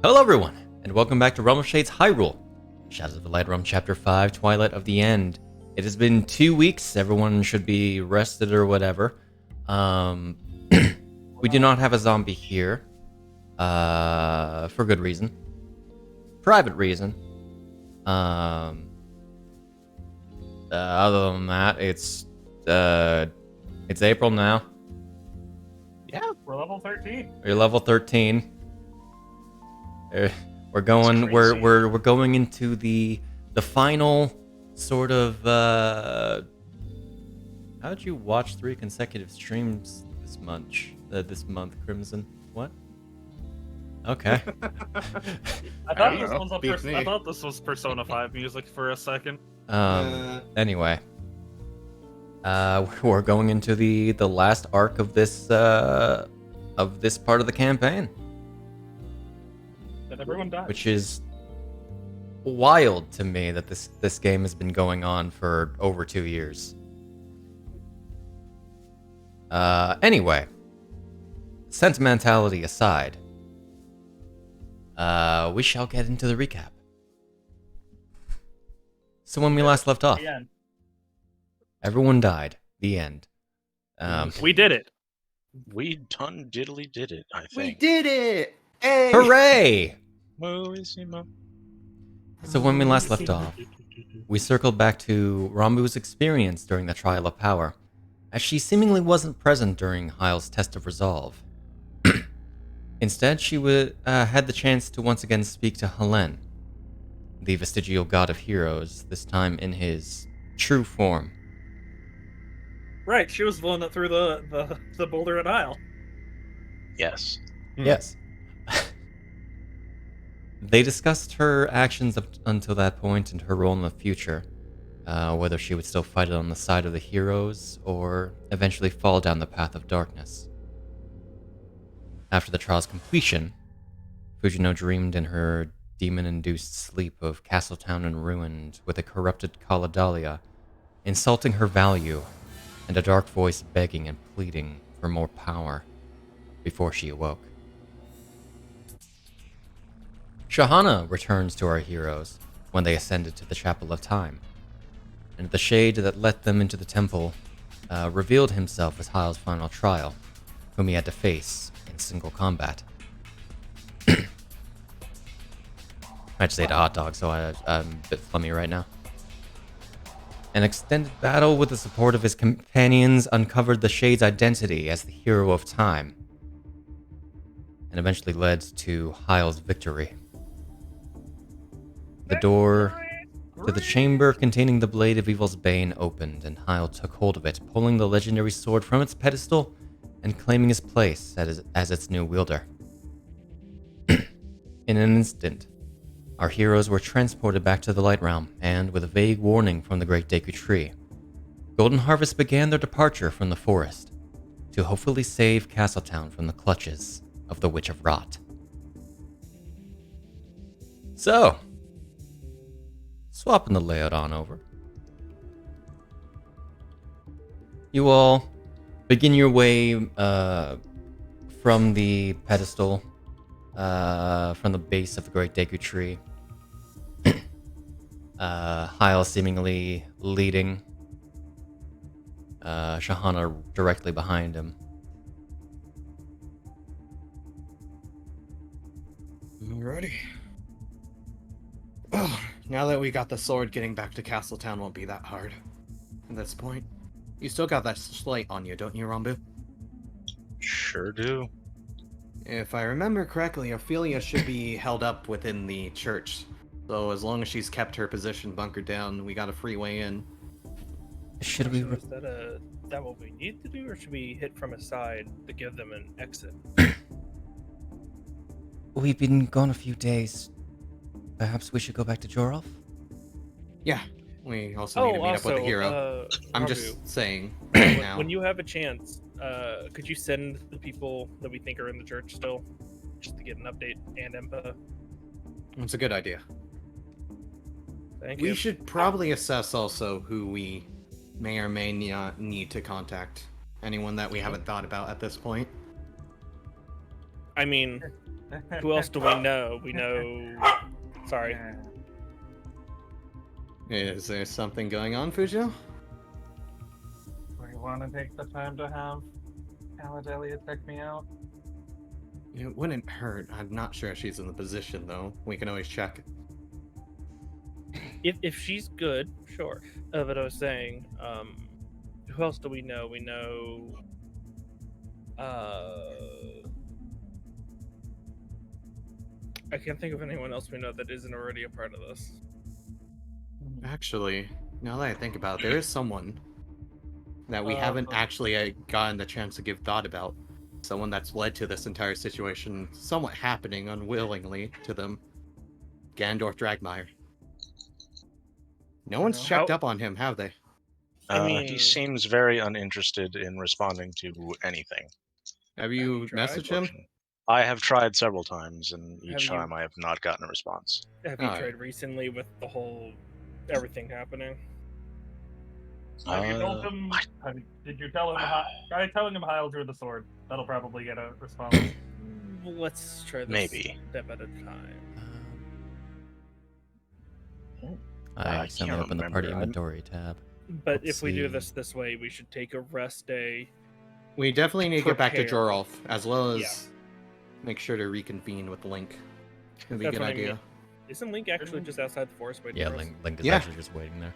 Hello everyone, and welcome back to Realm of Shades Hyrule, Shadows of the Light Realm Chapter 5, Twilight of the End. It has been 2 weeks, everyone should be rested or whatever. We do not have a zombie here, for good reason. Private reason. Other than that, it's April now. Yeah, we're level 13. We're level 13. We're going into the final sort of how did you watch 3 consecutive streams this month, Crimson? What? Okay. I thought this was Persona 5 music for a second. Anyway. We're going into the last arc of this part of the campaign. And everyone died. Which is wild to me that this game has been going on for over 2 years. Anyway, sentimentality aside, we shall get into the recap. So when we last left off, everyone died. The end. We did it. We done diddly did it, I think. We did it! Hey! Hooray! Moissimo. So when we last left off, we circled back to Rambu's experience during the Trial of Power, as she seemingly wasn't present during Hyle's test of resolve. Instead, she had the chance to once again speak to Helen, the vestigial god of heroes, this time in his true form. Right, she was the one that threw the boulder at Hyle. Yes. Yes. They discussed her actions up until that point and her role in the future, whether she would still fight it on the side of the heroes or eventually fall down the path of darkness. After the trial's completion, Fujino dreamed in her demon-induced sleep of Castletown in ruins with a corrupted Kaladalia, insulting her value, and a dark voice begging and pleading for more power before she awoke. Shahana returns to our heroes when they ascended to the Chapel of Time, and the shade that let them into the temple revealed himself as Hyle's final trial, whom he had to face in single combat. I just ate a hot dog, so I'm a bit flummy right now. An extended battle with the support of his companions uncovered the Shade's identity as the hero of time, and eventually led to Hyle's victory. The door to the chamber containing the Blade of Evil's Bane opened, and Hyle took hold of it, pulling the legendary sword from its pedestal and claiming his place as its new wielder. In an instant, our heroes were transported back to the Light Realm, and with a vague warning from the Great Deku Tree, Golden Harvest began their departure from the forest to hopefully save Castletown from the clutches of the Witch of Rot. So, swapping the layout on over. You all begin your way from the pedestal, from the base of the Great Deku Tree. Hyle seemingly leading, Shahana directly behind him. Alrighty. Oh, now that we got the sword, getting back to Castletown won't be that hard. At this point. You still got that slate on you, don't you, Rambu? Sure do. If I remember correctly, Ophelia should be held up within the church. So as long as she's kept her position bunkered down, we got a free way in. Should we... Is that what we need to do, or should we hit from a side to give them an exit? We've been gone a few days. Perhaps we should go back to Joralf? Yeah, we also need to meet up with the hero. I'm Rambu, just saying right now. when you have a chance, could you send the people that we think are in the church still, just to get an update and Empa? It's a good idea. Thank you. We should probably assess also who we may or may not need to contact. Anyone that we haven't thought about at this point. I mean, Who else do we know? We know. Sorry. Is there something going on, Fujino? We want to take the time to have Aladelia check me out. It wouldn't hurt. I'm not sure if she's in the position, though. We can always check. If she's good, sure. But I was saying, who else do we know? We know. I can't think of anyone else we know that isn't already a part of this. Actually, now that I think about it, there is someone that we haven't actually gotten the chance to give thought about. Someone that's led to this entire situation somewhat happening unwillingly to them. Gandorf Dragmire. No one's checked up on him, have they? I mean, he seems very uninterested in responding to anything. Have you messaged him? I have tried several times, and each Have you- time I have not gotten a response. Have you Oh, tried recently with the whole everything happening? Have you told him? Did you tell him? Try telling him Hyle drew the sword. That'll probably get a response. Well, let's try this Maybe. step at a time. I I accidentally can't opened the party remember. inventory tab. But Let's if we do see. this way, we should take a rest day. We definitely need to get back to Prepare. Jorolf, as well as Yeah. make sure to reconvene with Link. It'd be a That's good what I mean. idea. Isn't Link actually just outside the forest waiting Yeah, for us? Link is Yeah. actually just waiting there.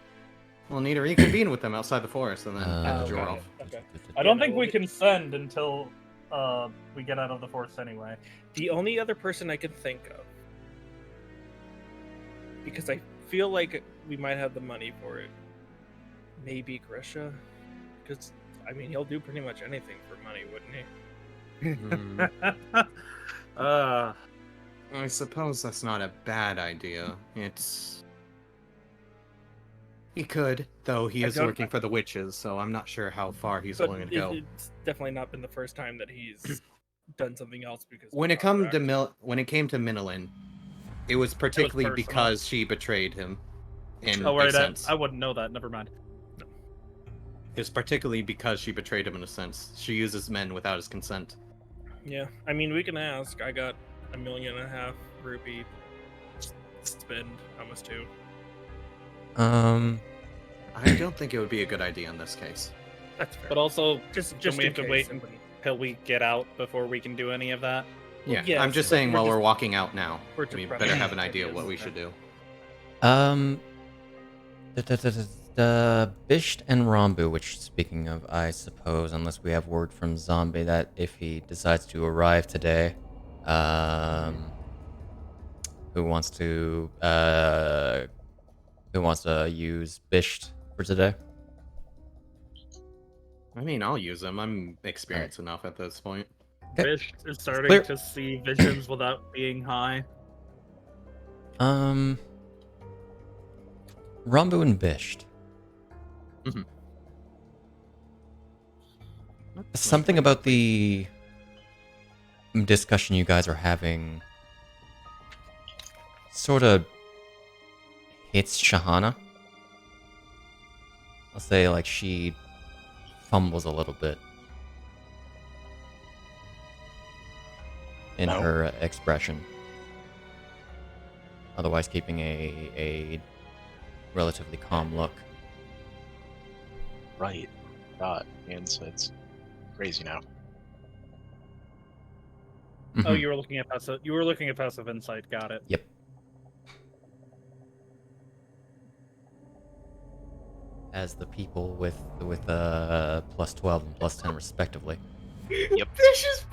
We'll need to reconvene with them outside the forest and then head to okay. Jorolf. Okay. I don't Yeah, think no, we we- can send until we get out of the forest anyway. The only other person I can think of, because I feel like we might have the money for it, maybe Grisha, because I mean he'll do pretty much anything for money, wouldn't he? I suppose that's not a bad idea. He could, though he I is don't- working for the witches, so I'm not sure how far he's But willing to go. it's definitely not been the first time that he's done something else because of When the it came to contract. when it came to Minolin, it was particularly personal. because she betrayed him. In Oh a right, sense. I wouldn't know that. Never mind. It's particularly because she betrayed him in a sense. She uses men without his consent. Yeah, I mean we can ask. I got 1.5 million rupee spend, almost 2. I don't think it would be a good idea in this case. That's fair. But also, just don't we in have to case wait somebody- until we get out before we can do any of that? Yeah, yes, I'm just but saying we're while just- we're walking out now, we're just we running better have out an of idea ideas. what we should do. The Bisht and Rambu, which, speaking of, I suppose, unless we have word from Zombi that if he decides to arrive today, who wants to use Bisht for today? I mean, I'll use them. I'm experienced enough at this point. Okay. Fish is starting Clear. to see visions without being high. Rambu and Bisht. Mhm. Something about the discussion you guys are having sort of hits Shahana. I'll say, like, she fumbles a little bit in her expression. Otherwise keeping a relatively calm look. Right. God, the insight's crazy now. Oh, Mhm. you were looking at passive. You were looking at passive insight. Got it. Yep. As the people with plus 12 and plus 10 respectively. Yep. Fish is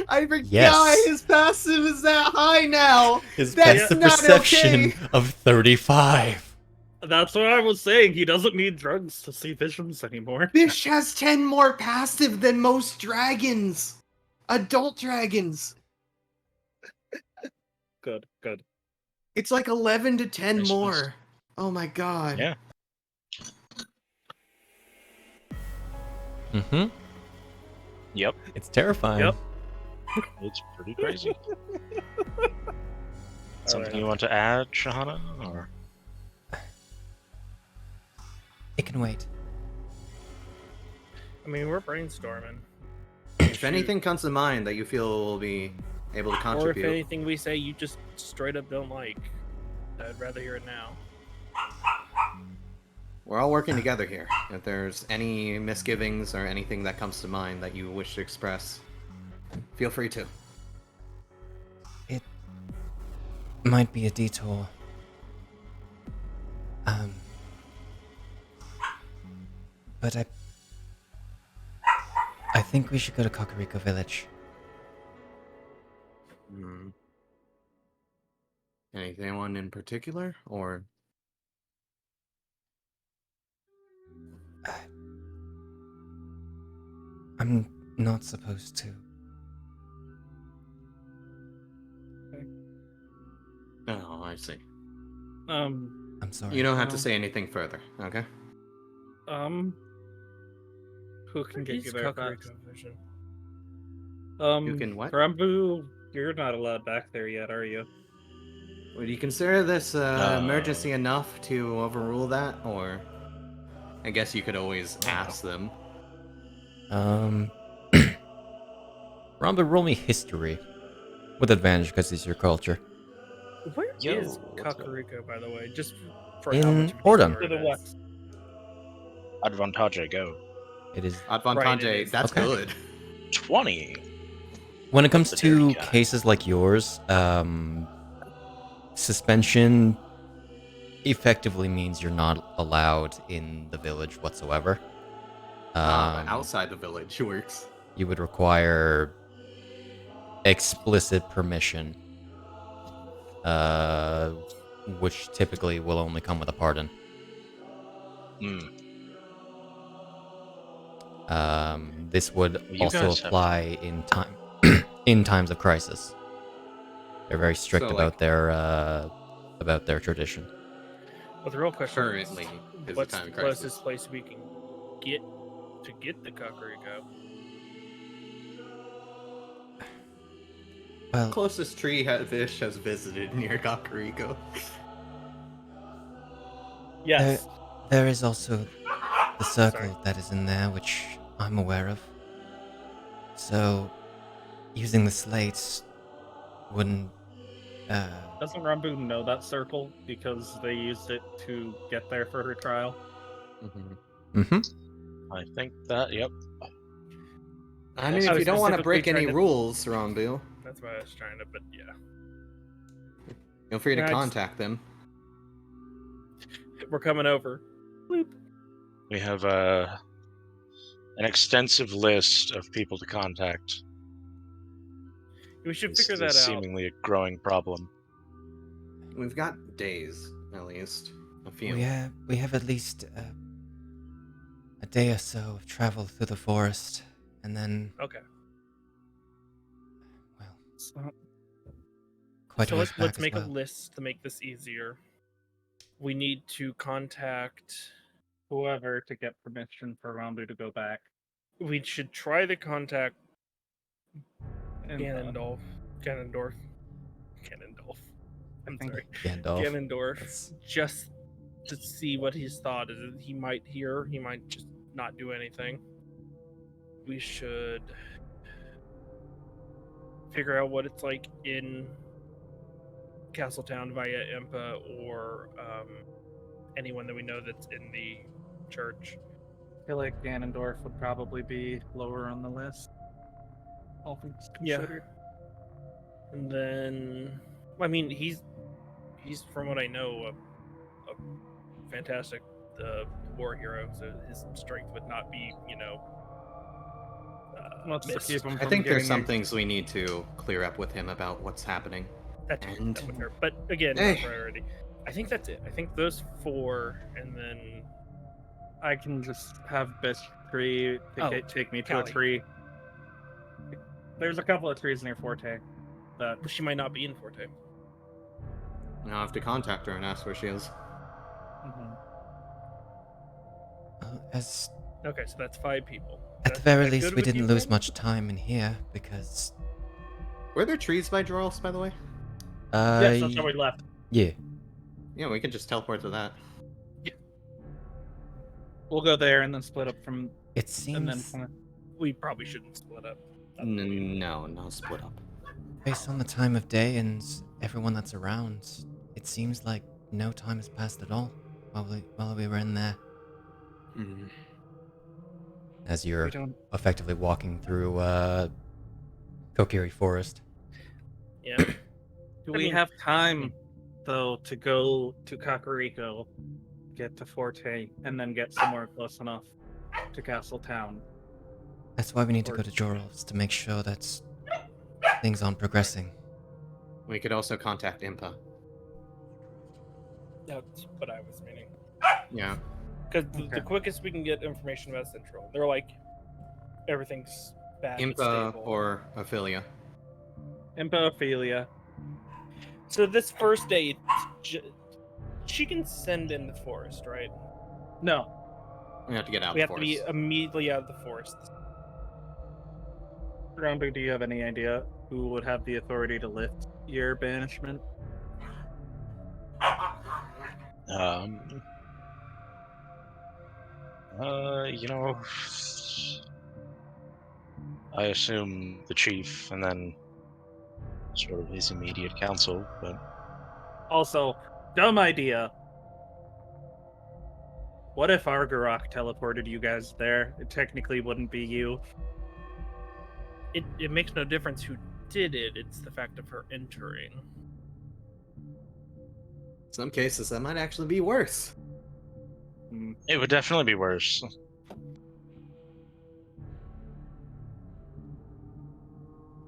I forgot Yes. his passive is that high now. His That's passive not perception okay. of 35. That's what I was saying. He doesn't need drugs to see visions anymore. Fish has 10 more passive than most dragons. Adult dragons. Good, good. It's like 11 to 10 Nice. more. Oh my god. Yeah. Mm-hmm. Yep. It's terrifying. Yep. It's pretty crazy. Something Alright. you want to add, Shahana? Or It can wait. I mean, we're brainstorming. If anything comes to mind that you feel will be able to Or if contribute. anything we say you just straight up don't like, I'd rather hear it now. We're all working together here. If there's any misgivings or anything that comes to mind that you wish to express, feel free to. It might be a detour. But I think we should go to Kakariko Village. Anyone in particular, or? I'm not supposed to. Oh, I see. I'm sorry. You don't have to say anything further, okay? Who can get you there fast? Kakariko Vision? You can what? Rambu, you're not allowed back there yet, are you? Would you consider this emergency enough to overrule that, or? I guess you could always ask them. Rambu, roll me history. With advantage, because it's your culture. Where Yo, is what's up? Kakariko, by the way? Just for In how much of a Ordon. detour To the it is. west. Advantage, go. It is. Advantage, Right, it is. that's Okay. good. 20. When it comes That's a dirty to guy. cases like yours, suspension effectively means you're not allowed in the village whatsoever. But outside the village works. You would require explicit permission, which typically will only come with a pardon. This would You also guys have- apply in in times of crisis. They're very strict So, about their tradition. But the real question Currently is the what's time the of crisis. closest place we can get to get the Kakariko? Well, Closest tree Vish has visited near Kakariko. Yes. there is also the circle that is in there, which I'm aware of. So, using the slates wouldn't. Doesn't Rambu know that circle because they used it to get there for her trial? I think that, yep. I mean, I if was you don't want to specifically break any trying to- rules, Rambu, That's why I was trying to, but yeah. feel free to Yeah, I just- contact them. We're coming over. Bloop. We have an extensive list of people to contact. We should This figure is that out. seemingly a growing problem. We've got days, at least. A few. We have at least a day or so of travel through the forest, and then, Okay. well, So, quite So a ways let's back as make well. a list to make this easier. We need to contact. whoever to get permission for Rambu to go back. We should try to contact And, Ganondorf. Ganondorf. I'm think- sorry. Gandalf. Ganondorf. That's- Just to see what his thought is. He might hear, he might just not do anything. We should figure out what it's like in Castletown via Impa or anyone that we know that's in the church. I feel like Ganondorf would probably be lower on the list. All things Yeah. considered. And then, I mean, he's from what I know, a fantastic war hero. So his strength would not be, Let's missed. keep him I from think there's getting some a- things we need to clear up with him about what's happening. That And- would hurt. But again, Hey. not priority. I think that's it. I think those four, and then I can just have Bisht tree take me to Callie. a tree. There's a couple of trees near Forte that she might not be in Forte. Now I have to contact her and ask where she is. As Okay, so that's 5 people. at the very least, we didn't lose much time in here because. Were there trees by Jorls, by the way? yes, that's how we left. Yeah. Yeah, we could just teleport to that. We'll go there and then split up from It and then seems kinda- We probably shouldn't split up. No, split up. Based on the time of day and everyone that's around, it seems like no time has passed at all while we were in there. Hmm. As you're We don't. effectively walking through Kokiri Forest. Yeah. Do we have time, though, to go to Kakariko, get to Forte, and then get somewhere close enough to Castle Town? That's why we need to go to Joral's to make sure that things aren't progressing. We could also contact Impa. That's what I was meaning. Yeah. Because the Okay. quickest we can get information about Central, they're like, everything's back and Impa stable. or Ophelia. Impa, Ophelia. So this first day, she can send in the forest, right? No. We have to get out We of have the to forest. be immediately out of the forest. Rambu, do you have any idea who would have the authority to lift your banishment? You know, I assume the chief, and then sort of his immediate counsel. But Also, dumb idea. What if Argarok teleported you guys there? It technically wouldn't be you. It makes no difference who did it. It's the fact of her entering. In some cases, that might actually be worse. it would definitely be worse.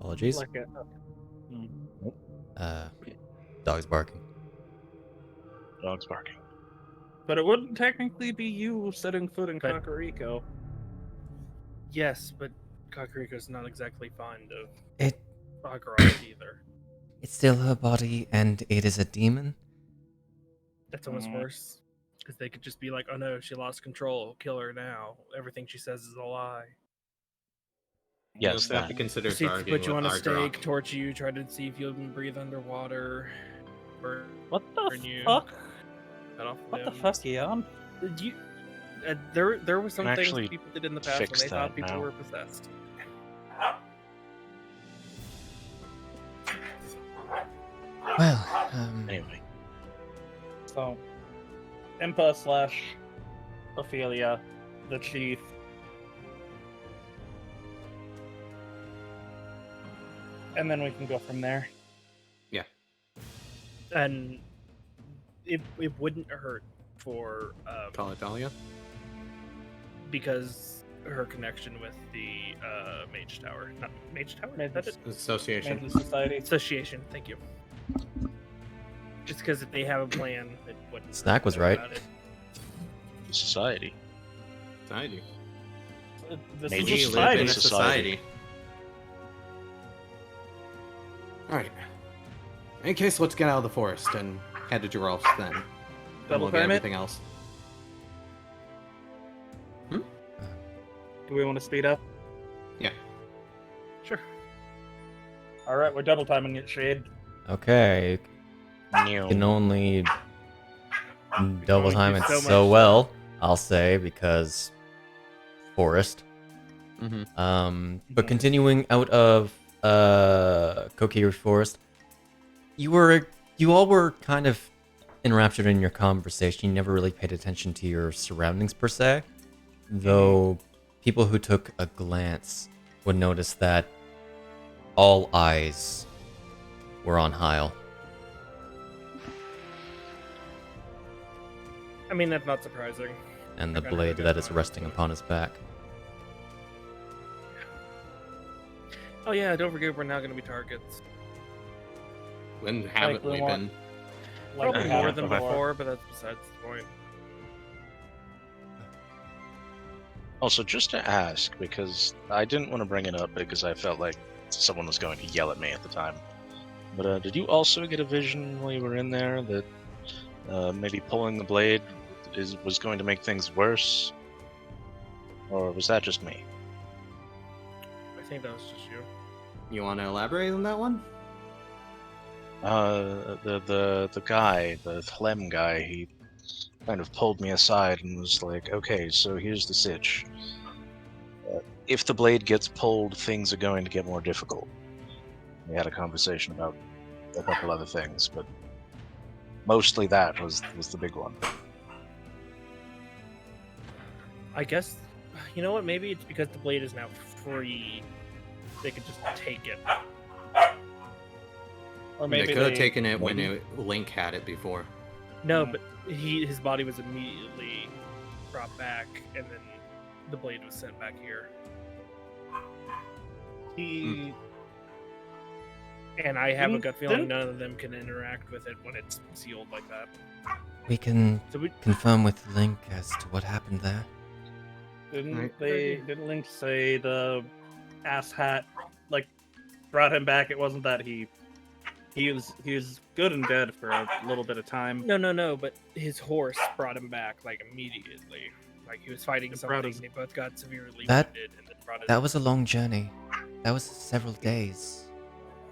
Apologies. Like a, Dog's barking. Dog's barking. but it wouldn't technically be you setting foot in But- Kakariko. Yes, but Kakariko's not exactly fond of It Agarok either. it's still her body, and it is a demon. That's almost worse. Because they could just be like, oh no, she lost control. Kill her now. Everything she says is a lie. You Yes, also have to that. consider See, arguing put you with on a Argarok. stake, torture you, try to see if you can breathe underwater. Burn What the you. fuck? cut off What the limbs. fuck, Eon? You, there were some Can things actually people did in the past when fix they thought that people now. were possessed. Well, Anyway, So, Impa / Ophelia, the chief. And then we can go from there. And it wouldn't hurt for Call it Dahlia. because her connection with the Mage Tower, not Mage Tower, is that it? Association. Manly Society. Association. Thank you. Just because if they have a plan, it wouldn't. Snak was hurt right. about it. the society. Society. This Major is We a Society. live in a society. society. Alright. In case, let's get out of the forest and head to Joral's then. And Double we'll get time it? everything else. Do we want to speed up? Yeah. Sure. Alright, we're double timing it, Shade. okay. Neo. You can only double going time through it so so much well, I'll say, because forest. Mm-hmm. But continuing out of Kokiri Forest, you all were kind of enraptured in your conversation. You never really paid attention to your surroundings per se, though people who took a glance would notice that all eyes were on Hyle. I mean, that's not surprising. And the I gotta blade go that get is mine. resting upon his back. Oh yeah, don't forget we're now going to be targets. When haven't we we want- been? Like Probably we more have than okay. before, but that's besides the point. Also, just to ask, because I didn't want to bring it up because I felt like someone was going to yell at me at the time. But did you also get a vision while you were in there that maybe pulling the blade was going to make things worse? Or was that just me? I think that was just you. You want to elaborate on that one? The guy, the Thlem guy, he kind of pulled me aside and was like, okay, so here's the sitch. If the blade gets pulled, things are going to get more difficult. We had a conversation about a couple other things, but mostly that was the big one. I guess, you know what? Maybe it's because the blade is now free. They could just take it. Or They maybe could have they taken it when Link had it before. No, but his body was immediately brought back, and then the blade was sent back here. he And I have a Didn't- gut feeling didn't- none of them can interact with it when it's sealed like that. We can So we, confirm with Link as to what happened there. didn't Link say the ass hat like brought him back? It wasn't that he was good and dead for a little bit of time. no, but his horse brought him back like immediately. Like he was fighting It brought something, his- and they both got severely That- wounded, and then brought his That was a long journey. That was several days.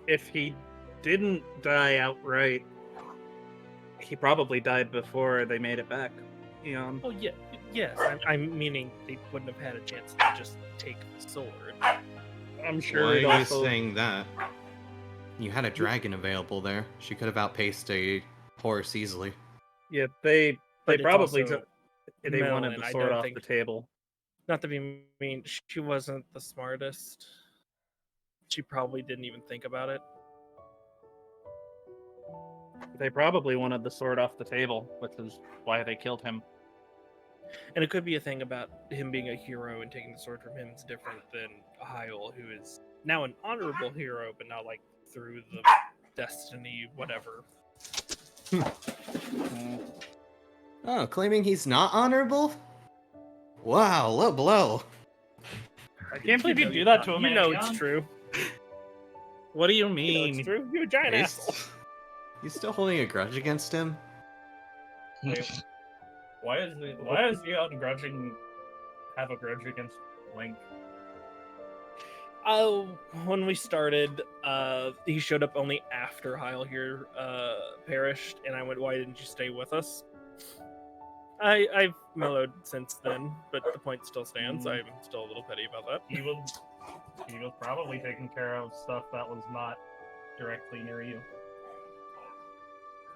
If he didn't die outright, he probably died before they made it back. Eon. Oh yeah, yes. I'm meaning they wouldn't have had a chance to just take the sword. I'm sure Why it are you also saying that? You had a dragon available there. She could have outpaced a horse easily. yeah they But it's probably also they wanted Melon, the I sword don't off think- the table. Not to be mean, she wasn't the smartest. She probably didn't even think about it. They probably wanted the sword off the table, which is why they killed him. And it could be a thing about him being a hero and taking the sword from him is different than Hyle, who is now an honorable hero, but not like through the destiny, whatever. Oh, claiming he's not honorable? Wow, low blow. I can't believe you do that to a man. You know Eon. it's true. What do you You know mean? it's true. You're a giant He's, asshole. he's still holding a grudge against him? Wait, why is Eon have a grudge against Link? Oh, when we started, he showed up only after Hyle here perished, and I went, "Why didn't you stay with us?" I've mellowed since then, but the point still stands. I'm still a little petty about that. He was probably taking care of stuff that was not directly near you.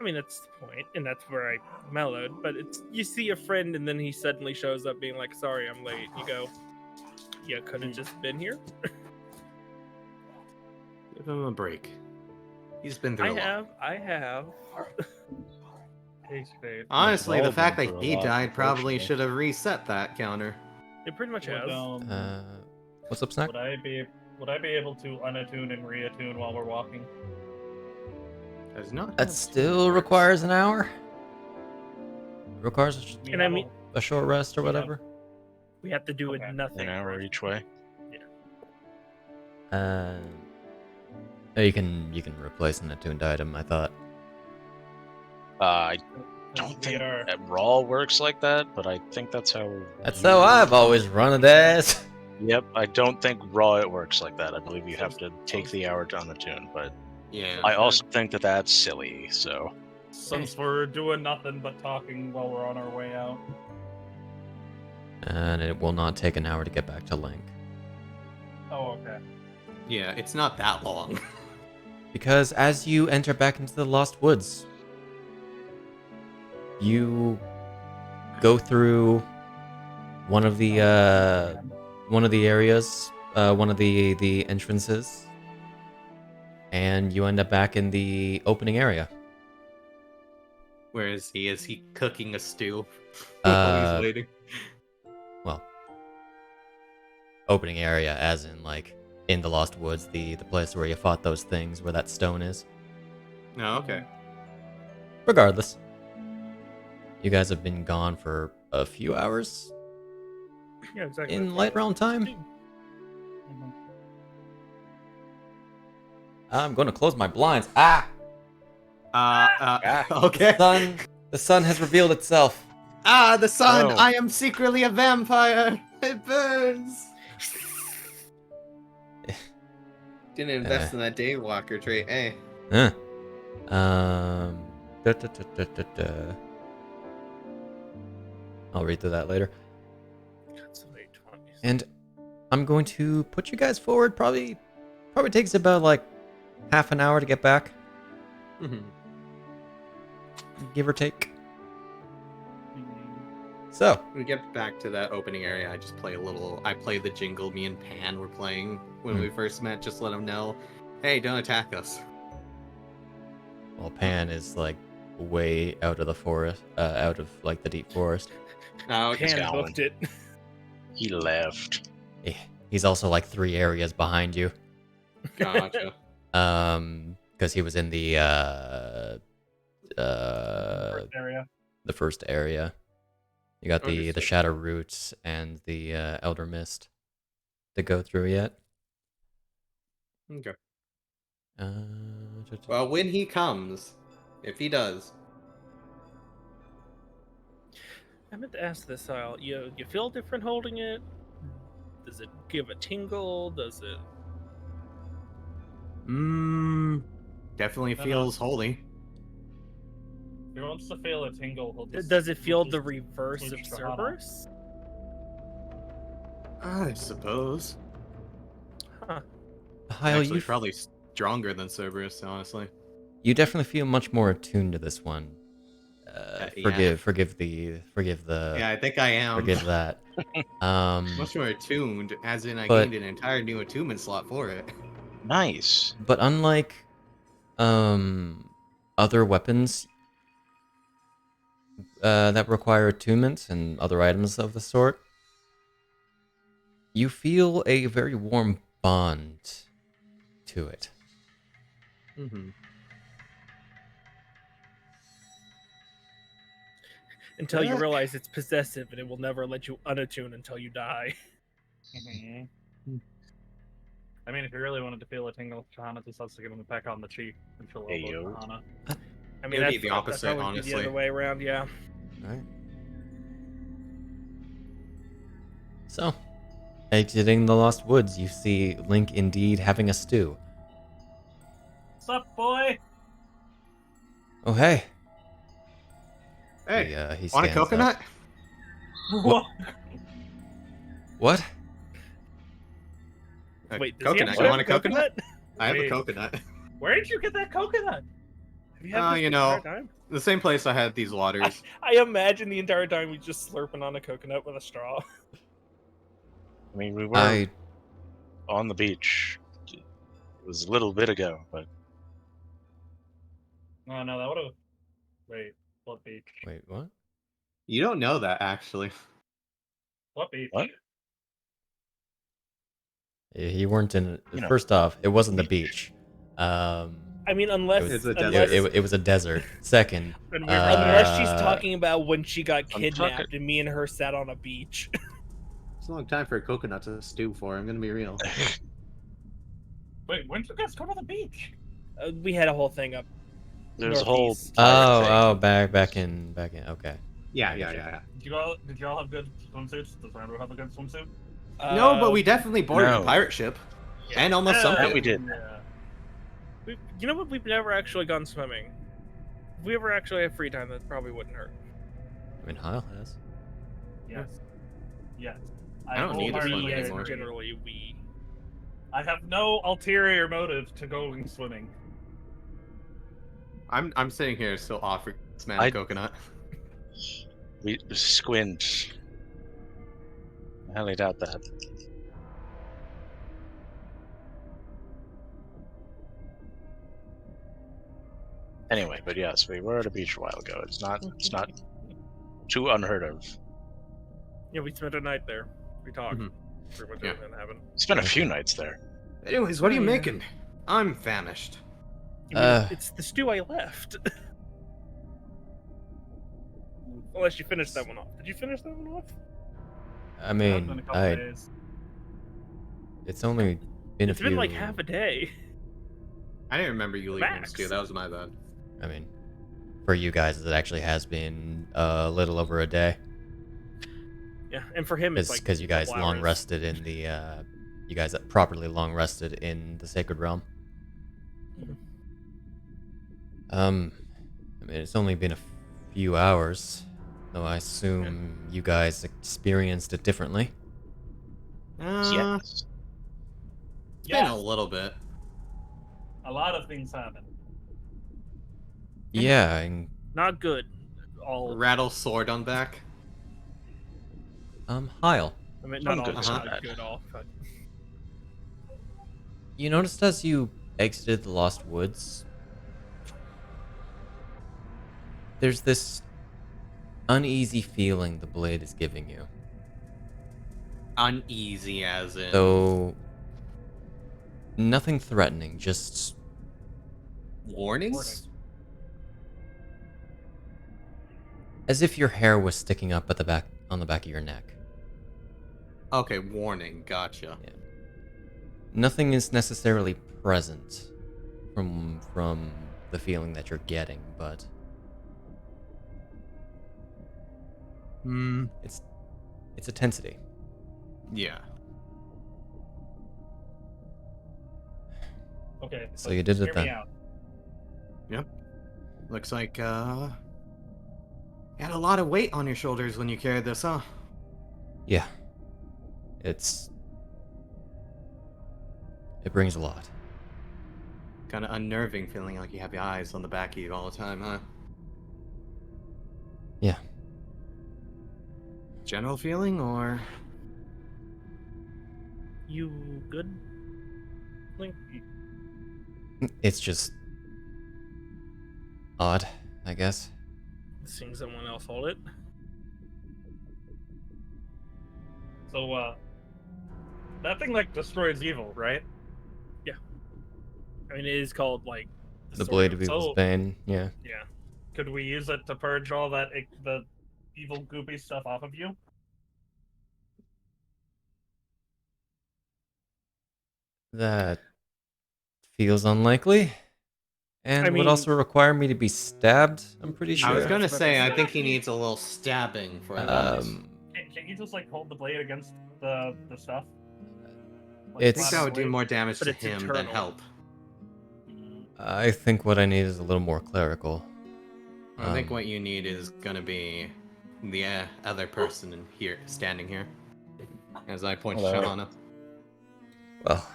I mean, that's the point, and that's where I mellowed. But it's you see a friend, and then he suddenly shows up, being like, "Sorry, I'm late." You go, "You could have just been here." Give him a break. He's been through a lot. I have. Hey, Spade. Honestly, We've the all fact been that through a he lot, died probably unfortunately. should have reset that counter. It pretty much Would, has. What's up, Snak? would I be able to unattune and reattune while we're walking? Does not That have still requires an hour. Requires We And I have mean- a short rest or We have- whatever. We have to do Okay. it nothing. An hour each way. Oh, you can replace an attuned item. I thought. I don't we think are. Raw works like that, but I think that's how. That's how I've always run it as. Yep, I don't think Raw it works like that. I believe you have to take the hour to unattune, but Yeah. I also think that that's silly. So Since we're doing nothing but talking while we're on our way out. And it will not take an hour to get back to Link. Oh, okay. Yeah, it's not that long. Because as you enter back into the Lost Woods, you go through one of the areas, one of the entrances, and you end up back in the opening area. Where is he? Is he cooking a stew? Uh, While he's waiting. Well, opening area, as in like in the Lost Woods, the place where you fought those things, where that stone is. No, okay. Regardless, you guys have been gone for a few hours Yeah, exactly. in light round time. Mhm. I'm going to close my blinds. Ah! Okay. The sun has revealed itself. Ah, the sun! Oh. I am secretly a vampire! It burns! Didn't invest in that Daywalker trait, eh? Huh. Da, da, da, da, da, da. I'll read through that later. That's late 20s. And I'm going to put you guys forward. Probably takes about like half an hour to get back, Mhm. give or take. So, We get back to that opening area. I just play a little. I play the jingle me and Pan were playing when we first met. Just let them know, hey, don't attack us. well, Pan is like way out of the forest, out of like the deep forest. Oh, He's Pan gone. booked it. He left. He's also like 3 areas behind you. gotcha. Because he was in the First area. the first area. You got the Understood. Shadow Roots and the Elder Mist to go through yet. Okay. Uh, Well, when he comes, if he does, I meant to ask this, Hyle. You feel different holding it? Does it give a tingle? Does it? definitely No, no. feels holy. If he wants to feel a tingle, he'll just, Does it feel he'll the just reverse of switch to Hana. Cerberus? I suppose. Huh. Hyle, Actually, you probably stronger than Cerberus, honestly. you definitely feel much more attuned to this one. Yeah. Forgive the Yeah, I think I am. forgive that. Much more attuned, as in I But- gained an entire new attunement slot for it. Nice. But unlike other weapons that require attunement and other items of the sort, you feel a very warm bond to it. Mm-hmm. Until you Yeah. realize it's possessive and it will never let you unattune until you die. Mhm. I mean, if you really wanted to feel a tingle, Hana just has to give him a peck on the cheek and feel Hey, a yo. little Hana. I mean, It would be that's the opposite, that'd probably be honestly. the other way around. Yeah. Right. So, exiting the Lost Woods, you see Link indeed having a stew. What's up, boy? Oh hey. Hey, He want a stands up. coconut? What? What? A Wait, does coconut. he You have want a coconut? I have a Wait. coconut. Where did you get that coconut? Have you had this you the know, entire time? The same place I had these waters. I imagine the entire time we just slurping on a coconut with a straw. I mean, we were I on the beach. It was a little bit ago, but Oh no, that would have. Wait, what beach? wait, what? You don't know that, actually. What beach? What? You weren't in. You know. First off, it wasn't the beach. I mean, unless It It's a unless, desert. it was a desert. Second, unless she's talking about when she got I'm kidnapped talking- and me and her sat on a beach. It's a long time for a coconut to stew for, I'm gonna be real. Wait, when did you guys go to the beach? We had a whole thing up. there's a whole Northeast. pirate thing. oh, back in. Okay. Yeah. Did you all have good swimsuits? Does Rambu have a good swimsuit? No, but we definitely boarded no. a pirate ship. And almost sunk That it. we did. Yeah. You know what? We've never actually gone swimming. If we ever actually have free time, that probably wouldn't hurt. I mean, Hyle has. Yes. Yes. I don't need to swim wholeheartedly Yes, anymore. agree. generally we. I have no ulterior motive to going swimming. I'm sitting here still offering this man a I- coconut. We squint. I highly doubt that. Anyway, but yes, we were at a beach a while ago. It's not too unheard of. Yeah, we spent a night there. We talked. Mhm. Pretty much Yeah. everything that happened. It's been a few nights there. Anyways, what are you Yeah. making? I'm famished. I mean, Uh. it's the stew I left. Unless you finished that one off. Did you finish that one off? I It's been a mean, couple days. it's only been It's a few. been like half a day. I didn't remember you leaving Max. this too. That was my bad. I mean, for you guys, it actually has been a little over a day. Yeah, and for him, it's Because like you guys couple long hours. rested in the. You guys properly long rested in the Sacred Realm. Mhm. I mean, it's only been a few hours, though I assume you guys experienced it differently. Yes. It's been a little bit. a lot of things happen. Yeah, and, Not good. All Rattle sword on back. Hyle, I mean, Some not all good, some not bad. good. All, but you noticed as you exited the Lost Woods, there's this uneasy feeling the blade is giving you. Uneasy as in. Though nothing threatening, just Warnings? as if your hair was sticking up at the back on the back of your neck. Okay, warning. Gotcha. Yeah. Nothing is necessarily present from the feeling that you're getting, but Hmm. it's a tensity. Yeah. Okay, So you did it hear me then. out. Yep. Looks like you had a lot of weight on your shoulders when you carried this, huh? Yeah. It brings a lot. Kind of unnerving feeling like you have your eyes on the back of you all the time, huh? Yeah. General feeling, or you good? Link? It's just odd, I guess. Seeing someone else hold it. So, that thing like destroys evil, right? I mean, it is called like The sword blade of so- evil's bane. Yeah. Yeah. Could we use it to purge all that the evil goopy stuff off of you? That feels unlikely. And I would mean- also require me to be stabbed, I'm pretty sure. I was Sure. gonna say, I think he needs a little stabbing for that. Can you just like hold the blade against the stuff? Like, I It's- think that would do more damage But to it's him than eternal. help. I think what I need is a little more clerical. I think Um, what you need is gonna be the other person in here, standing here. As I point to Hello. Shahana. Well.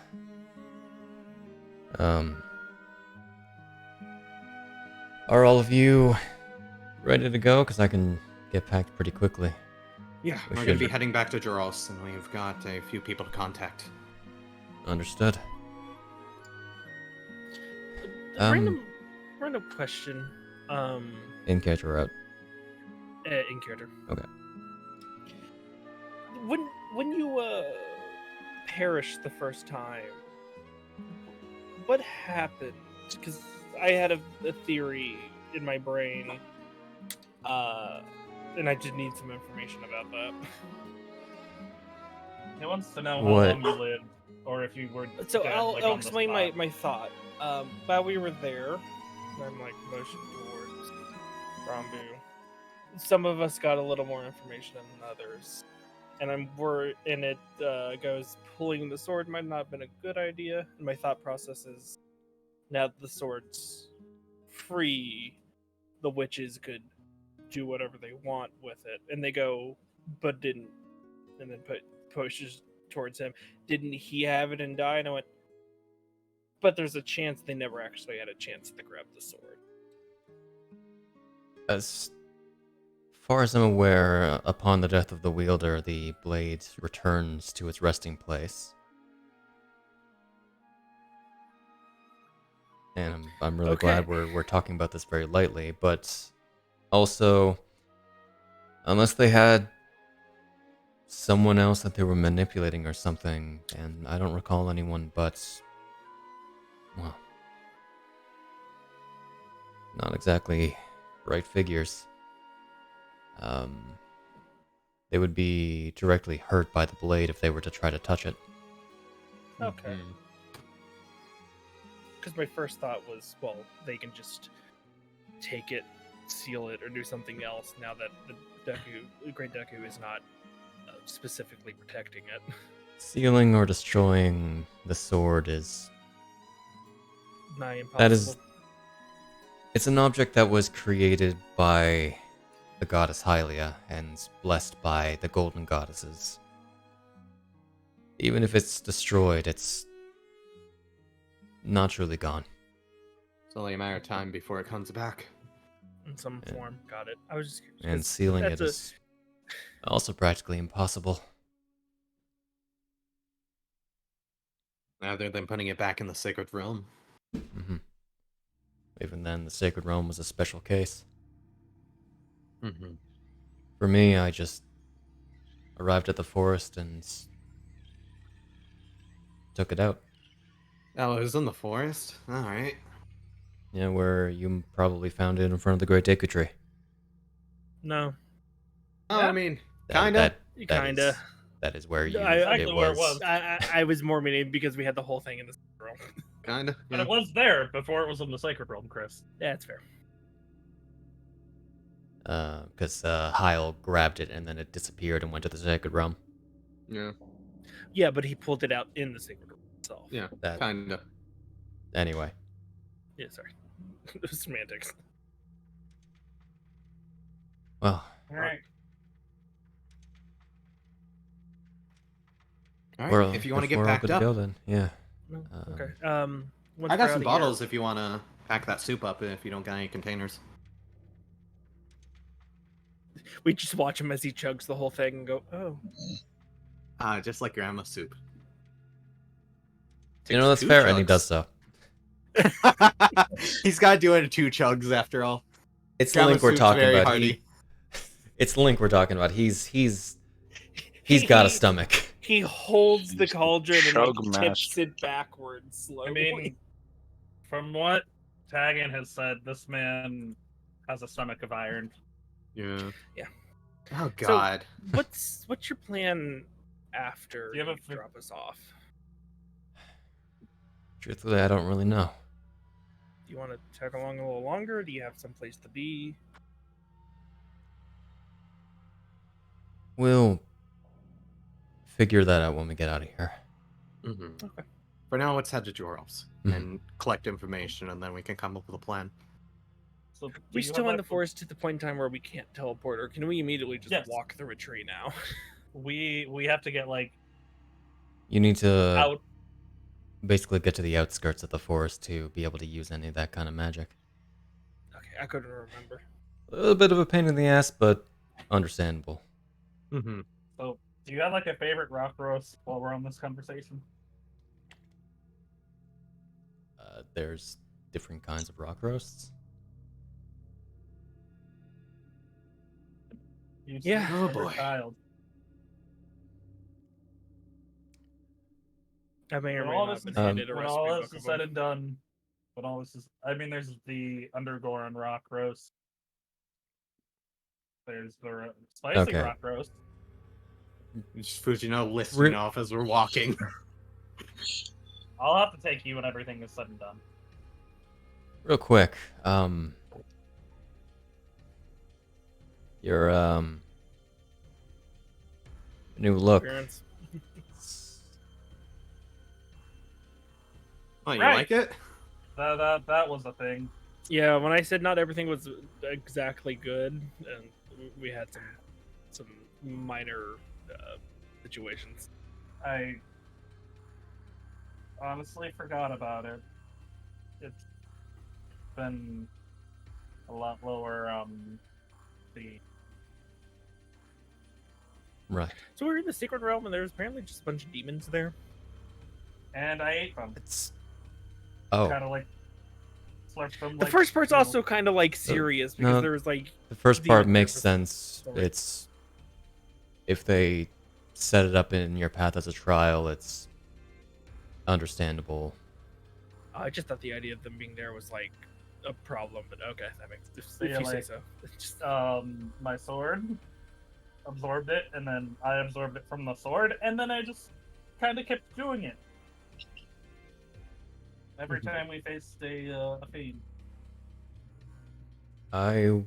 Are all of you ready to go? Because I can get packed pretty quickly. Yeah, We we're gonna should. be heading back to Jaros, and we've got a few people to contact. Understood. Um, Random question. In character out. In character. Okay. When you perished the first time, what happened? Because I had a theory in my brain, and I just need some information about that. He wants to know What? how long you lived, or if you were. So dead, I'll like, on the explain spot. my thought. While we were there, and I'm like motioning towards Rambu. Some of us got a little more information than others, and it goes pulling the sword might not have been a good idea. And my thought process is, now that the sword's free, the witches could do whatever they want with it, and they go, but didn't, and then pushes towards him. Didn't he have it and die? And I went, but there's a chance they never actually had a chance to grab the sword. As far as I'm aware, upon the death of the wielder, the blade returns to its resting place. And I'm really Okay. glad we're talking about this very lightly, but also, unless they had someone else that they were manipulating or something, and I don't recall anyone but, well, not exactly right figures. They would be directly hurt by the blade if they were to try to touch it. Okay. Mhm. Because my first thought was, well, they can just take it, seal it, or do something else now that the Great Deku is not specifically protecting it. Sealing or destroying the sword is... Nigh impossible. That is... It's an object that was created by the goddess Hylia and blessed by the golden goddesses. Even if it's destroyed, it's not truly gone. It's only a matter of time before it comes back. In some form. Got it. I was just curious, And 'cause sealing it that's a- is also practically impossible. Rather than putting it back in the Sacred Realm. Hmm. Even then, the Sacred Realm was a special case. Mm-hmm. For me, I just arrived at the forest and took it out. Oh, it was in the forest? Alright. Yeah, where you probably found it in front of the Great Deku Tree. No. Oh, Yeah. I mean, That- kinda. that Kinda. is- that is where you. Exactly it where it was. was. I was more meaning because we had the whole thing in the room. Kinda. But Yeah. it was there before it was in the Sacred Realm, Chris. Yeah, that's fair. Because Hyle grabbed it and then it disappeared and went to the Sacred Realm. Yeah. Yeah, but he pulled it out in the sacred room itself. Yeah. That Kinda. anyway. Yeah, sorry. It was semantics. Well, Alright. Alright, if you want to if get we're all packed good to up. go, then yeah. No, Um, okay. Once I we're got out some of bottles here- if you want to pack that soup up if you don't got any containers. We just watch him as he chugs the whole thing and go, oh. Just like grandma soup. You know, that's Takes fair, 2 and he chugs. does so. He's got to do it in 2 chugs after all. It's the Grandma link we're soup's talking very about. hearty. It's the link we're talking about. He's got a stomach. He holds the cauldron and Chug like, tips master. it backwards slowly. I mean, from what Tagan has said, this man has a stomach of iron. Yeah. Yeah. Oh God. what's your plan after Do you have you a- drop us off? Truthfully, I don't really know. Do you want to tag along a little longer? Do you have some place to be? We'll figure that out when we get out of here. Mm-hmm. Okay. For now, let's head to Joral's Mhm. and collect information, and then we can come up with a plan. So do We you still have, in the like, forest to the point in time where we can't teleport, or can we immediately just Yes. walk through a tree now? We have to get like You need to out. basically get to the outskirts of the forest to be able to use any of that kind of magic. Okay, I couldn't remember. A little bit of a pain in the ass, but understandable. Mm-hmm. So do you have like a favorite rock roast while we're on this conversation? There's different kinds of rock roasts. You Yeah. seem Oh, like a boy. child. I may or When may all not this have is been handed a when recipe all book this is of said them. and done, when all this is, I mean, there's the Undergorn rock roast. There's the spicy Okay. rock roast. Just Fujino listing Re- off as we're walking. I'll have to take you when everything is said and done. Real quick, your new look. Appearance. Oh, you Right. like it? That was a thing. Yeah, when I said not everything was exactly good, and we had some minor situations. I honestly forgot about it. It's been a lot lower. The Right. So we're in the secret realm, and there's apparently just a bunch of demons there. and I ate them. It's. Oh, Kind of like slurped them. The like, first part's you know, also kind of like serious because no. there was like the first the part other makes purpose sense. story. It's if they set it up in your path as a trial, it's understandable. I just thought the idea of them being there was like a problem, but okay, that makes if Yeah, you say like, so. Just, my sword absorbed it, and then I absorbed it from the sword, and then I just kind of kept doing it every time we faced a fiend. I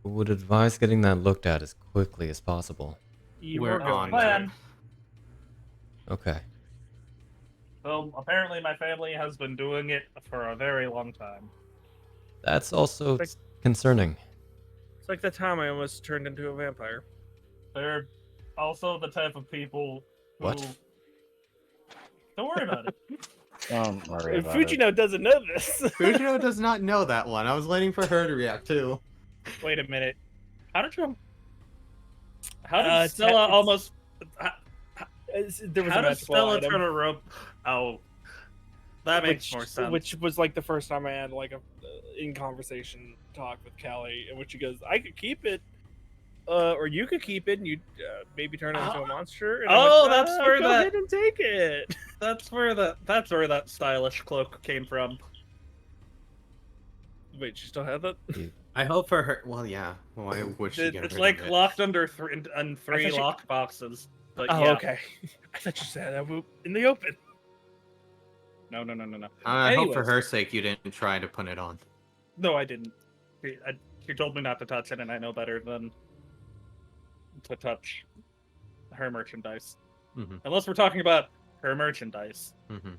would advise getting that looked at as quickly as possible. you We're were going on to. Okay. So apparently, my family has been doing it for a very long time. That's also Like- concerning. It's like the time I almost turned into a vampire. They're also the type of people who. What? Don't worry about it. Don't worry about it. Fujino doesn't know this. Fujino does not know that one. I was waiting for her to react too. Wait a minute. How did you? How did Stella Stella almost? There was How a did magical Stella item, turn a rope? Oh, that makes more sense. Which was like the first time I had like a in conversation talk with Callie, in which she goes, "I could keep it, or you could keep it, and you maybe turn it into a monster." And I went, that's where go that. ahead and take it. That's where that stylish cloak came from. Wait, she still had that? I hope for her. Well, yeah. Why would she get It's rid like of it? locked under three she- lock boxes. But Oh, yeah. okay. I thought you said that in the open. No. I hope for Anyways. her sake you didn't try to put it on. No, I didn't. She told me not to touch it, and I know better than to touch her merchandise. Mm-hmm. Unless we're talking about her merchandise. Mm-hmm.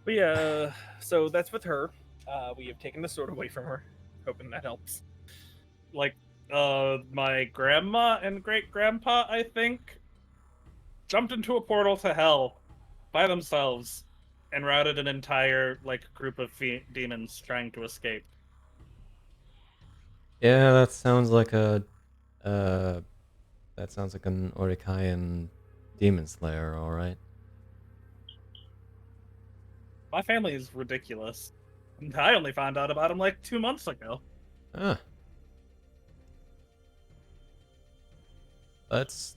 But yeah, so that's with her. We have taken the sword away from her, hoping that helps. Like, my grandma and great grandpa, I think, jumped into a portal to hell by themselves and routed an entire group of demons trying to escape. Yeah, that sounds like an Orikayan demon slayer, all right. My family is ridiculous. I only found out about him like 2 months ago. Ah. Let's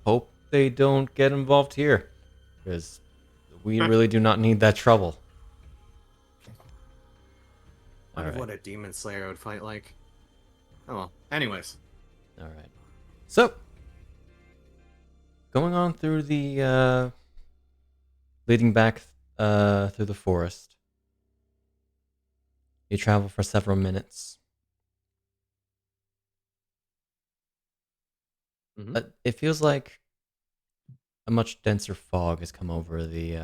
hope they don't get involved here, because we really do not need that trouble. I wonder Alright. what a demon slayer would fight like. Oh well. Anyways. Alright. So, going on through the, leading back through the forest. You travel for several minutes. Mhm. It feels like a much denser fog has come over the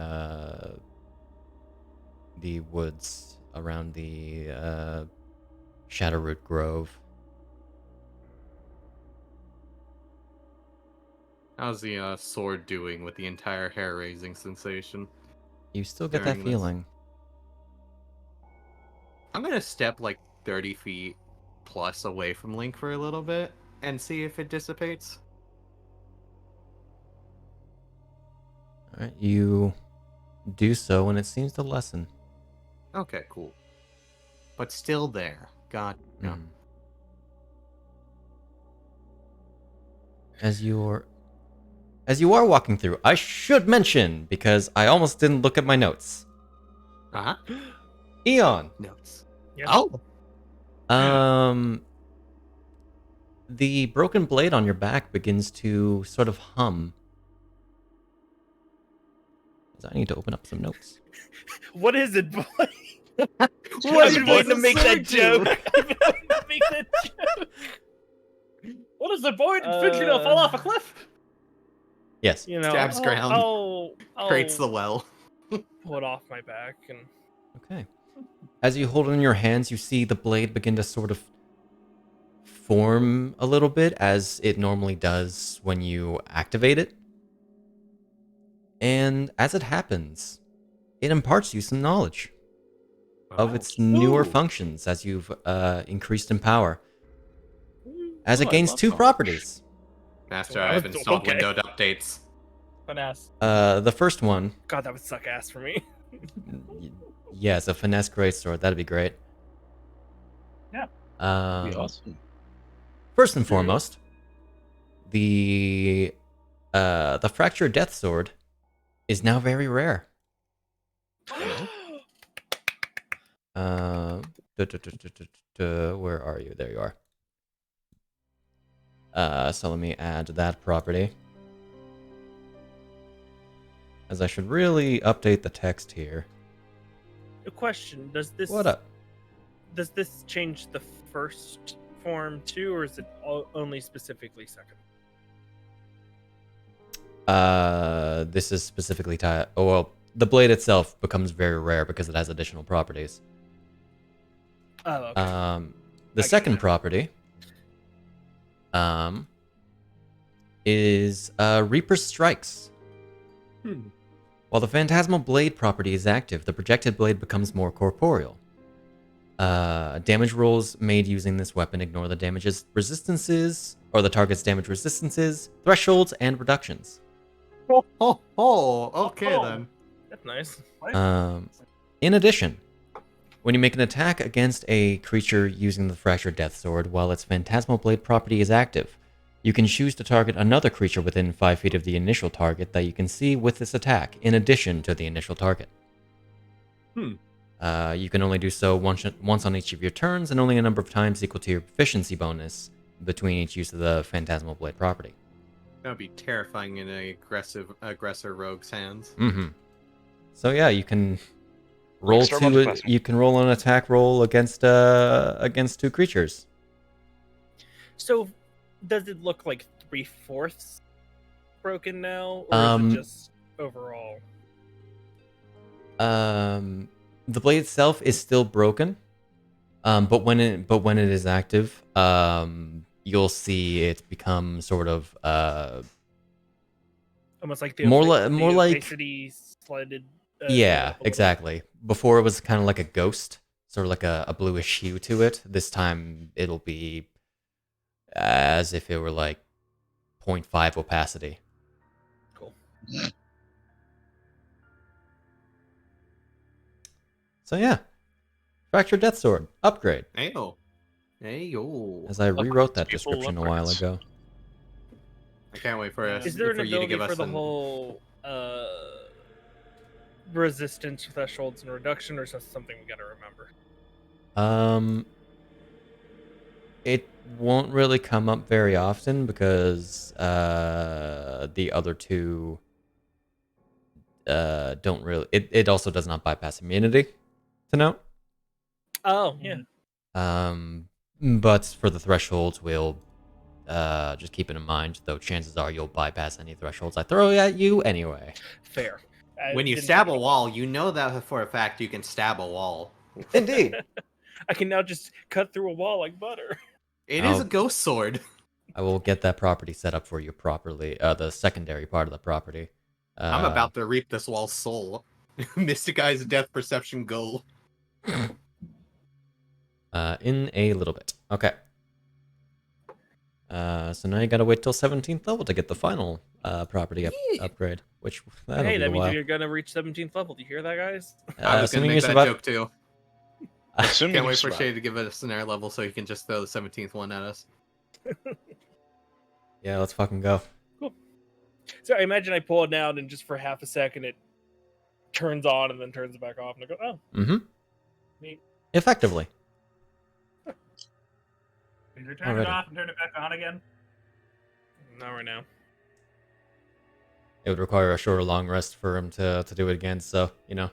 woods around the Shadowroot Grove. How's the sword doing with the entire hair-raising sensation? You still get that During this. feeling. I'm gonna step like 30 feet plus away from Link for a little bit and see if it dissipates. Alright, you do so, and it seems to lessen. Okay, cool. But still there. God, no. Mhm. As you are walking through, I should mention, because I almost didn't look at my notes. Uh-huh. Eon! Notes. Yeah. Oh! The broken blade on your back begins to sort of hum. I need to open up some notes. What is it, boy? What I've been waiting to make that joke. I've been waiting to make that joke. What is the boy? Did Fujino fall off a cliff? Yes. You know, Stabs ground. I'll Creates the well. pull it off my back and Okay. As you hold it in your hands, you see the blade begin to sort of form a little bit, as it normally does when you activate it. And as it happens, it imparts you some knowledge of its newer functions as you've increased in power. As it I gains love 2 knowledge. properties. Master, I have installed Okay. windowed updates. Finesse. The first one, God, that would suck ass for me. yes, a finesse greatsword. That'd be great. Yeah. That'd be awesome. First and foremost, the fractured death sword is now very rare. Where are you? There you are. So let me add that property. As I should really update the text here. A question: Does this What up? Does this change the first form too, or is it only specifically second? This is specifically tied. Oh well, the blade itself becomes very rare because it has additional properties. Oh, okay. The I get second that. property, is Reaper Strikes. While the Phantasmal Blade property is active, the projected blade becomes more corporeal. Damage rolls made using this weapon ignore the damage's resistances, or the target's damage resistances, thresholds, and reductions. Okay Oh. then. That's nice. In addition, when you make an attack against a creature using the Fractured Death Sword while its Phantasmal Blade property is active, you can choose to target another creature within 5 feet of the initial target that you can see with this attack, in addition to the initial target. You can only do so once on each of your turns, and only a number of times equal to your proficiency bonus between each use of the Phantasmal Blade property. That would be terrifying in an aggressor rogue's hands. Mm-hmm. So yeah, you can roll Start multiplexing. you can roll an attack roll against 2 creatures. So, does it look like 3/4 broken now, or is it just overall? The blade itself is still broken, but when it is active, you'll see it become sort of Almost like the more the like opacity slided. yeah, exactly. Before it was kind of like a ghost, sort of like a bluish hue to it. This time it'll be as if it were like 0.5 opacity. Cool. So yeah, Fractured Death Sword upgrade. Ayo. Ayo. As I rewrote that Beautiful description a while upgrades. ago. I can't wait for us. Is there an for you to ability give for us the an... whole resistance thresholds and reduction, or is that something we gotta remember? It won't really come up very often because the other two don't really. It also does not bypass immunity, to note. Oh yeah. But for the thresholds, we'll just keep it in mind. Though chances are you'll bypass any thresholds I throw at you anyway. Fair. I When you didn't stab think a about wall, you know that for a fact you can stab a wall. Indeed. that. I can now just cut through a wall like butter. It is Oh. a ghost sword. I will get that property set up for you properly. The secondary part of the property. I'm about to reap this wall's soul. Mystic Eye's death perception goal. In a little bit. Okay. So now you gotta wait till 17th level to get the final property upgrade, which that'll Hey, be that a means while. you're gonna reach 17th level. Do you hear that, guys? I was gonna Assuming make you that survive. joke too. Assuming Can't you wait for survive. Shay to give it a snare level so he can just throw the 17th one at us. Yeah, let's fucking go. So I imagine I pull it down, and just for half a second, it turns on and then turns it back off, and I go, "Oh, Mm-hmm. neat." Effectively. Did you turn Alrighty. it off and turn it back on again? Not right now. It would require a short or long rest for him to do it again, so, you know.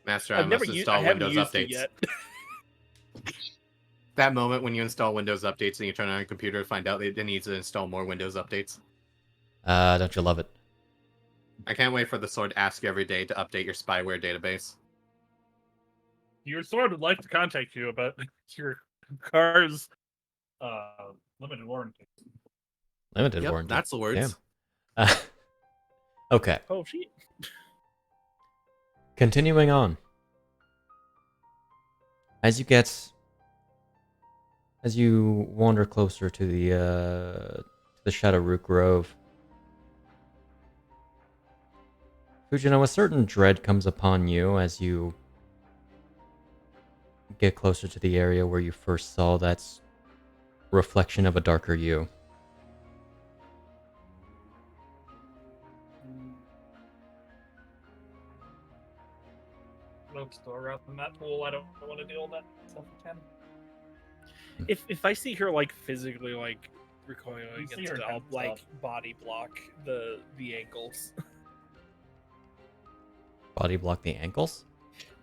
Master, I've I never must used. I install haven't Windows used updates. it yet. That moment when you install Windows updates and you turn on your computer to find out it needs to install more Windows updates. Don't you love it? I can't wait for the sword to ask you every day to update your spyware database. Your sword would like to contact you about your car's limited warranty. Limited Yep, warranty. that's the words. Damn. Okay. Oh shit. Continuing on. As you wander closer to the Shadowroot Grove, Fujino, a certain dread comes upon you as you get closer to the area where you first saw that reflection of a darker you. Let's go around in that pool. I don't want to deal with that stuff again. If I see her like physically like recoiling You see against her it, kind I'll of like stuff. body block the ankles. Body block the ankles?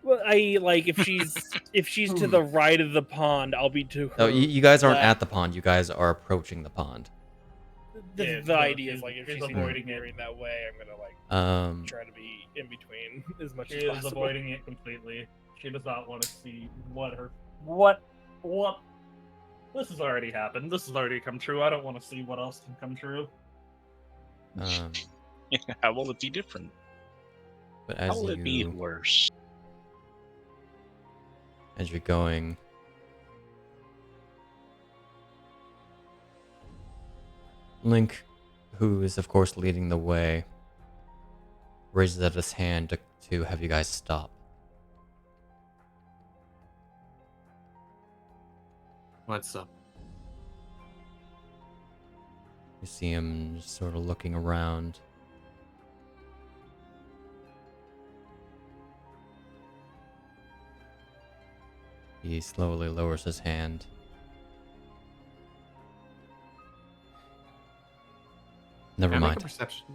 Well, I like if she's to the right of the pond, I'll be to her. Oh, you guys aren't left. at the pond. You guys are approaching the pond. The, Yeah, the idea is she's- like if she's she's avoiding it. avoiding that way, I'm gonna like try to be in between as much She as is possible. avoiding it completely. She does not want to see what. This has already happened. This has already come true. I don't want to see what else can come true. How will it be different? But How will it be worse? as you're going, Link, who is of course leading the way, raises up his hand to have you guys stop. What's up? You see him just sort of looking around. He slowly lowers his hand. Never Can I mind. make a perception?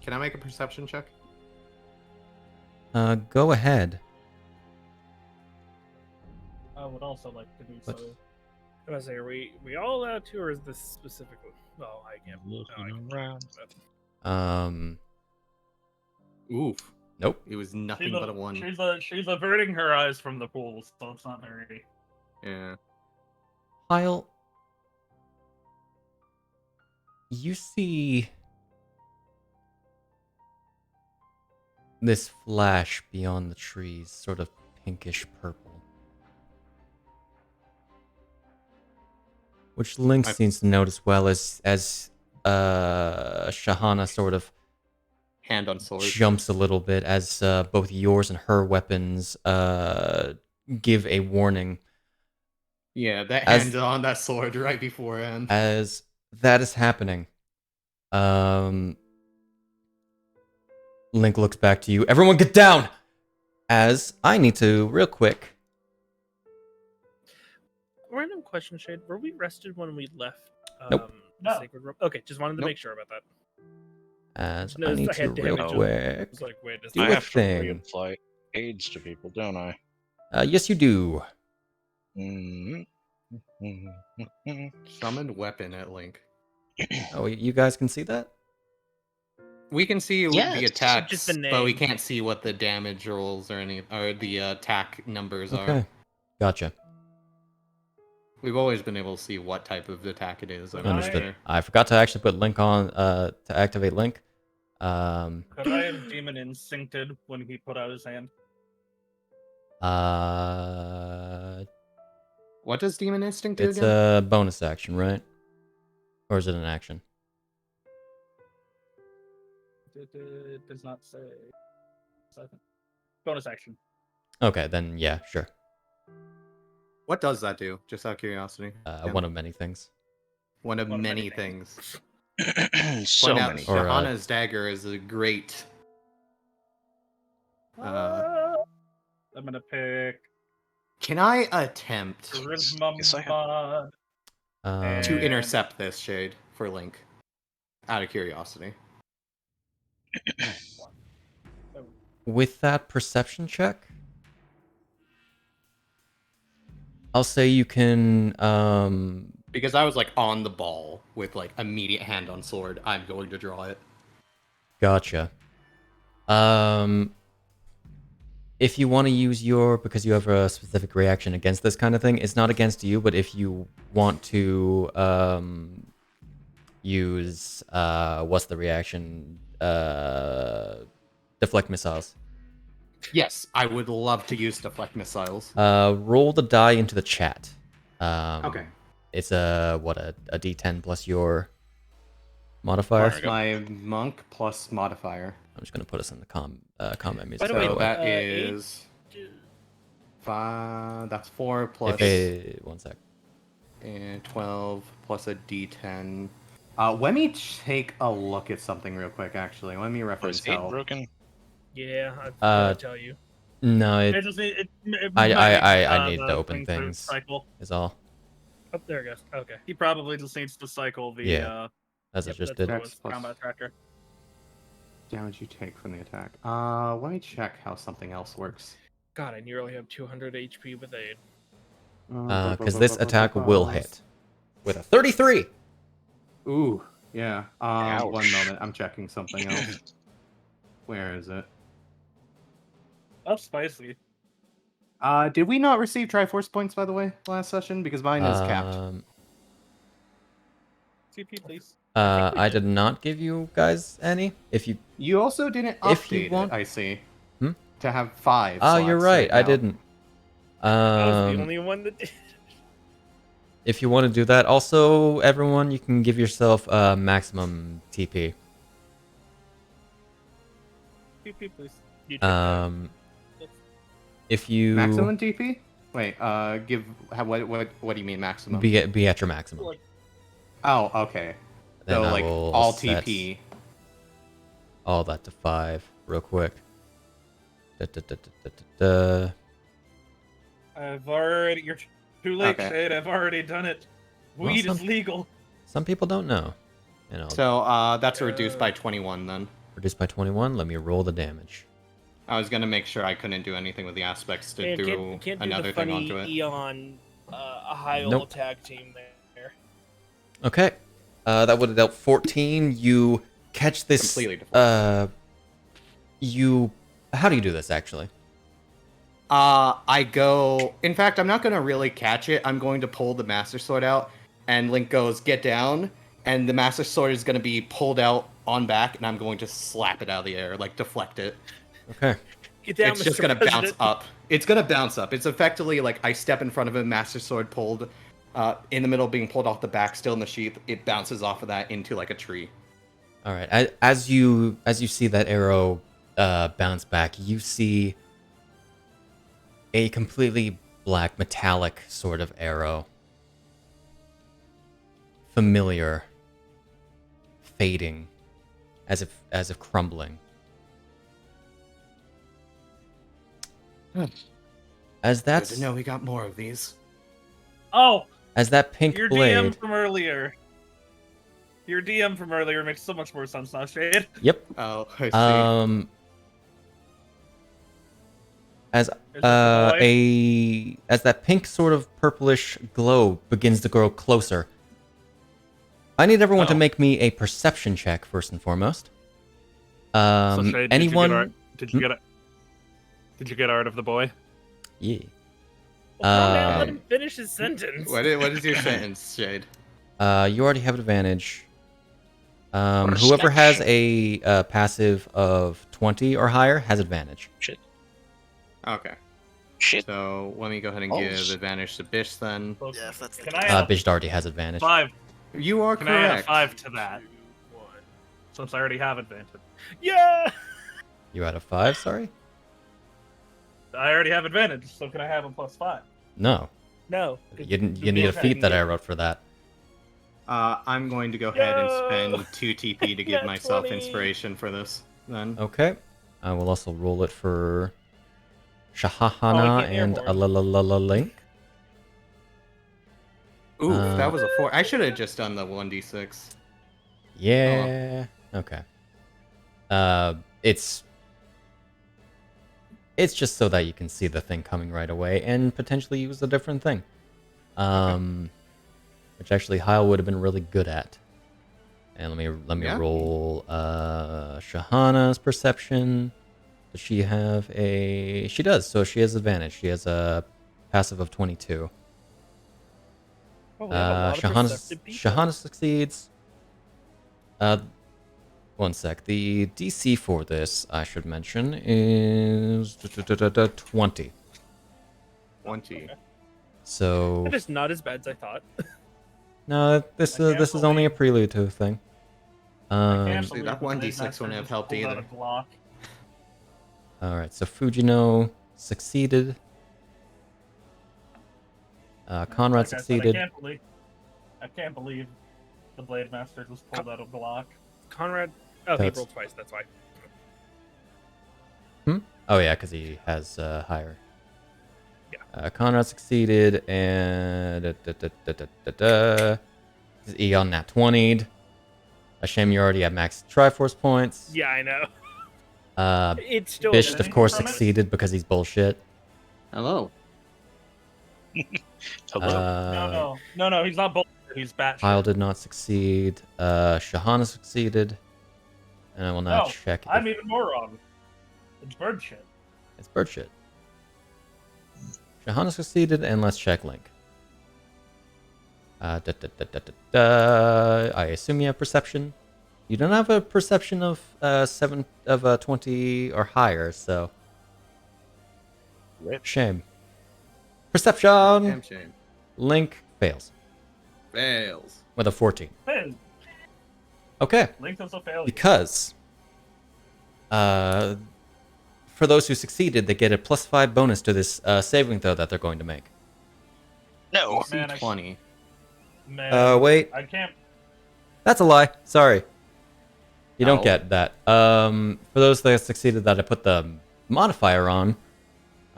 Can I make a perception check? Go ahead. I would also like to do What? so. I was say, are we all allowed to, or is this specifically? Well, I can't. No, I Looking can't. around. Oof. Nope. It was nothing but a 1. She's averting her eyes from the pool, so it's not very. Yeah. Hyle, you see this flash beyond the trees, sort of pinkish purple, which Link seems to notice well as Shahana sort of Hand on sword. jumps a little bit as both yours and her weapons give a warning. Yeah, that As- hand on that sword right beforehand. As that is happening, Link looks back to you. Everyone get down! As I need to, real quick. Random question, Shade. Were we rested when we left? Nope. The No. sacred room? Okay, just wanted to Nope. make sure about that. As I Noticed need I to, had real damage. quick. It's like, wait, is Do I a have to thing. re-apply aids to people, don't I? Yes, you do. Mm-hmm. Summoned weapon at Link. Oh, you guys can see that? We can see Yes. the attacks, Just the but we name. can't see what the damage rolls or the attack numbers are. Okay. Gotcha. We've always been able to see what type of attack it is. I'm Understood. sure. I forgot to actually put Link on, to activate Link. Could I have demon instincted when he put out his hand? What does Demon Instinct do It's again? a bonus action, right? Or is it an action? It does not say. Bonus action. Okay, then yeah, sure. What does that do? Just out of curiosity. Yeah. One of many things. One of One of many many things. So Point out many. Or, Shahana's dagger is a great. I'm gonna pick Can I attempt charisma Yes, I have- mod. to And- intercept this shade for Link? Out of curiosity. With that perception check, I'll say you can. Because I was like on the ball with like immediate hand on sword. I'm going to draw it. Gotcha. If you want to use your, because you have a specific reaction against this kind of thing, it's not against you, but if you want to use what's the reaction? Deflect missiles. Yes, I would love to use deflect missiles. Roll the die into the chat. Okay. It's a D10 plus your modifier. Plus my monk plus modifier. I'm just gonna put us in the combat music. By the way, So that eight- is 5. That's 4 plus One sec. and 12 plus a D10. Let me take a look at something real quick. Actually, let me reference Was 8 how. broken? Yeah, I'll tell you. No, It it just it I need to the open thing things. Cycle. is all. Oh, there it goes. Okay. He probably just needs to cycle the Yeah. As I Yep, just that's did. what it Dex was. plus combat tracker. damage you take from the attack. Let me check how something else works. God, I nearly have 200 HP with aid. Because this attack will hit with a 33. Ooh, yeah. Ouch. 1 moment. I'm checking something else. Where is it? That's spicy. Did we not receive Triforce points, by the way, last session? Because mine is capped. CP, please. I did not give you guys any. If you You also didn't if you update want- it, I see. Hmm? to have 5. Oh, you're slots right. I now. didn't. I was the only one that did. If you want to do that, also everyone, you can give yourself maximum TP. Please. You did that. If you Maximum DP? Wait, what do you mean maximum? be at your maximum, Like, Oh, okay. then So I like will all set TP. all that to 5 real quick. Da, da, da, da, da, da, da. I've already. You're too late, Okay. Shade. I've already done it. Well, Weed is some- legal. Some people don't know. So that's reduced by 21 then. Reduced by 21. Let me roll the damage. I was gonna make sure I couldn't do anything with the aspects to man, do can't do another the thing funny onto it. Eon Hyle Nope. tag team there. Okay. That would have dealt 14. You catch this. Completely default. How do you do this actually? I go. In fact, I'm not gonna really catch it. I'm going to pull the Master Sword out, and Link goes, "Get down!" And the Master Sword is gonna be pulled out on back, and I'm going to slap it out of the air, like deflect it. Okay. Get down, It's just Mr. gonna bounce President. up. It's gonna bounce up. It's effectively like I step in front of a Master Sword pulled, in the middle, being pulled off the back, still in the sheath. It bounces off of that into like a tree. All right. As you see that arrow bounce back, you see a completely black metallic sort of arrow. Familiar. Fading. As if crumbling. As Good that's to know we got more of these. Oh, as that pink your blade. DM from earlier. Your DM from earlier makes so much more sense now, Shade. Yep. Oh, I see. As Is it the boy? as that pink sort of purplish glow begins to grow closer, I need everyone to Oh. make me a perception check first and foremost. So, Shade, Anyone? Did you get art of the boy? Yeah. Well, calm down, let him finish his sentence. What is your sentence, Shade? You already have advantage. Whoever has a passive of 20 or higher has advantage. Shit. Okay. Shit. So let me go ahead and Oh, give s- advantage to Bisht then. Yes, that's the Can I add Bisht already has advantage. 5? You are Can I add a correct. 5 to that? Since I already have advantage. Yeah. You had a 5, sorry? I already have advantage, so can I have a +5? No. No. You need a feat that I wrote for that. I'm going to go ahead and Yo! spend 2 TP to give Nat myself 20. inspiration for this. Then. Okay. I will also roll it for Shahahana can't and airborne. Link. Ooh, that was a 4. I should have just done the 1d6. Yeah. Okay. It's just so that you can see the thing coming right away and potentially use a different thing. Which actually Hyle would have been really good at. And let me Yeah. roll Shahana's perception. Does she have a? She does. So she has advantage. She has a passive of 22. Oh, we have a lot of perceptive people. Shahana succeeds. One sec. The DC for this, I should mention, is 20. 20. So That is not as bad as I thought. no, this I can't is only a prelude to a thing. Can't see, believe that the 1d6 Blade wouldn't have Master helped just pulled out either. a block. All right. So Fujino succeeded. Conrad Like I said, succeeded. I can't believe the Blade Master just pulled out a block. Conrad. Oh, he Totes. rolled twice. That's why. Oh yeah, because he has higher. Yeah. Conrad succeeded, and Eon nat 20'd. A shame you already have max Triforce points. Yeah, I know. It's still. Bisht, of anything course, from it? succeeded because he's bullshit. Hello. Hello. No, he's not bullshit. He's batshit. Hyle did not succeed. Shahana succeeded. And I will not No, check. I'm if- even more wrong. It's bird shit. It's bird shit. Shahana succeeded, and let's check Link. I assume you have perception. You don't have a perception of 20 or higher, so Rip. Shame. Perception. Damn shame. Link fails Fails. with a 14. Hey, Okay. Link is a failure. Because for those who succeeded, they get a +5 bonus to this saving throw that they're going to make. No. Man, I- 20. Man, Wait. I can't. That's a lie. Sorry. You don't Oh. get that. For those that succeeded that I put the modifier on,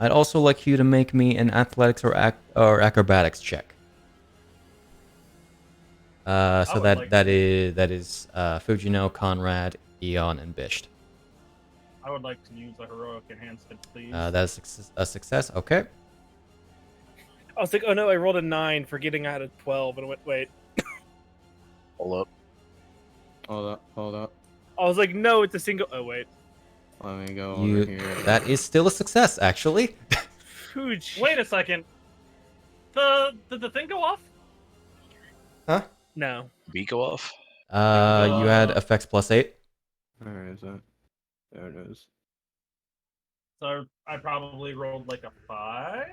I'd also like you to make me an athletics or acrobatics check. So would that like that is Fujino, Conrad, Eon, and Bisht. I would like to use a heroic enhancement, please. That's a success. Okay. I was like, oh no, I rolled a 9, forgetting I had a 12, and I went, wait. Hold up. Hold up. I was like, no, it's a single. Oh wait. Let me go over here. That is still a success, actually. Fuji. Wait a second. Did the thing go off? No. Beat go off. You had effects +8. Where is it? There it is. So I probably rolled like a 5.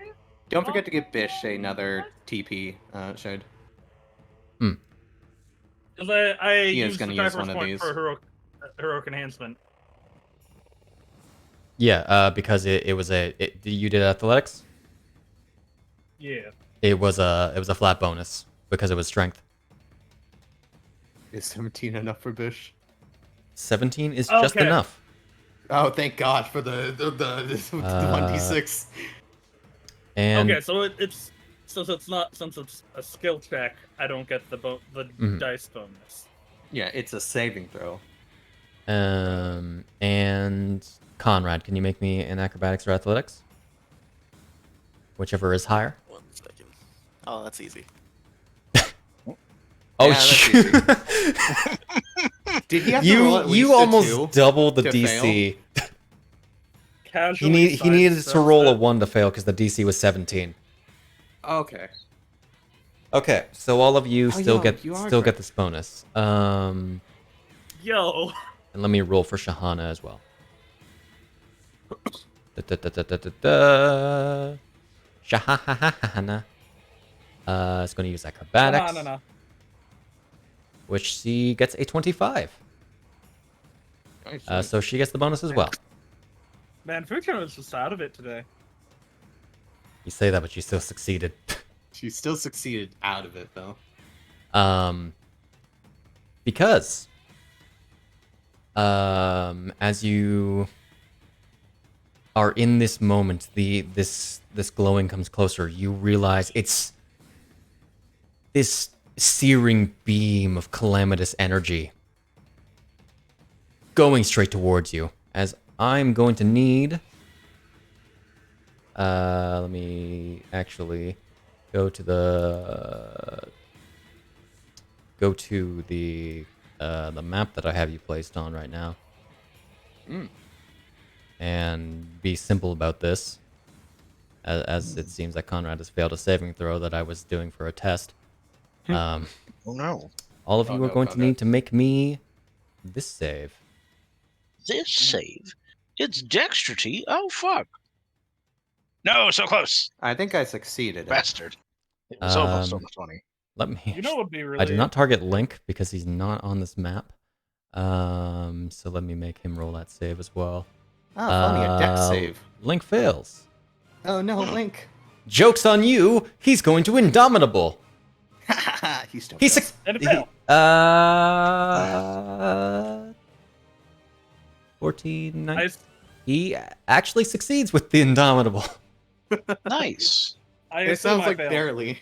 Don't forget to give Bish another TP, Shade. Because I He is used gonna the use Triforce one of point these. for heroic enhancement. Yeah, because it was you did athletics. Yeah. It was a flat bonus because it was strength. Is 17 enough for Bish? 17 is just Okay. enough. Oh, thank God for the 1d6. And Okay, so it's not, since it's a skill check, I don't get the Mhm. dice bonus. Yeah, it's a saving throw. and Conrad, can you make me an acrobatics or athletics? Whichever is higher. 1 second. Oh, that's easy. Oh, Yeah, that's shoot. Did he have to roll at least you a almost 2 doubled the to DC. Casually He needed to sidesteps roll a it. 1 to fail because the DC was 17. Okay. Okay, so all of you Oh, still yo, get you are get correct. this bonus. And Yo. let me roll for Shahana as well. Da-da-da-da-da-da. Shahana. It's going to use acrobatics, No. which she gets a 25. Nice. So she gets the bonus as well. Man, Fujino is just out of it today. You say that, but you still succeeded. She still succeeded out of it, though. Because as you are in this moment, this glowing comes closer. You realize it's this searing beam of calamitous energy going straight towards you. As I'm going to need, let me actually go to the map that I have you placed on right now. And be simple about this, as it seems that Conrad has failed a saving throw that I was doing for a test. Oh no. All of Oh, you are no, going to Conrad. need to make me this save. This save? It's dexterity? Oh fuck. No, so close. I think I succeeded. Bastard. It was almost on the 20. Let me. You know what would be really... I did not target Link because he's not on this map. So let me make him roll that save as well. Oh, funny, a dex save. Link fails. Oh no, Link. Joke's on you. He's going to Indomitable. He still He's does. And it failed. 14. Nice. He actually succeeds with the Indomitable. Nice. I It assume sounds I like failed. barely.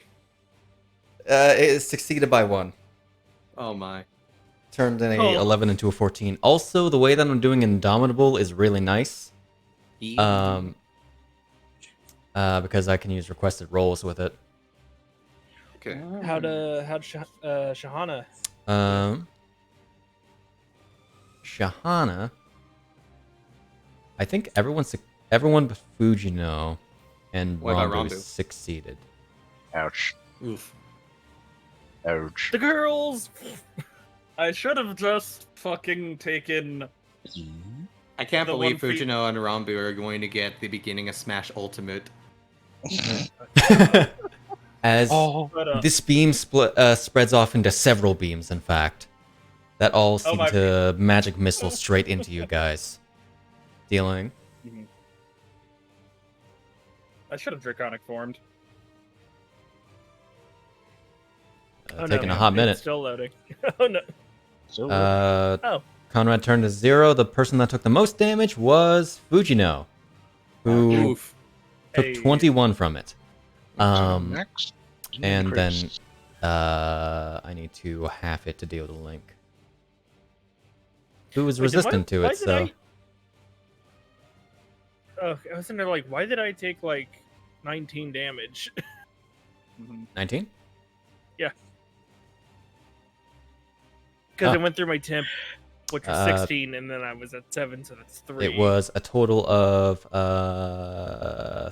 It succeeded by 1. Oh my. Turned an Oh. 11 into a 14. Also, the way that I'm doing Indomitable is really nice. Because I can use requested rolls with it. Okay. How'd Shahana? Shahana. I think everyone but Fujino and What about Rambu Rambu? succeeded. Ouch. Oof. Ouch. The girls. I should have just fucking taken I can't The believe 1 feet- Fujino and Rambu are going to get the beginning of Smash Ultimate. As But, this beam spreads off into several beams, in fact, that all seem my to magic missile straight into you guys, dealing. I should have Draconic formed. oh, Taking no, a hot it's minute. still loading. Oh no. So Oh. Conrad turned to 0. The person that took the most damage was Fujino, who Oof. took Hey. 21 from it. next. And then Chris. I need to half it to deal with the link. Who was Wait, resistant to why it, did so I was in there like, why did I take like 19 damage? 19? Because Ah. I went through my temp, which was 16, and then I was at 7, so that's 3. It was a total of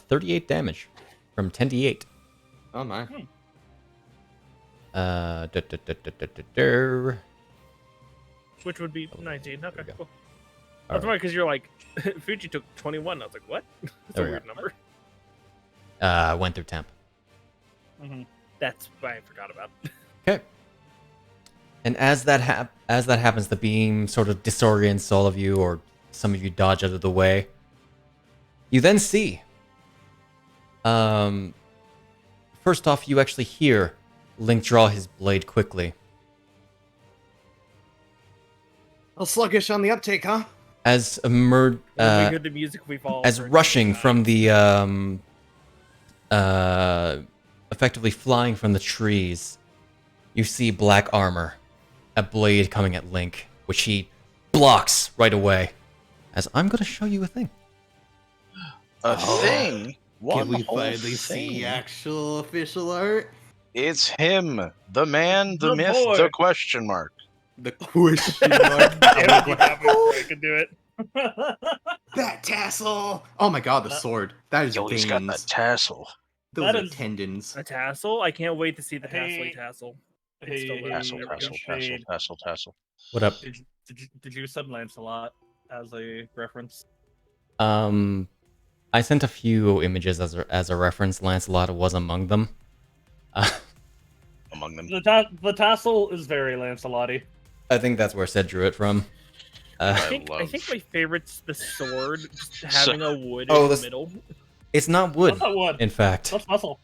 38 damage from 10 to 8. Oh my. Which would be 19. Okay, we go. cool. All That's right. why, because you're like, Fuji took 21. I was like, what? That's There a we weird number. Went through temp. That's why I forgot about. Okay. And as that happens, the beam sort of disorients all of you, or some of you dodge out of the way. You then see. First off, you actually hear Link draw his blade quickly. A sluggish on the uptake, huh? As When we hear the music, we've all as heard rushing it. from the effectively flying from the trees, you see black armor, a blade coming at Link, which he blocks right away. As I'm gonna show you a thing. A thing. One Can we whole finally thing. see actual official art? It's him, the man, the The myth, boy. the question mark. The question mark. Yeah, you got me before I could do it. That tassel! Oh my god, the sword. That is Yo, he's got that veins. tassel. Those That are is- tendons. A tassel? I can't wait to see the Hey. tassel. It's Hey, still hey, loading. Tassel, There we go. tassel, tassel, Shade. tassel, tassel. What up? Did you send Lancelot as a reference? I sent a few images as a reference. Lancelot was among them. Among them. The tassel is very Lancelot-y. I think that's where Sid drew it from. I I think love- my favorite's the sword, just having a wood Oh, in the this- middle. It's not wood, That's not wood. in fact. That's muscle.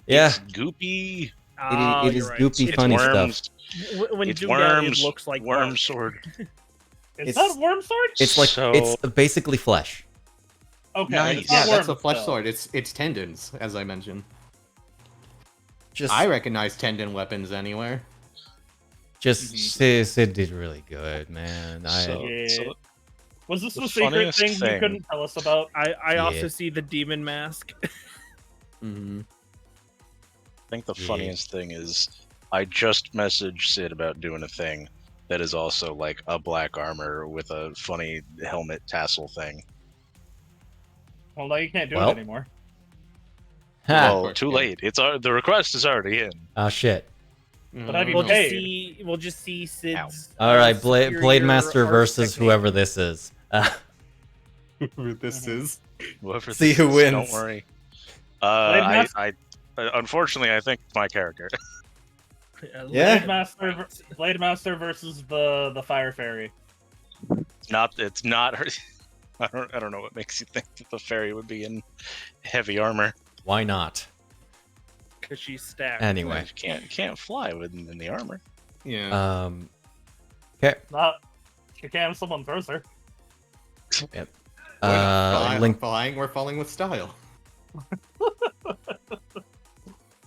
Yeah, It's goopy. Ah, it you're is right. goopy, It's funny worms. stuff. When It's zoomed out, it worms. looks like Worm bark. sword. Is It's- that worm sword? It's like So- it's basically flesh. Okay. Nice. It's Yeah, not that's a worm, flesh though. sword. It's tendons, as I mentioned. Just I recognize tendon weapons anywhere. Just Mhm. Sid did really good, man. Yeah. Was this The the secret funniest thing you thing- couldn't tell us about? I Yeah. also see the demon mask. Mm-hmm. I think the Yeah. funniest thing is I just messaged Sid about doing a thing that is also like a black armor with a funny helmet tassel thing. Well, now you can't do Well. it anymore. Ha! Well, course, too yeah. late. The request is already in. Oh shit! But have you We'll paid? just see Sid's. All right, Blade superior Master art versus technique. whoever this is. Who this is? Whoever See this who is, wins. Don't worry. Blade Mas- I unfortunately I think it's my character. Yeah. Blade Master versus the Fire Fairy. It's not her. I don't know what makes you think that the fairy would be in heavy armor. Why not? Because she's stacked. Anyway, You can't fly in the armor. Yeah. okay. Not. She can if someone throws her. Link. We're falling with style.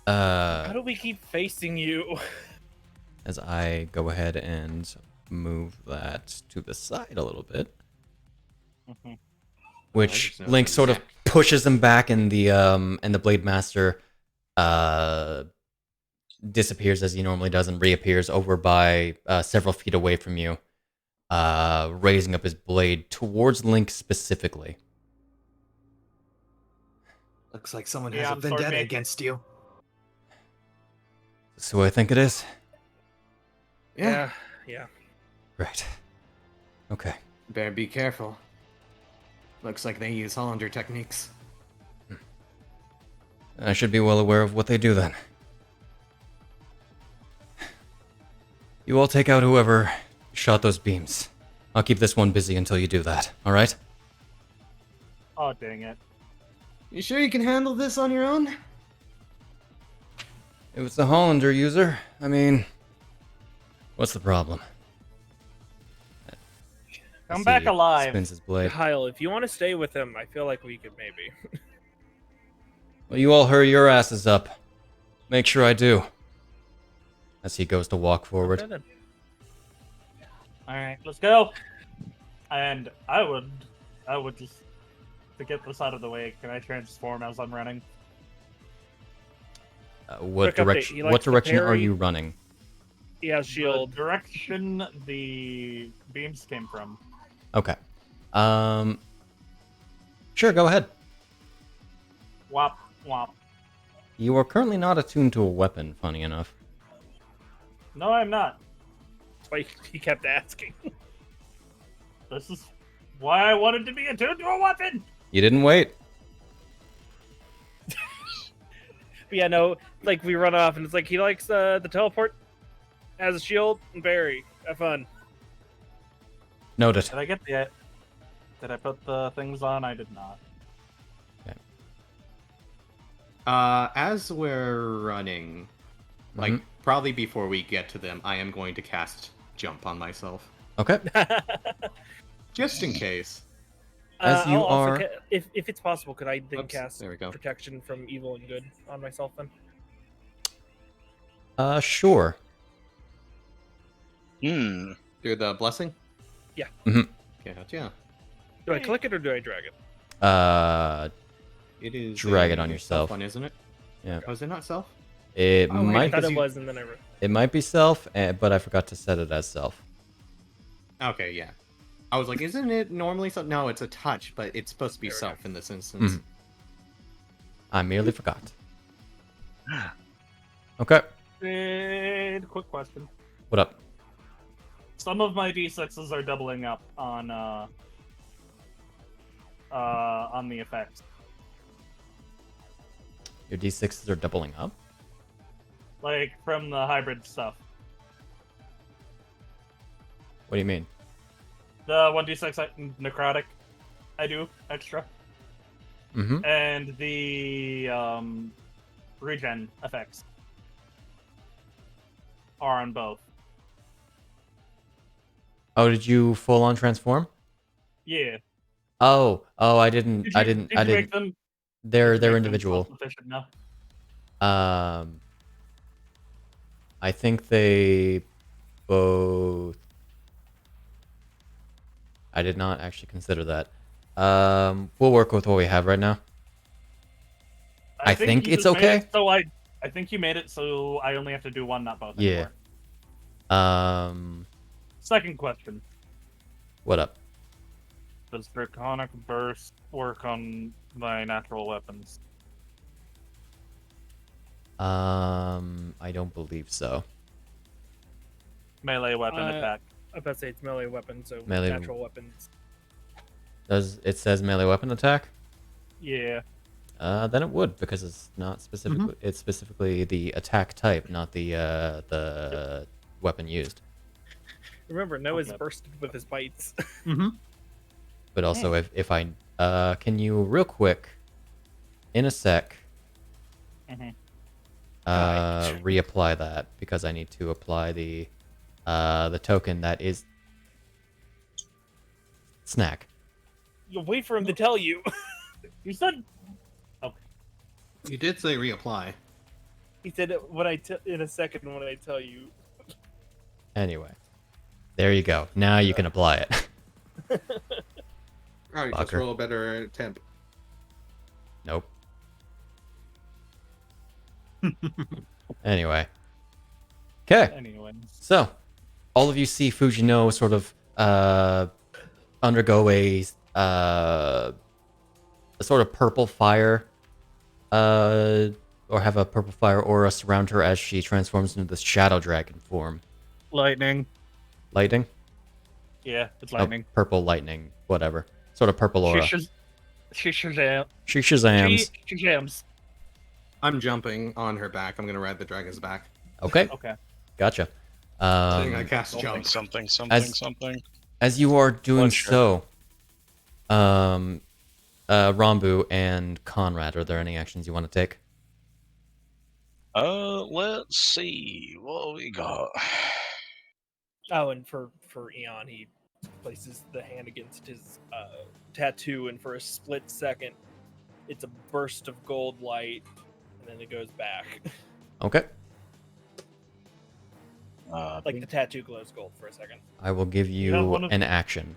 How do we keep facing you? As I go ahead and move that to the side a little bit, Mhm. which There's no Link sort of exact- pushes him back, and the Blade Master disappears as he normally does and reappears over by several feet away from you, raising up his blade towards Link specifically. Looks like someone Yeah, has a I'm sorry, vendetta mate. against you. So I think it is. Yeah. Right. Okay. Better be careful. Looks like they use Hollander techniques. I should be well aware of what they do then. You all take out whoever shot those beams. I'll keep this one busy until you do that, alright? Oh, dang it. You sure you can handle this on your own? If it's a Hollander user, I mean, what's the problem? Come back alive. Spins his blade. Hyle, if you want to stay with him, I feel like we could maybe. Well, you all hurry your asses up. Make sure I do. As he goes to walk forward. Okay, then. Alright, let's go. And I would just, to get this out of the way, can I transform as I'm running? What Quick update, direction? he What likes to direction are parry. you running? He has shield. The direction the beams came from. Okay. Sure, go ahead. Wop, wop. You are currently not attuned to a weapon, funny enough. No, I'm not. That's why he kept asking. This is why I wanted to be attuned to a weapon! You didn't wait. But yeah, no, like we run off and it's like he likes the teleport, has a shield, and parry. Have fun. Noted. Did I get the... Did I put the things on? I did not. As we're running, like, probably before we get to them, I am going to cast Jump on myself. Okay. Just in case. As you I'll also are... if it's possible, could I then Oops, cast there we go. protection from evil and good on myself then? Sure. Hmm. Through the blessing? Yeah. Mhm. Yeah. Do I click it or do I drag it? It is Drag a it on yourself. One, isn't it? Yeah. Oh, is it not self? It Oh, wait, I might thought because it you- was, and then it might be self, but I forgot to set it as self. Okay, yeah. I was like, isn't it normally self? No, it's a touch, but it's supposed to be There we self in this instance. Mhm. I merely forgot. Okay. Quick question. What up? Some of my D6s are doubling up on the effects. Your D6s are doubling up? Like, from the hybrid stuff. What do you mean? The 1d6 necrotic, I do extra. Mm-hmm. And the regen effects are on both. Oh, did you full on transform? Yeah. Oh, I didn't. Did I you didn't. make them? They're did you make them individual. self-sufficient enough? I think they both. I did not actually consider that. We'll work with what we have right now. I think you it's just made okay. it so I think you made it so I only have to do one, not both. Yeah. Anymore. Second question: What up? does Draconic Burst work on my natural weapons? I don't believe so. Melee weapon attack. I was about to say it's melee weapon, so Melee- natural weapons. Does it says melee weapon attack? Yeah. Then it would because it's not specifically. It's specifically the attack type, not the weapon used. Remember, NEOWIZ Okay. bursted with his bites. But also, if I can you real quick, in a sec, Mhm. reapply that because I need to apply the token that is Snak. You'll wait for him to tell you. You said You did say reapply. He said in a second when I tell you. Anyway, there you go. Now you can apply it. Alright, just Fucker. roll a better temp. Nope. Anyway. Okay. anyways. So, all of you see Fujino sort of undergo a sort of purple fire, or have a purple fire aura surround her as she transforms into this shadow dragon form. Lightning. Lightning? Yeah, it's Oh, lightning. purple lightning, whatever. sort of purple aura. She Shazam. She Shazams. She Shazams. I'm jumping on her back. I'm gonna ride the dragon's back. Okay, Okay. gotcha. I cast jump. Something. As you are doing One shot. so, Rambu and Conrad, are there any actions you want to take? Let's see what we got. Oh, and for Eon, he places the hand against his tattoo, and for a split second, it's a burst of gold light, and then it goes back. Okay. Like the tattoo glows gold for a second. I will give you got one of- an action.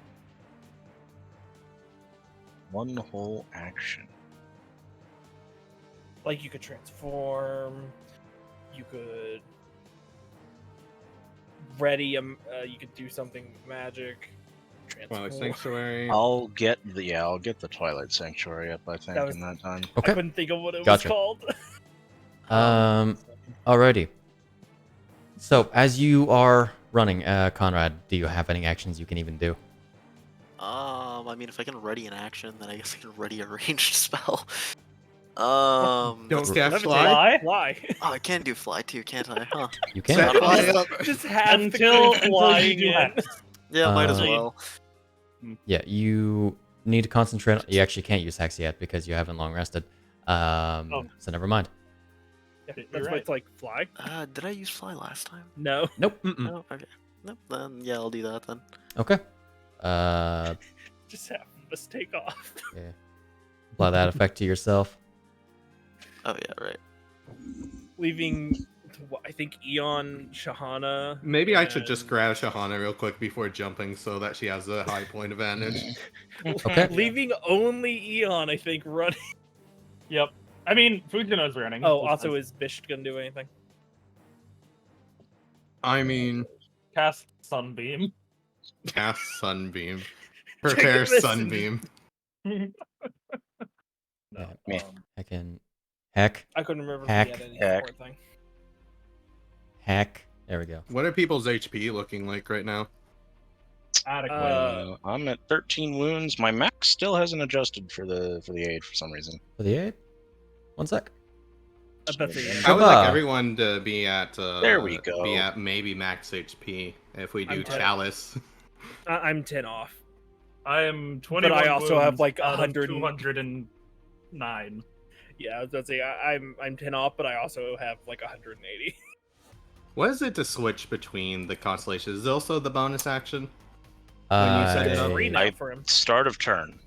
One whole action. Like you could transform, you could ready you could do something magic. Twilight Transform. Sanctuary. I'll get the Twilight Sanctuary up. I think That was- in that time. I Okay. couldn't think of what it Gotcha. was called. Alrighty. So, as you are running, Conrad, do you have any actions you can even do? I mean, if I can ready an action, then I guess I can ready a ranged spell. Don't cast Levitate. fly. Fly. Oh, I can do fly too, can't I? Huh. You Set can. fly up. Just have Until to flying you do in. that. Yeah, might as Uh, well. Yeah, you need to concentrate. You actually can't use Hex yet because you haven't long rested. So never mind. Yeah, You're that's why right. it's like fly. Did I use fly last time? No. Nope. No. Okay. Nope. Then yeah, I'll do that then. Okay. Just have us take off. Yeah. Apply that effect to yourself. Oh yeah, right. Leaving, I think Eon, Shahana. Maybe I should just and- grab Shahana real quick before jumping so that she has a high point advantage. Okay. Leaving only Eon, I think, running. Yep. I mean, Fujino's running. Oh, also, is Bisht gonna do anything? I mean, cast Sunbeam. cast Sunbeam. Prepare Listen. Sunbeam. No. Yeah. I can heck. I couldn't remember Hack. if he had any Hack. support thing. Hack. There we go. What are people's HP looking like right now? Adequate. I'm at 13 wounds. My max still hasn't adjusted for the aid for some reason. For the 8? 1 sec. That's it. I would like Shabba. everyone to be at There we go. Be at maybe max HP if we do I'm dead. Chalice. I'm 10 off. I am 21 But I also have, wounds like, out of 100 209. Yeah, I was about to say I'm 10 off, but I also have like 180. What is it to switch between the constellations? Is it also the bonus action? When you set it up? Free now I- for him. Start of turn.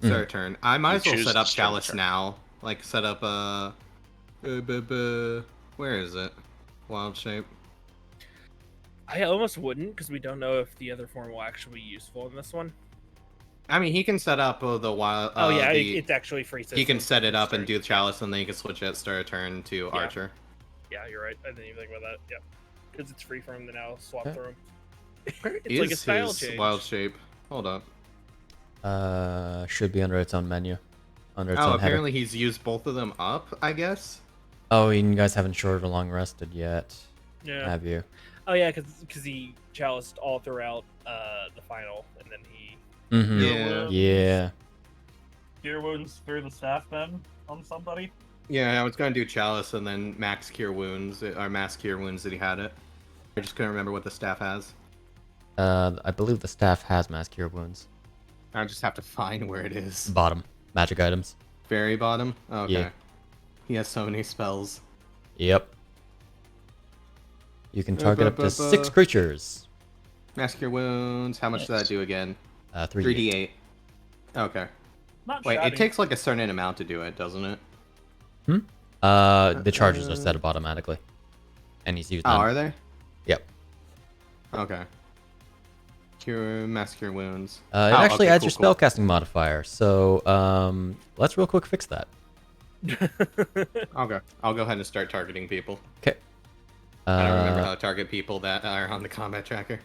Third turn. I might as well choose set up to start Chalice turn. now. Like set up where is it? Wild shape. I almost wouldn't, because we don't know if the other form will actually be useful in this one. I mean, he can set up the wild. Oh yeah, the- it's actually free. he can system. set it up and Straight. do Chalice, and then you can switch it start of turn to Yeah. Archer. Yeah, you're right. I didn't even think about that. Yeah, because it's free for him to now swap Okay. through him. Where It's like a is style his change. wild shape? Hold up. Should be under its own menu. Under its Oh, own header. apparently he's used both of them up, I guess. Oh, you guys haven't short or long rested yet, Yeah. have you? Oh yeah, because he chaliced all throughout the final, and then he. Mm-hmm. Yeah. Yeah. Cure wounds through the staff then on somebody. Yeah, I was gonna do Chalice and then max cure wounds, or mass cure wounds that he had it. I just couldn't remember what the staff has. I believe the staff has mass cure wounds. I just have to find where it is. Bottom. Magic items. Very bottom? Okay. Yeah. He has so many spells. Yep. You can target up to 6 creatures. Mass cure wounds, how much does that do again? 3d8. 3d8. Okay. Not Wait, shabby. it takes like a certain amount to do it, doesn't it? The charges are set up automatically. And he's used Oh, none. are they? Yep. Okay. Cure, mass cure wounds. It Oh, actually okay, adds cool, your spellcasting modifier. So, let's real quick fix that. Okay. I'll go ahead and start targeting people. Okay. I don't remember how to target people that are on the combat tracker.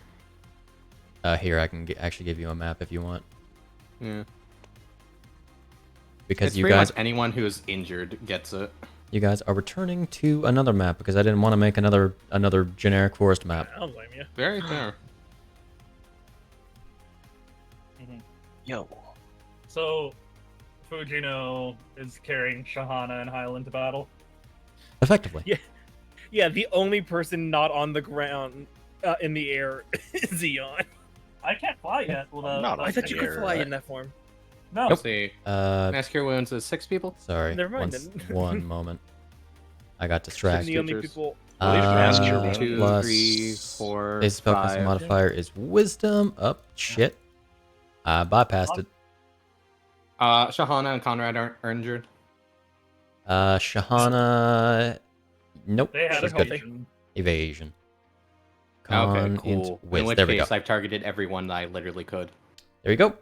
Here, I can actually give you a map if you want. Yeah. Because It's you pretty guys, much anyone who's injured gets it. you guys are returning to another map because I didn't want to make another generic forest map. I don't blame you. Very fair. Yo. So, Fujino is carrying Shahana and Hyle into battle. Effectively. Yeah, the only person not on the ground in the air is Eon. I can't fly yet. Well, Not I thought you could Yeah, fly right. in that form. No. Let's see. Uh, Mass Cure Wounds is 6 people. sorry. Never mind One moment. I got And distracted. the only creatures. people. Well, you can ask your Uh, 2, plus 3, 4, his focus 5. modifier is wisdom. Up, shit. I bypassed it. Shahana and Conrad are injured. Shahana. Nope. They had She's a good. potion. Evasion. Okay, Con cool. int In whiz. which There we go. case, I've targeted everyone that I literally could. There you go.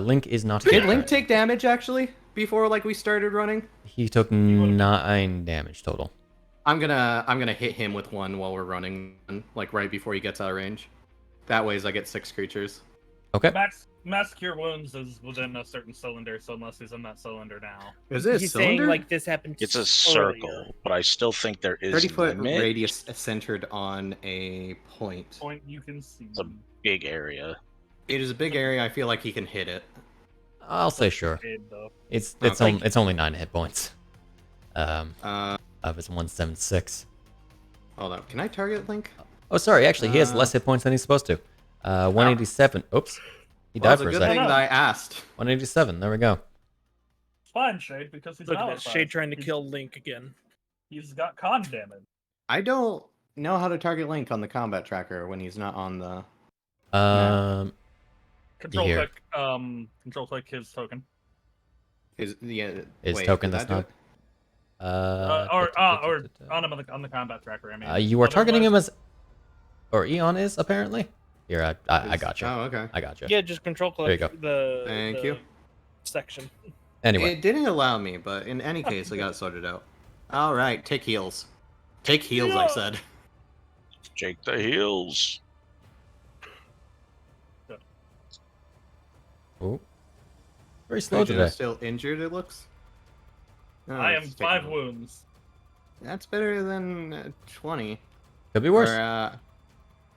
Link is not Did here. Link take damage actually before we started running? He took 9 damage total. I'm gonna hit him with 1 while we're running, like right before he gets out of range. That way, I get 6 creatures. Okay. Mass Cure Wounds is within a certain cylinder, so unless he's in that cylinder now. Is it a He's cylinder? saying like this happened. It's a earlier. circle, but I still think there is 30-foot limit. radius centered on a point. Point you can see. It's a big area. It is a big area. I feel like he can hit it. I'll say sure. Shade, though. It's Okay. it's only 9 hit points. Uh, Of his 176. hold on. Can I target Link? Oh, sorry. Actually, he has less hit points than he's supposed to. 187. Oops. He Well, died it's for a a good second. thing that I asked. 187. There we go. It's fine, Shade, because he's Look at now this. at Shade 5. trying to kill Link again. He's got con damage. I don't know how to target Link on the combat tracker when he's not on the. Control Here. click his token. His token did that's that do not. it? Or on him on the combat tracker. I mean, You are targeting him Otherwise- as, or Eon is apparently. Here, I got you. Oh, okay. I got you. Yeah, just control click There you go. the Thank the you. section. Anyway, It didn't allow me, but in any case, I got it sorted out. All right, take heals. Take heals, I Yeah. said. Jake the heels. Ooh. Very slow Fujino's today. still injured, it looks. Oh, I am it's 5 taking- wounds. That's better than 20. Could be worse. Or,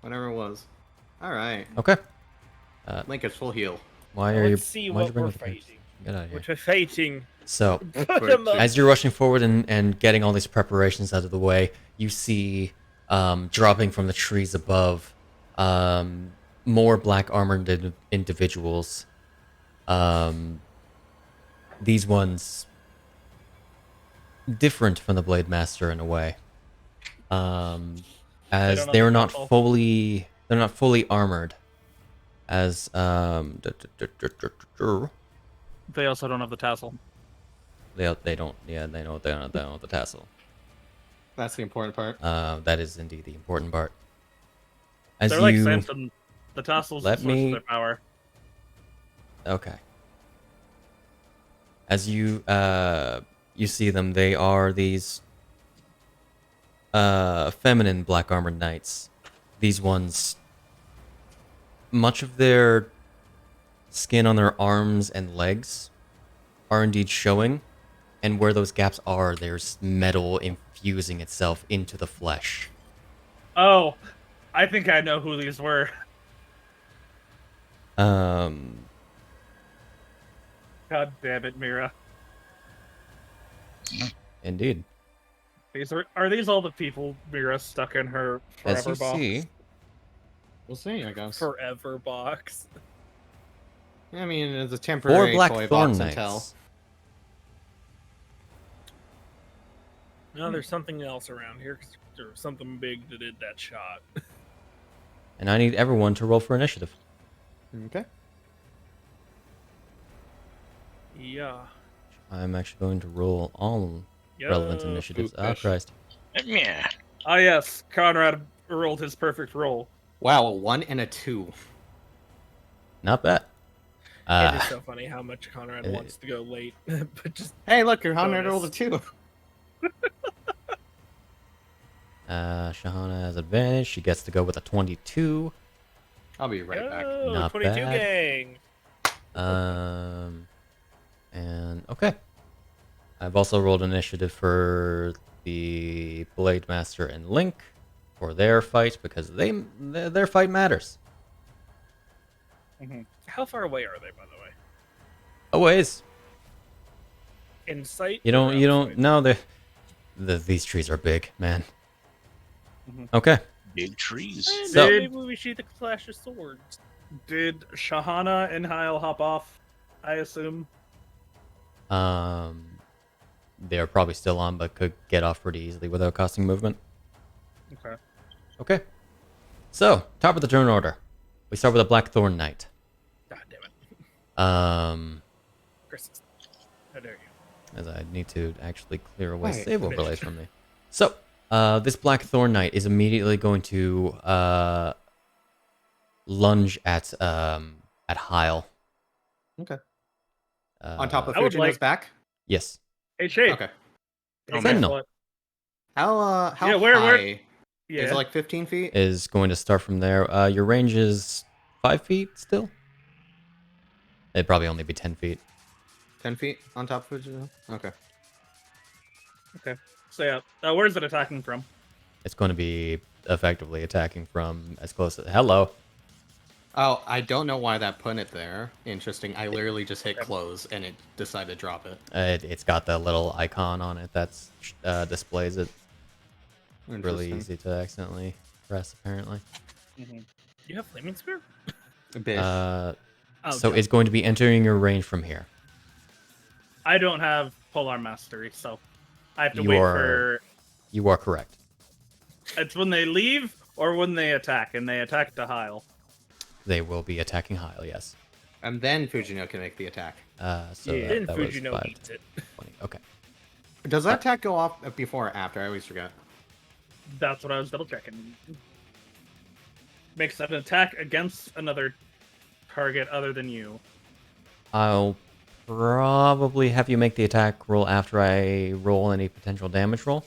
whatever it was. All right. Okay. Link is full heal. Why are you? Let's see why'd you what bring we're up the games? fighting. Get out of here. What we're fighting. So, Put 'em up. as you're rushing forward and getting all these preparations out of the way, you see dropping from the trees above more black armored individuals. These ones different from the Blade Master in a way, as don't know they're the not tassel. fully armored. As They also don't have the tassel. they don't they don't have the tassel. That's the important part. That is indeed the important part. As They're like you Samson. The tassel's Let the source me- of their power. okay, as you see them, they are these feminine black armored knights. These ones, much of their skin on their arms and legs are indeed showing, and where those gaps are, there's metal infusing itself into the flesh. Oh, I think I know who these were. God damn it, Mira. Indeed. Are these all the people Mira stuck in her As forever you box? see, We'll see, I guess. Forever box. I mean, it's a 4 temporary black toy thorn box knights. until. No, there's something else around here. 'Cause there was something big that did that shot. And I need everyone to roll for initiative. Okay. Yeah. I'm actually going to roll all relevant Yeah. initiatives. Ooh, Ah, fish. Christ. Yeah. Ah, yes. Conrad rolled his perfect roll. Wow, a 1 and a 2. Not bad. It is so funny how much Conrad it- wants to go late, but just Hey, look, your Conrad Bonus. rolled a 2. Shahana has advantage. She gets to go with a 22. I'll be right back. Yo, Not 22 bad. gang. And okay. I've also rolled initiative for the Blade Master and Link for their fight because their fight matters. How far away are they, by the way? A ways. Insight. You don't. or You don't. outside? No, these trees are big, man. Mhm. Okay. Big trees. So- Maybe we shoot the clash of swords. Did Shahana and Hyle hop off? I assume. They're probably still on, but could get off pretty easily without costing movement. Okay. Okay. So, top of the turn order. We start with a Blackthorn Knight. God damn it. Chris, how dare you? As I need to actually clear away Wait, save overlays from me. So, this Blackthorn Knight is immediately going to lunge at Hyle. Okay. Uh, On top of I would Fujino's like- back. Yes. Hey, Shade. Okay. Hey, Sentinel. guess what? How Yeah, where- high? Yeah. Is it like 15 feet? Is going to start from there. Your range is 5 feet still? It'd probably only be 10 feet. 10 feet on top of Fujino? Okay. So yeah, where's it attacking from? It's going to be effectively attacking from as close as... Hello. Oh, I don't know why that put it there. Interesting. I literally just hit close and it decided to drop it. It's got the little icon on it that's displays it. Really Interesting. easy to accidentally press, apparently. You have flaming spear? Bisht. Oh, So God. it's going to be entering your range from here. I don't have Polar Mastery, so I have to You wait are- for. You are correct. It's when they leave or when they attack, and they attack to Hyle. They will be attacking Hyle, yes. And then Fujino can make the attack. So Yeah, that, then that was Fujino 5, eats it. 20. Okay. Does that attack go off before or after? I always forget. That's what I was double checking. Makes an attack against another target other than you. I'll probably have you make the attack roll after I roll any potential damage roll.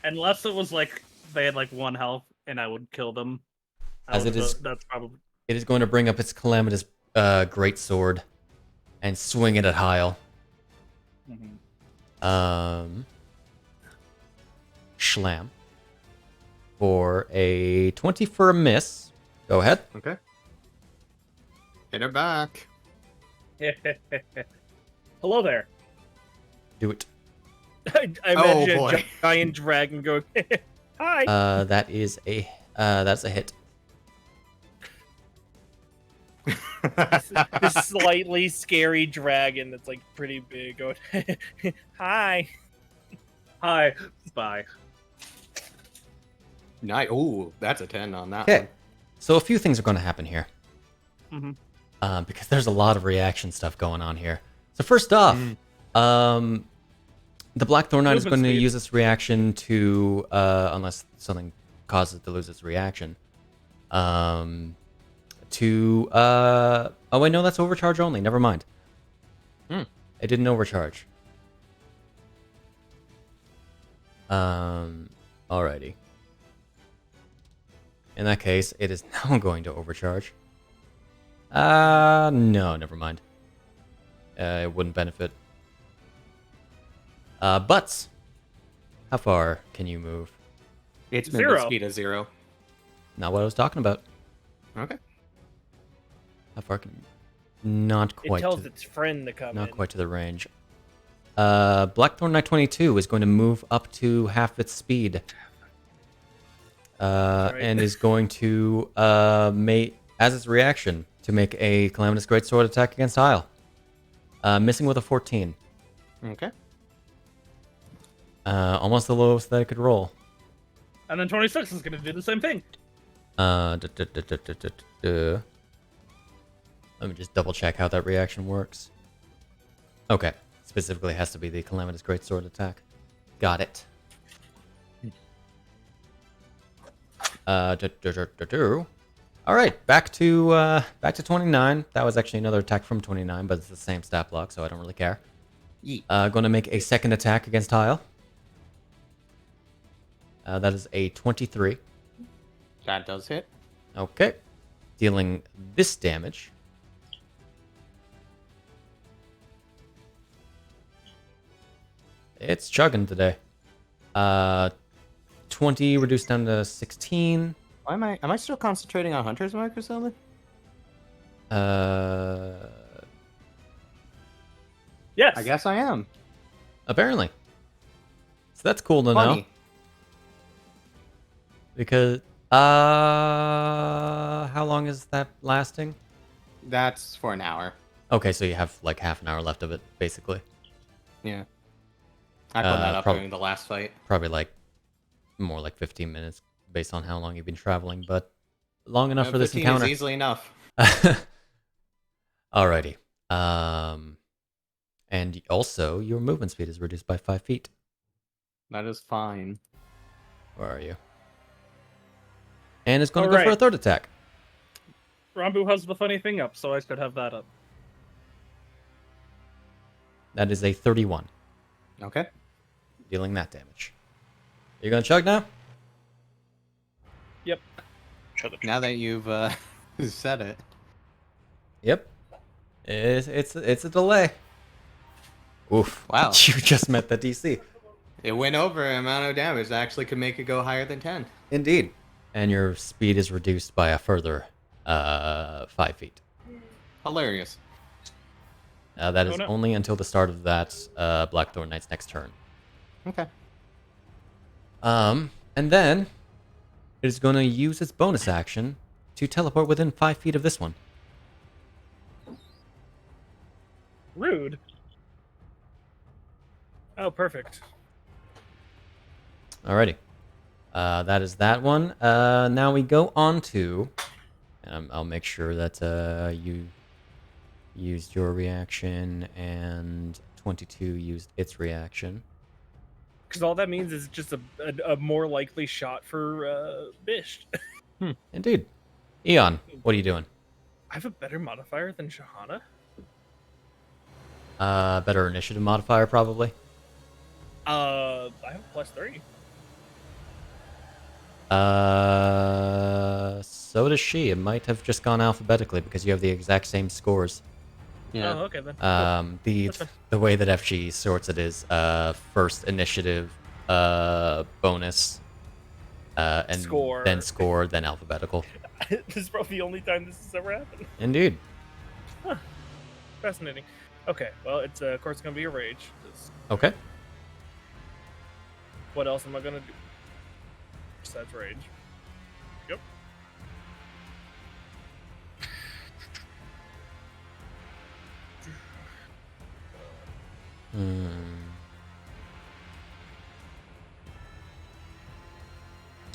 Unless it was like they had like 1 health and I would kill them. As it is- That's probably. It is going to bring up its calamitous great sword and swing it at Hyle. Schlam. For a 20 for a miss. Go ahead. Okay. Hit her back. Hello there. Do it. I Oh, imagine boy. a giant dragon going, hi! That is a that's a hit. This slightly scary dragon that's like pretty big going, hi! Hi. Bye. Nice. Ooh, that's a 10 on that Okay. one. So a few things are going to happen here. Mhm. Because there's a lot of reaction stuff going on here. So first off, the Blackthorn Knight is Movement going to speed. use its reaction to, unless something causes it to lose its reaction, oh wait, no, that's overcharge only. Never mind. Hmm. It didn't overcharge. Alrighty. In that case, it is now going to overcharge. No, never mind. It wouldn't benefit. Butts. How far can you move? It's movement 0. speed is 0. Not what I was talking about. Okay. How far can Not It quite. tells to, its friend to come not in. quite to the range. Blackthorn Knight 22 is going to move up to half its speed. And is going to make, as its reaction, to make a Calamitous Greatsword attack against Hyle. Missing with a 14. Okay. Almost the lowest that it could roll. And then 26 is going to do the same thing. Let me just double check how that reaction works. Okay. Specifically has to be the Calamitous Greatsword attack. Got it. All right, back to 29. That was actually another attack from 29, but it's the same stat block, so I don't really care. Yeet. Going to make a second attack against Hyle. That is a 23. That does hit. Okay. Dealing this damage. It's chugging today. 20 reduced down to 16. Why am I still concentrating on Hunter's Mark or something? Yes. I guess I am. Apparently. So that's cool to know. Funny. Because, how long is that lasting? That's for an hour. Okay, so you have like half an hour left of it, basically. Yeah. I put that up prob- during the last fight. Probably like more like 15 minutes based on how long you've been traveling, but long enough for this 15 encounter. is easily enough. Alrighty. And also your movement speed is reduced by 5 feet. That is fine. Where are you? And it's going to go for a Alright. third attack. Rambu has the funny thing up, so I should have that up. That is a 31, Okay. dealing that damage. Are you going to chug now? Yep. Shut up. Now that you've said it. Yep. It's a delay. Oof. Wow. You just met the DC. It went over an amount of damage that actually could make it go higher than 10. Indeed. And your speed is reduced by a further 5 feet. Hilarious. That is Oh, no. only until the start of that Blackthorn Knight's next turn. Okay. And then it is going to use its bonus action to teleport within 5 feet of this one. Rude. Oh, perfect. Alrighty. That is that one. Now we go on to... And I'll make sure that you used your reaction and 22 used its reaction. Because all that means is just a more likely shot for Bisht. Indeed. Eon, what are you doing? I have a better modifier than Shahana. Better initiative modifier, probably. I have +3. So does she. It might have just gone alphabetically because you have the exact same scores. Yeah. Oh, okay then. The That's fine. the way that FG sorts it is first initiative, bonus, and Score. then score, then alphabetical. This is probably the only time this has ever happened. Indeed. Fascinating. Okay, well, it's of course gonna be a rage. Okay. What else am I gonna do besides rage? Yep.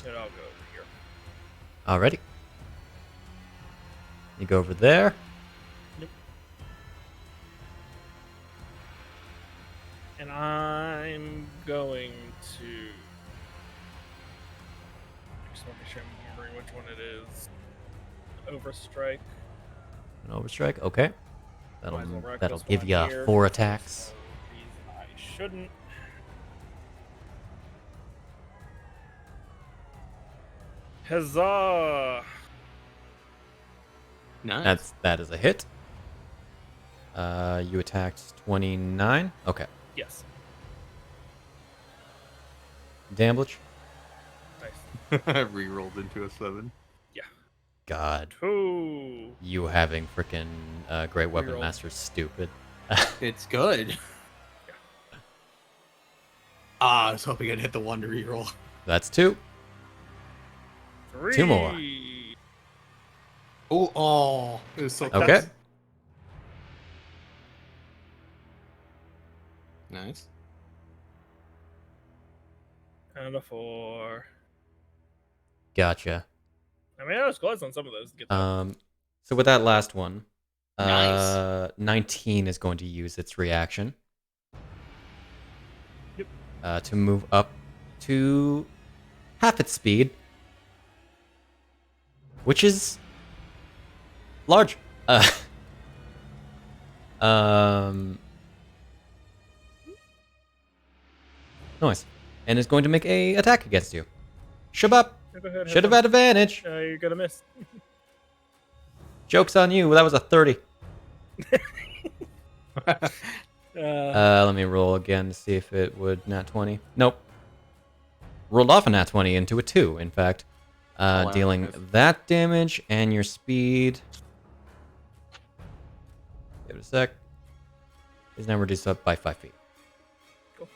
And I'll go over here. Alrighty. You go over there. Yep. And I'm going to. Just want to make sure I'm remembering which one it is. Overstrike. An overstrike. Okay. That'll Might as well wreck that'll this give one you here. 4 attacks. Reason I shouldn't. Huzzah! Nice. That is a hit. You attacked 29. Okay. Yes. Damage. Nice. Rerolled into a 7. God. 2. You having freaking Great Weapon Reroll. Master is stupid. It's good. Ah, I was hoping I'd hit the 1 to reroll. That's 2. 3. 2 more. Oh, it was so Okay. close. Nice. And a 4. Gotcha. I mean, I was close on some of those. To get that. So with that last one, Nice. 19 is going to use its reaction. Yep. To move up to half its speed, which is large. Noise, and is going to make a attack against you. Shabab, Go ahead, should have had advantage. You're gonna miss. Joke's on you. That was a 30. Let me roll again to see if it would nat 20. Nope. Rolled off a nat 20 into a 2, in fact. wow. Dealing that damage and your speed. Give it a sec. Is now reduced up by 5 feet. Cool.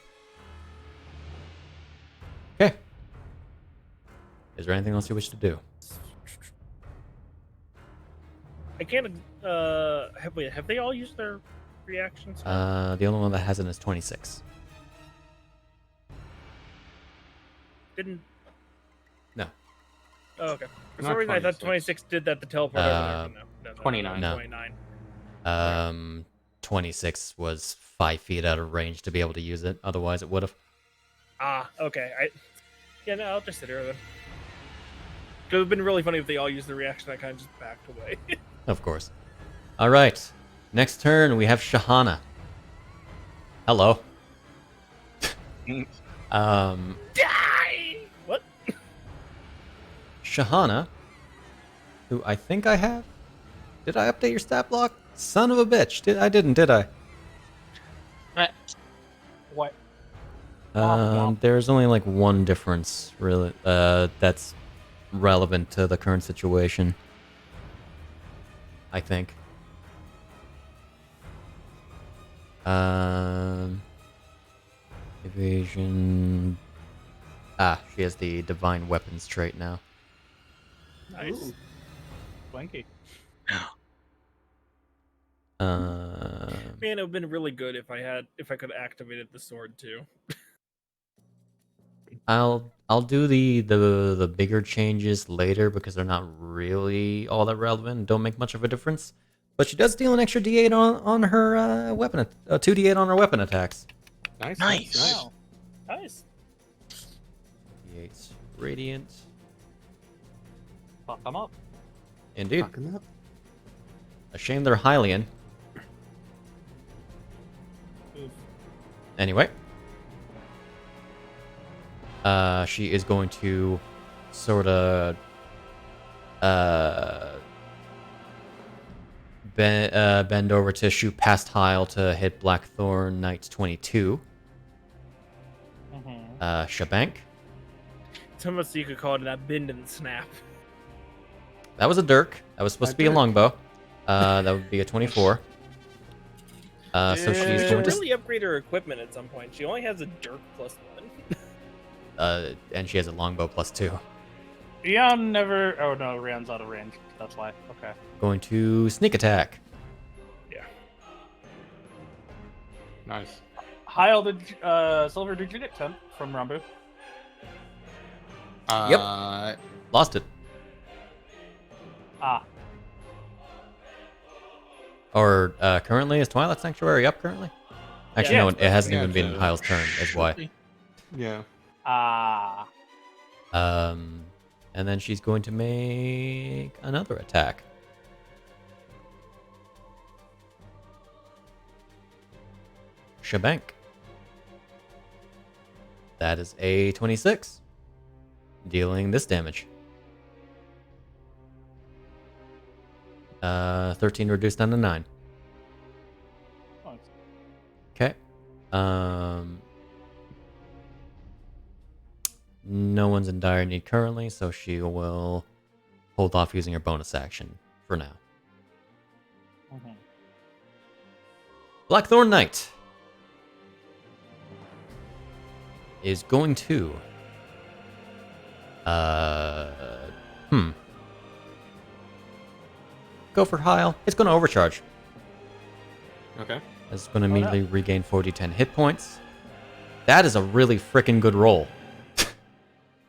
Okay. Is there anything else you wish to do? I can't. Have they all used their reactions? The only one that hasn't is 26. Didn't. No. Oh, okay. For Not some reason, I thought 26. 26 did that to teleport over there. but no, 29. No. 29. 26 was 5 feet out of range to be able to use it. Otherwise, it would have. Ah, okay. Yeah, no, I'll just sit here then. It would have been really funny if they all used the reaction. I kind of just backed away. Of course. All right. Next turn, we have Shahana. Hello. Die! What? Shahana, who I think I have. Did I update your stat block? Son of a bitch. I didn't, did I? What? There's only like one difference, really, that's relevant to the current situation. I think. Evasion. She has the divine weapons trait now. Nice. Ooh. Blanky. Man, it would have been really good if I could have activated the sword too. I'll do the bigger changes later because they're not really all that relevant and don't make much of a difference. But she does deal an extra D8 on her weapon, 2D8 on her weapon attacks. Nice. Wow. Nice. D8 radiant. Fuck them up. Indeed. Fucking up. A shame they're Hylian. Oof. Anyway. She is going to sort of bend over to shoot past Hyle to hit Blackthorn Knight 22. Shabank. It's almost you could call it that bend and snap. That was a dirk. That was supposed to be a longbow. That would be a 24. So she's She going should to... really upgrade her equipment at some point. She only has a dirk +1. and she has a longbow +2. Eon never. Oh no, Rion's out of range. That's why. Okay. Going to sneak attack. Yeah. Nice. Hyle, Silver, did you get 10 from Rambu? Lost it. Ah. Or currently, is Twilight Sanctuary up currently? Actually, Yeah, no, it's it hasn't yeah, even been it's, Hyle's turn, is why. Yeah. Ah. And then she's going to make another attack. Shabank. That is a 26. Dealing this damage. 13 reduced down to 9. Nice. Okay. No one's in dire need currently, so she will hold off using her bonus action for now. Blackthorn Knight is going to go for Hyle. It's going to overcharge. Okay. It's going to immediately regain 4d10 hit points. That is a really freaking good roll.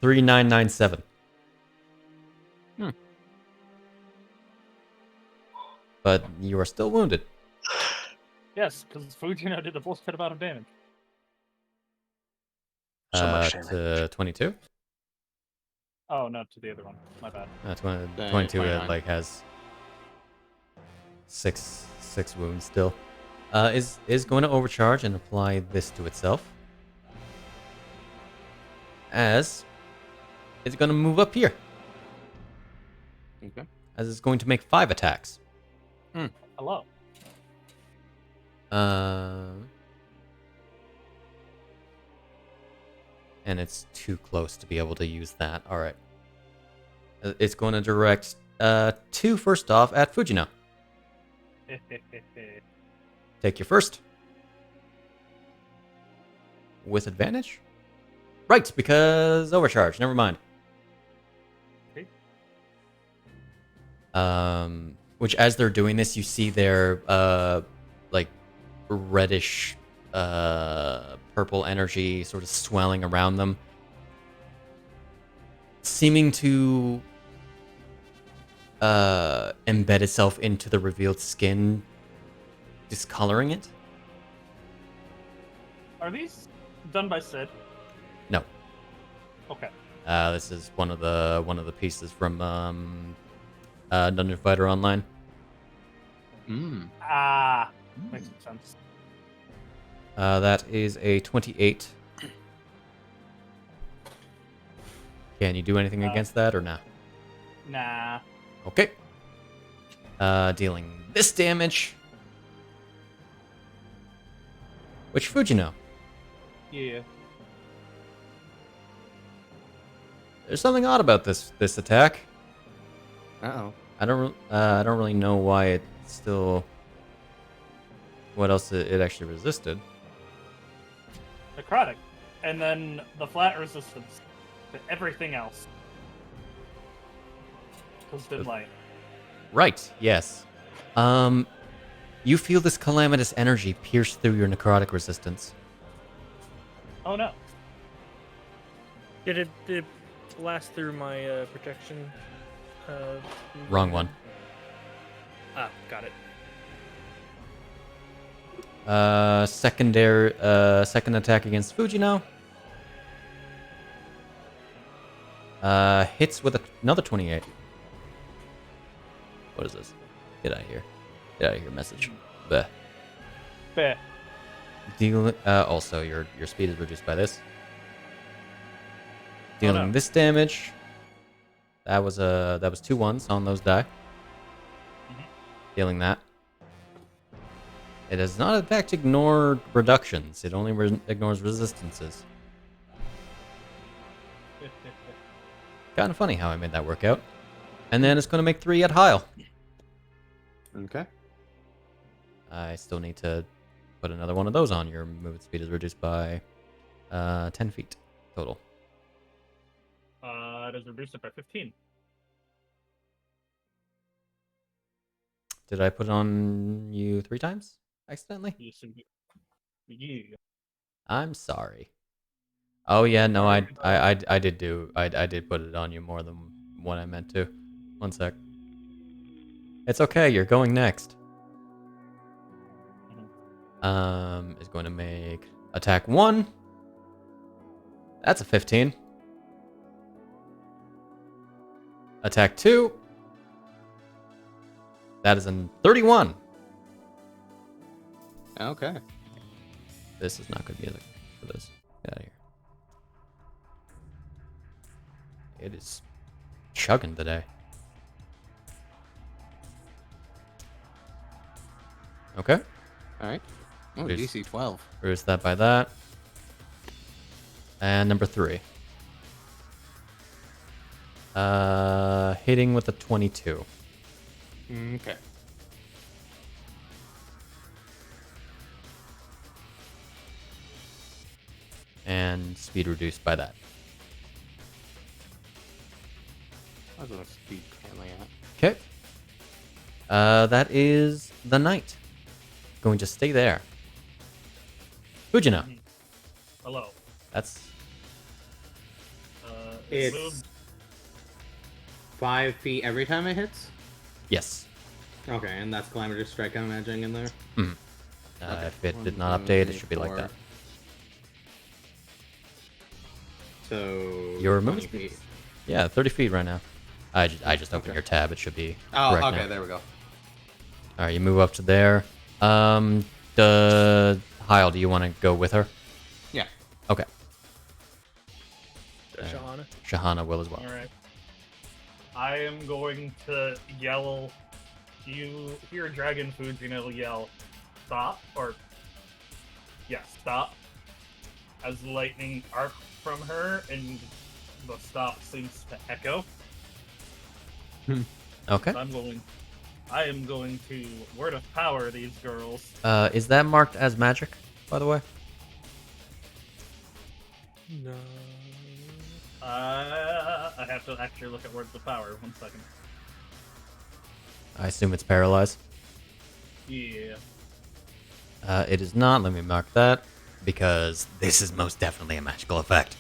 3997. But you are still wounded. Yes, because Fujino did a bullshit amount of damage. So much damage. To 22. Oh, no, to the other one. My bad. 22 29. like has six wounds still. Is going to overcharge and apply this to itself. As it's going to move up here. Okay. As it's going to make 5 attacks. Hello. And it's too close to be able to use that. All right. It's going to direct 2 first off at Fujino. Take your first. with advantage? Right, because overcharge. Never mind. Okay. Which as they're doing this, you see their like reddish purple energy sort of swelling around them, seeming to embed itself into the revealed skin, discoloring it. Are these done by Sid? No. Okay. This is one of the pieces from Dungeon Fighter Online. Makes sense. That is a 28. Can you do anything against that or not? Nah. Okay. Dealing this damage. Which Fujino? Yeah. There's something odd about this attack. Uh-oh. I don't really know why it still. What else it actually resisted? Necrotic. And then the flat resistance to everything else. Twisted light. Right. Yes. You feel this calamitous energy pierce through your necrotic resistance. Oh no. Did it blast through my protection? Wrong one. Ah, got it. Second attack against Fujino. Hits with another 28. What is this? Get out of here. Get out of here, message. Bleh. Beh. Also, your speed is reduced by this. Dealing no. this damage. That was 2 1s on those die. Dealing that. It does not in fact ignore reductions. It only ignores resistances. Kind of funny how I made that work out. And then it's going to make 3 at Hyle. Okay. I still need to put another one of those on. Your movement speed is reduced by 10 feet total. It is reduced it by 15. Did I put it on you 3 times accidentally? Yeah. I'm sorry. Oh yeah, no, I did put it on you more than what I meant to. One sec. It's okay. You're going next. Is going to make attack 1. That's a 15. Attack 2. That is a 31. Okay. This is not good music for this. Get out of here. It is chugging today. Okay. All right. Oh, Reduce- DC 12. Reduce that by that. And number 3. Hitting with a 22. Okay. And speed reduced by that. How's the speed currently at? Okay. That is the knight. Going to stay there. Fujino. Hello. That's It's It's moved. 5 feet every time it hits? yes. Okay, and that's Calamitous Strike, I'm imagining, in there? Okay. If it did not update, it should be like that. So... Your 20 movement speed? Yeah, 30 feet right now. I just opened Okay. your tab. It should be Oh, correct okay, now. there we go. All right, you move up to there. Hyle, do you want to go with her? Yeah. Okay. Shahana. Shahana will as well. Alright. I am going to yell. You hear Dragon Fujino yell, stop, or. Yeah, stop. As lightning arc from her, and the stop seems to echo. Okay. I am going to word of power these girls. Is that marked as magic, by the way? No. I have to actually look at words of power. 1 second. I assume it's paralyzed. Yeah. It is not. Let me mark that. Because this is most definitely a magical effect.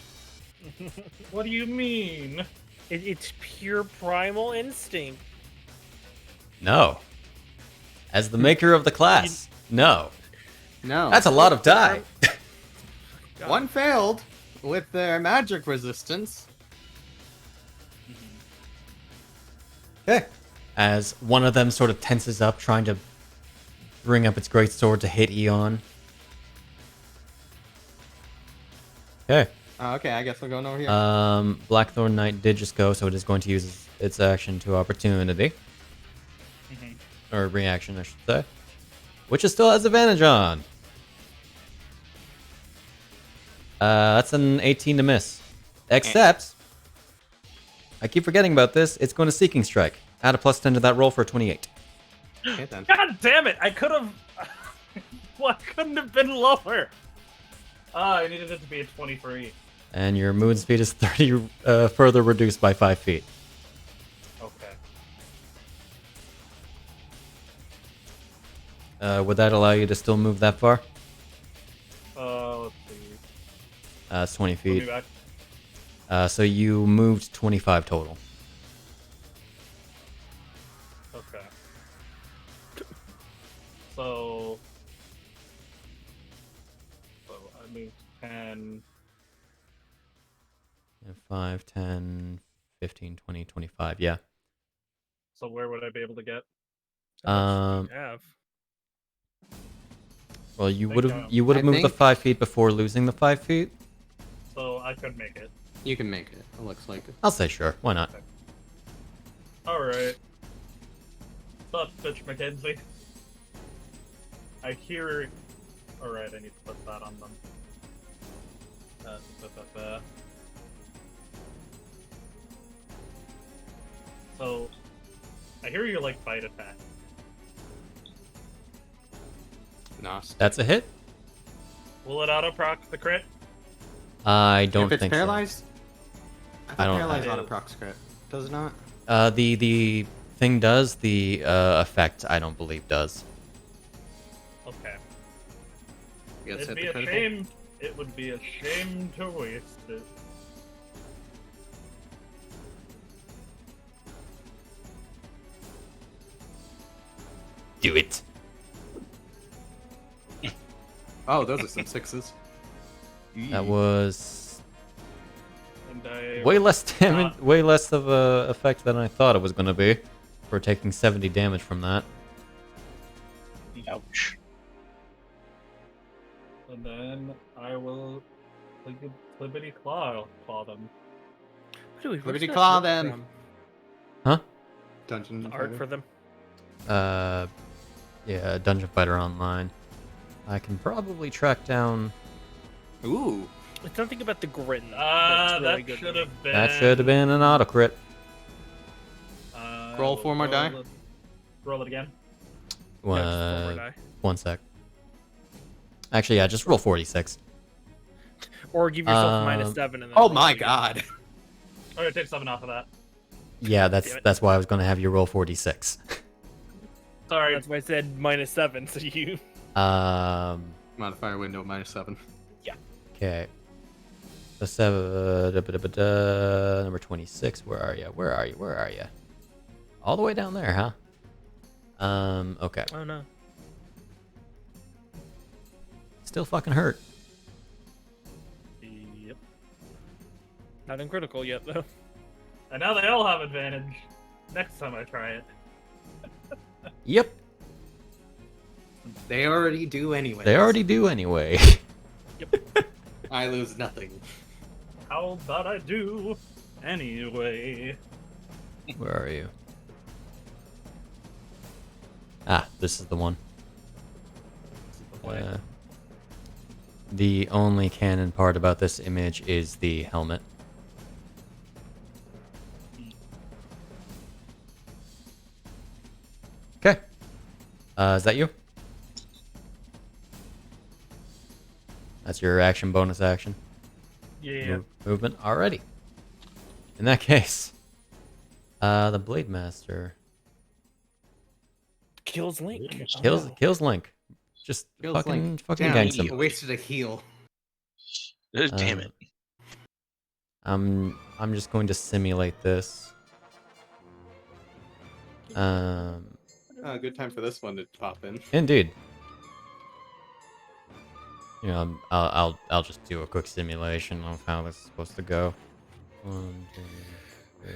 What do you mean? It's pure primal instinct. No. As the maker of the class, no. No. That's a lot of die. God. One failed with their magic resistance. Okay. As one of them sort of tenses up, trying to bring up its great sword to hit Eon. Okay. Okay, I guess we're going over here. Blackthorn Knight did just go, so it is going to use its action to opportunity. Or reaction, I should say. Which it still has advantage on. That's an 18 to miss. Except, I keep forgetting about this, it's going to Seeking Strike. Add a +10 to that roll for a 28. Okay, then. God damn it! I could have. What couldn't have been lower? I needed it to be a 23. And your movement speed is 30 further reduced by 5 feet. Okay. Would that allow you to still move that far? Let's see. It's 20 Put me feet. back. So you moved 25 total. Okay. So I moved 10. 5, 10, 15, 20, 25. Yeah. So where would I be able to get? Um, Have. well, you Think, would have I moved the think- 5 feet before losing the 5 feet. So I could make it. You can make it. It looks like it. I'll say sure. Why not? Alright. What's up, Bitch McKenzie? I hear. Alright, I need to put that on them. So, I hear you like bite attack. Nos. That's a hit. Will it auto-proc the crit? I don't If it's think paralyzed? I thought don't- paralyzed I- auto procs crit. Does it not? so. The thing does. The effect, I don't believe, does. Okay. You guys It'd hit be the a critical? shame. It would be a shame to waste it. Do it. Oh, those are some sixes. That was And I way less damage, not- way less of a effect than I thought it was going to be. For taking 70 damage from that. Ouch. And then I will Clibbity Claw them. Where's Liberty that Claw art them. from? Dungeon Art Fighter. for them. Yeah, Dungeon Fighter Online. I can probably track down. Ooh. It's something about the grin. That really good. should have been. That should have been an auto crit. Roll 4 more die. Roll it again. No, just one more die. 1 sec. Actually, yeah, just roll 46. Or give yourself Um, -7 and then. Oh roll my it again. god. Alright, take 7 off of that. Yeah, Damn it. that's why I was going to have you roll 46. Sorry. That's why I said -7. So you. Modifier window -7. Okay. So number 26. Where are you? Where are you? Where are you? All the way down there, huh? Okay. Oh no. Still fucking hurt. Yep. Not in critical yet though. And now they all have advantage. Next time I try it. Yep. They already do anyway. They already do anyway. I lose nothing. How about I do anyway? Where are you? Ah, this is the one. The only canon part about this image is the helmet. Okay. Is that you? That's your action, bonus action. Yeah. movement already. In that case, the Blade Master Kills Link. Oh, kills no. kills Link. Just Feels fucking like, damn, ganks him. I wasted a heal. Damn Uh, it. I'm just going to simulate this. Good time for this one to pop in. Indeed. You know, I'll just do a quick simulation of how this is supposed to go. 1, 2, 3.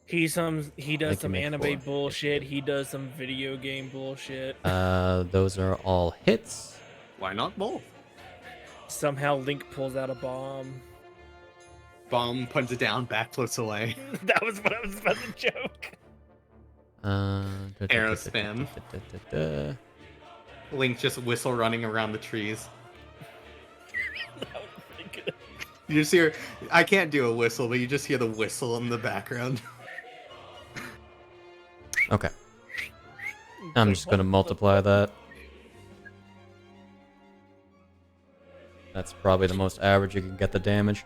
He does Make some him anime 4. bullshit. He does some video game bullshit. Those are all hits. Why not both? Somehow Link pulls out a bomb. Bomb puts it down, back floats away. That was what I was about to joke. Arrow spam. Link just whistle running around the trees. That was pretty good. You just hear, I can't do a whistle, but you just hear the whistle in the background. Okay. I'm just gonna multiply that. That's probably the most average you can get the damage.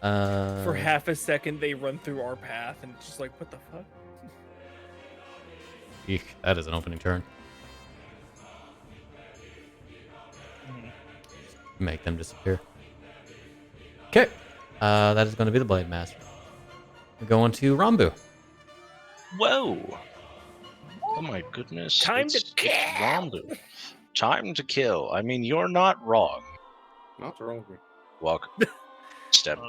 For half a second, they run through our path, and it's just like, what the fuck? Eek, that is an opening turn. Make them disappear. Okay. That is going to be the Blade Master. We're going to Rambu. Whoa! Oh my goodness. Time to it's kill! Rambu. Time to kill. I mean, you're not wrong. Not wrong. Walk. Step.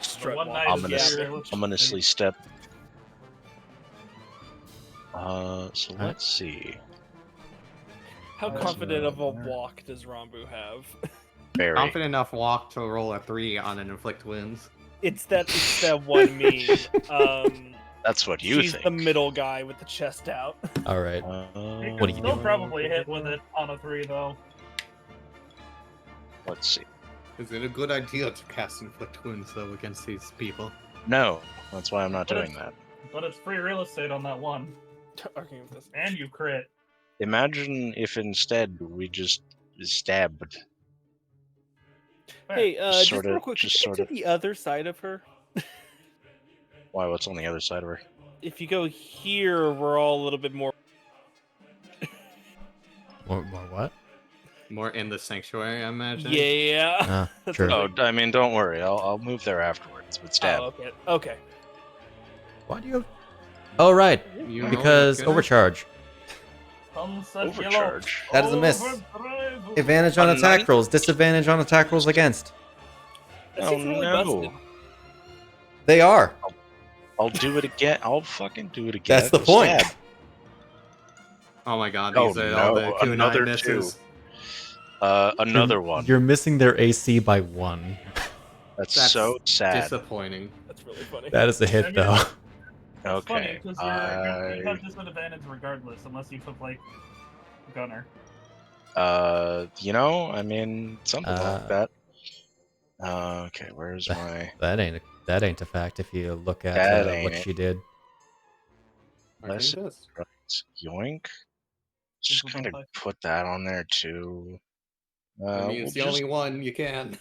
Strut one walk. night Ominous, here, ominously step. So let's see. How confident of a walk does Rambu have? Very. Confident enough walk to roll a 3 on an inflict wounds. It's that one meme. That's what you She's think. the middle guy with the chest out. All right. You What can do you still do? probably hit with it on a 3 though. Let's see. Is it a good idea to cast inflict wounds though against these people? No, that's why I'm not doing that. But it's free real estate on that one. Arguing with this. And you crit. Imagine if instead we just stabbed. Hey, just Sorta- real quick, just can you get sorta- to the other side of her? Why? What's on the other side of her? If you go here, we're all a little bit more. More what? More in the sanctuary, I imagine. Yeah. That's Sure. Oh, I mean, don't worry. I'll move there afterwards. But stab. Oh, okay. Okay. Why do you? Oh, right. You know Because you're gonna- overcharge. Overcharge. That is a miss. Overdrive. Advantage on A attack nine? rolls. Disadvantage on attack rolls against. That Oh seems really busted. no! They are. I'll do it again. I'll fucking do it again. That's the point. Stab. Oh my god, Oh these are all the no, kunai another misses. Another one. You're missing their AC by 1. That's That's so sad. Disappointing. That's really funny. That is a hit, though. It's funny Okay. because you have disadvantage regardless, unless you took like Gunner. You know, I mean, something like that. Okay, where's my? That ain't a fact if you look That at ain't what it. she did. Let's- Arcane Dust. Yoink. Just kind of put that on there too. I mean, it's the only one you can.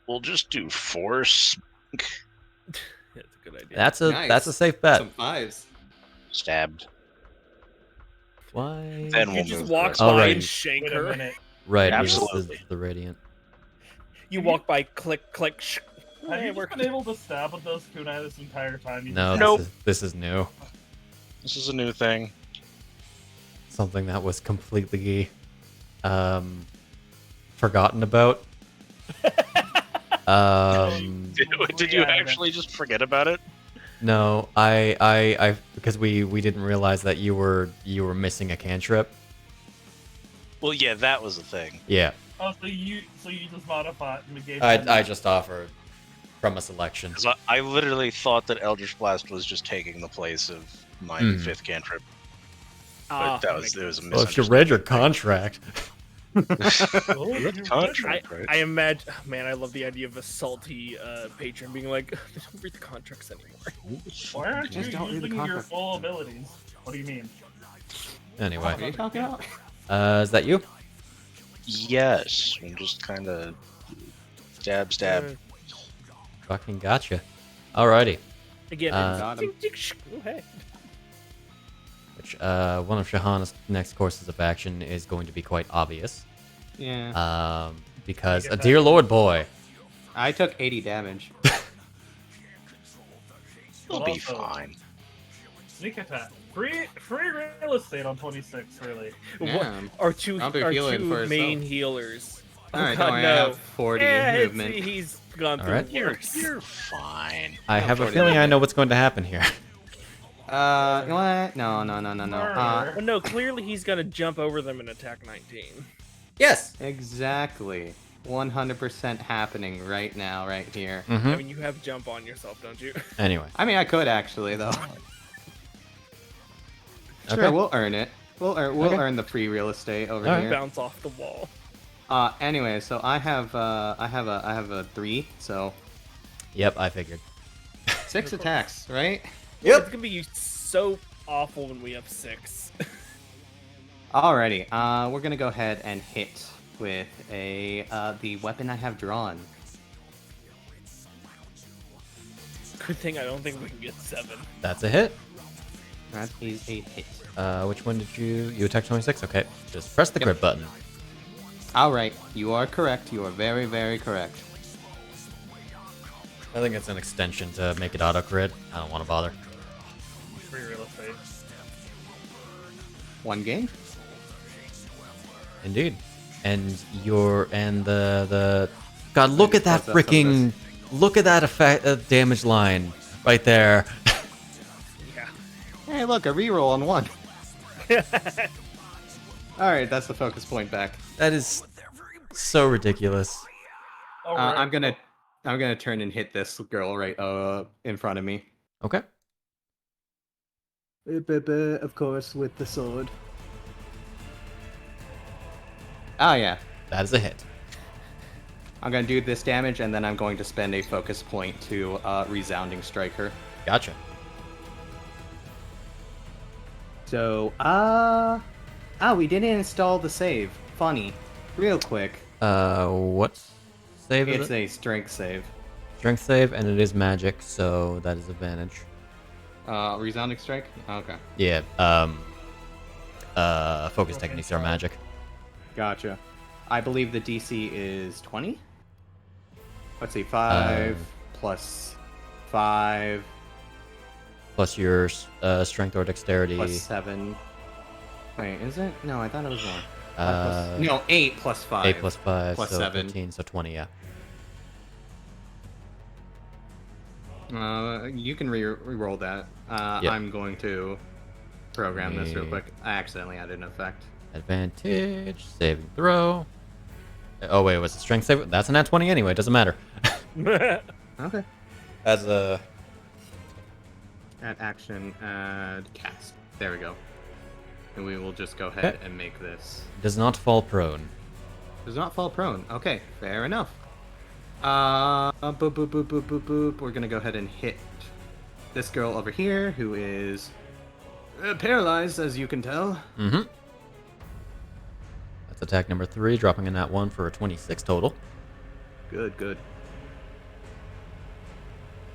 We'll just do force. That's a good idea. That's a Nice. safe bet. Some 5s. Stabbed. Why? Then You we'll just move walk first. by All right. and shank Wait a her. minute. Right, Absolutely. this is the Radiant. You walk by, click, click. Have Hey, you we're just been able to stab with those kunai this entire time? You No, just- Nope. this is new. This is a new thing. Something that was completely forgotten about. Did you actually just forget about it? No, I because we didn't realize that you were missing a cantrip. Well, yeah, that was a thing. Yeah, Oh, so you just modified and gave I just offered from a selection. 'Cause I literally thought that Eldritch Blast was just taking the place of my fifth cantrip. But it was a Well, if you misunderstanding. read your contract, Contract, right? I imagine, man, I love the idea of a salty patron being like, they don't read the contracts anymore. Why aren't you Just don't read the using your contract. full abilities? What do you mean? What are anyway, you talking about? is that you? Yes, I'm just kind of Stab, stab. Fucking gotcha. Alrighty. Again, Uh, it's oh, hey. Which, one of Shahana's next courses of action is going to be quite obvious. Yeah. Because a dear lord boy. I took 80 damage. We'll be Also, fine. Sneak attack. Free real estate on 26, really. Yeah. Our two I'll be healing for main itself. healers. Alright, God, don't worry, no. I have 40 movement. He's gone through Alright. worse. You're fine. I have a 40 feeling I know what's going to happen here. What? No. Well, no, clearly he's gonna jump over them and attack 19. Yes! Exactly. 100% happening right now, right here. I Mm-hmm. mean, you have jump on yourself, don't you? Anyway. I mean, I could actually, though. Sure, Okay. we'll earn it. We'll Okay. earn the free real estate over Alright. here. Bounce off the wall. Anyway, so I have a 3, so Yep, I figured. 6 attacks, right? It's gonna be so awful when we have 6. Alrighty, we're gonna go ahead and hit with the weapon I have drawn. Good thing I don't think we can get 7. That's a hit. That is a hit. Which one did you attack 26? Okay. Just press the Yep. crit button. Alright, you are correct. You are very, very correct. I think it's an extension to make it auto crit. I don't want to bother. Free real estate. 1 game? Indeed. And the God, look at that Plus that freaking look at that effect damage line right there. Yeah. Hey, look, a reroll on 1. Alright, that's the focus point back. That is so ridiculous. Alright. I'm gonna turn and hit this girl right in front of me. Okay. Of course, with the sword. Oh yeah. That is a hit. I'm gonna do this damage, and then I'm going to spend a focus point to resounding strike her. Gotcha. So, we didn't install the save. Funny. Real quick. What save is It's it? a strength save. Strength save, and it is magic, so that is advantage. Resounding strike? Okay. Yeah. Focus techniques are magic. Gotcha. I believe the DC is 20? Let's see, 5 plus 5 Plus your strength or dexterity. plus 7. Wait, is it? No, I thought it was more. Uh, No, 8 plus 5. 8 plus 5, plus so 7. 15, so 20, yeah. You can re-roll that. Yep. I'm going to program this real quick. I accidentally added an effect. Advantage, saving throw. Oh wait, what's the strength save? That's an at 20 anyway, doesn't matter. Okay. As a Add action, add cast. There we go. And we will just go ahead and make this. does not fall prone. Does not fall prone. Okay, fair enough. Boop, boop, boop, boop, boop, boop. We're gonna go ahead and hit this girl over here, who is paralyzed, as you can tell. Mm-hmm. That's attack number 3, dropping in that 1 for a 26 total. Good, good.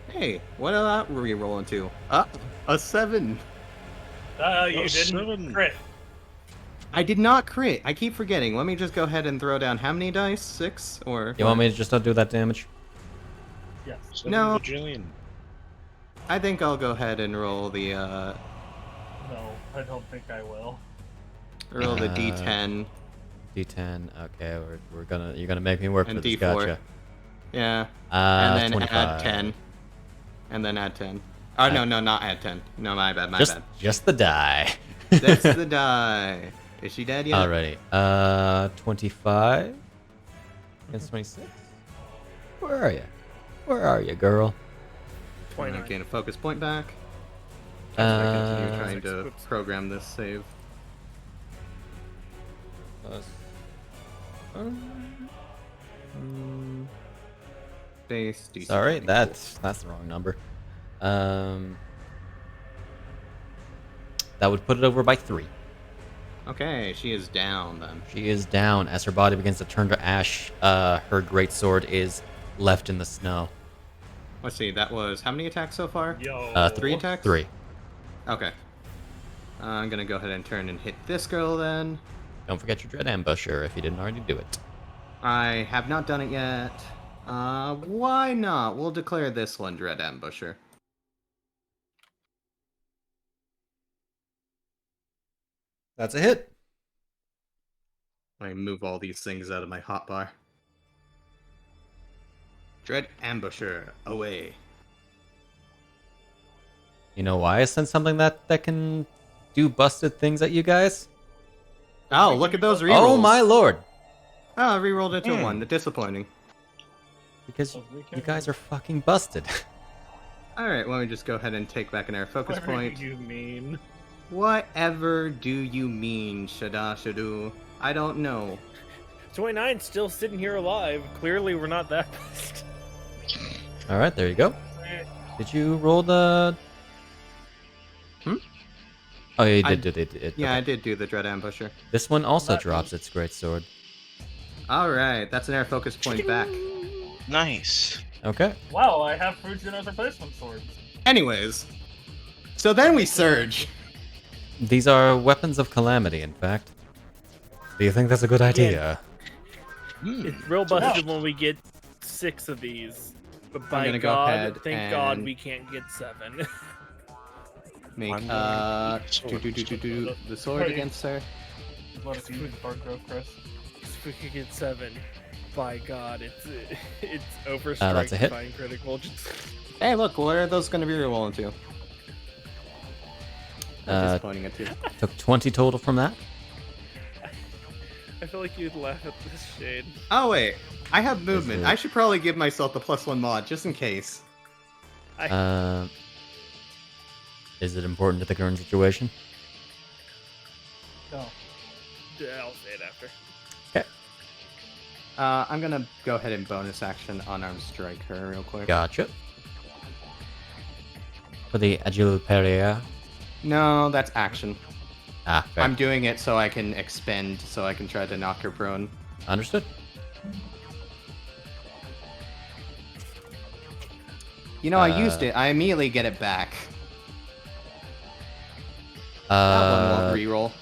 Hey, what did that re-roll into? A 7. You Oh, didn't 7. crit. I did not crit. I keep forgetting. Let me just go ahead and throw down how many dice? 6 or? You want me to just not do that damage? Yes. No. Bajillion. I think I'll go ahead and roll the No, I don't think I will. D10. D10. Okay, you're gonna make me work And for this. D4. Gotcha. Yeah. And then 25. add 10. And then add 10. Oh, no, not add 10. No, my bad, my bad. Just the die. That's the die. Is she dead yet? Alrighty. 25 against 26. Where are you? Where are you, girl? I'm gonna 29. gain a focus point back. As I continue trying to Whoops. program this save. Base DC. Sorry, 24. that's the wrong number. That would put it over by 3. Okay, she is down then. She is down as her body begins to turn to ash. Her greatsword is left in the snow. Let's see, that was how many attacks so far? Yo. 3 attacks? 3. Okay. I'm gonna go ahead and turn and hit this girl then. Don't forget your Dread Ambusher if you didn't already do it. I have not done it yet. Why not? We'll declare this one Dread Ambusher. That's a hit. I move all these things out of my hotbar. Dread Ambusher, away. You know why I sent something that can do busted things at you guys? Oh, look at those rerolls. Oh my lord! Oh, rerolled into a 1. Disappointing. Because you guys are fucking busted. Alright, well, we just go ahead and take back an air focus Whatever point. you mean? Whatever do you mean, Shada Shadu? I don't know. 29 still sitting here alive. Clearly, we're not that best. Alright, there you go. Did you roll the... Oh, yeah, you did do it. Yeah, Okay. I did do the Dread Ambusher. This one also Not drops its greatsword. Alright, that's an air focus point back. Nice. Okay. Wow, I have Fujino's replacement swords. Anyways, so then we surge. These are weapons of calamity, in fact. Do you think that's a good idea? It's real busted when we get 6 of these. But by gonna go God, ahead thank God and- we can't get 7. Make I'm gonna the sword against her. Let us use the Thorn Grove, Chris. If we could get 7, by God, it's over that's a hit. fine critical. Just... Hey, look, what are those going to be rerolling to? Disappointing it too. Took 20 total from that. I feel like you'd laugh at this shade. Oh wait, I have movement. it- I should probably give myself the +1 mod just in case. Is it important to the current situation? No. Yeah, I'll say it after. Okay. I'm gonna go ahead and bonus action unarmed strike her real quick. Gotcha. For the Agile Peria. No, that's action. Ah, fair. I'm doing it so I can expend, so I can try to knock her prone. Understood. You know, I used it. I immediately get it back. That one won't reroll.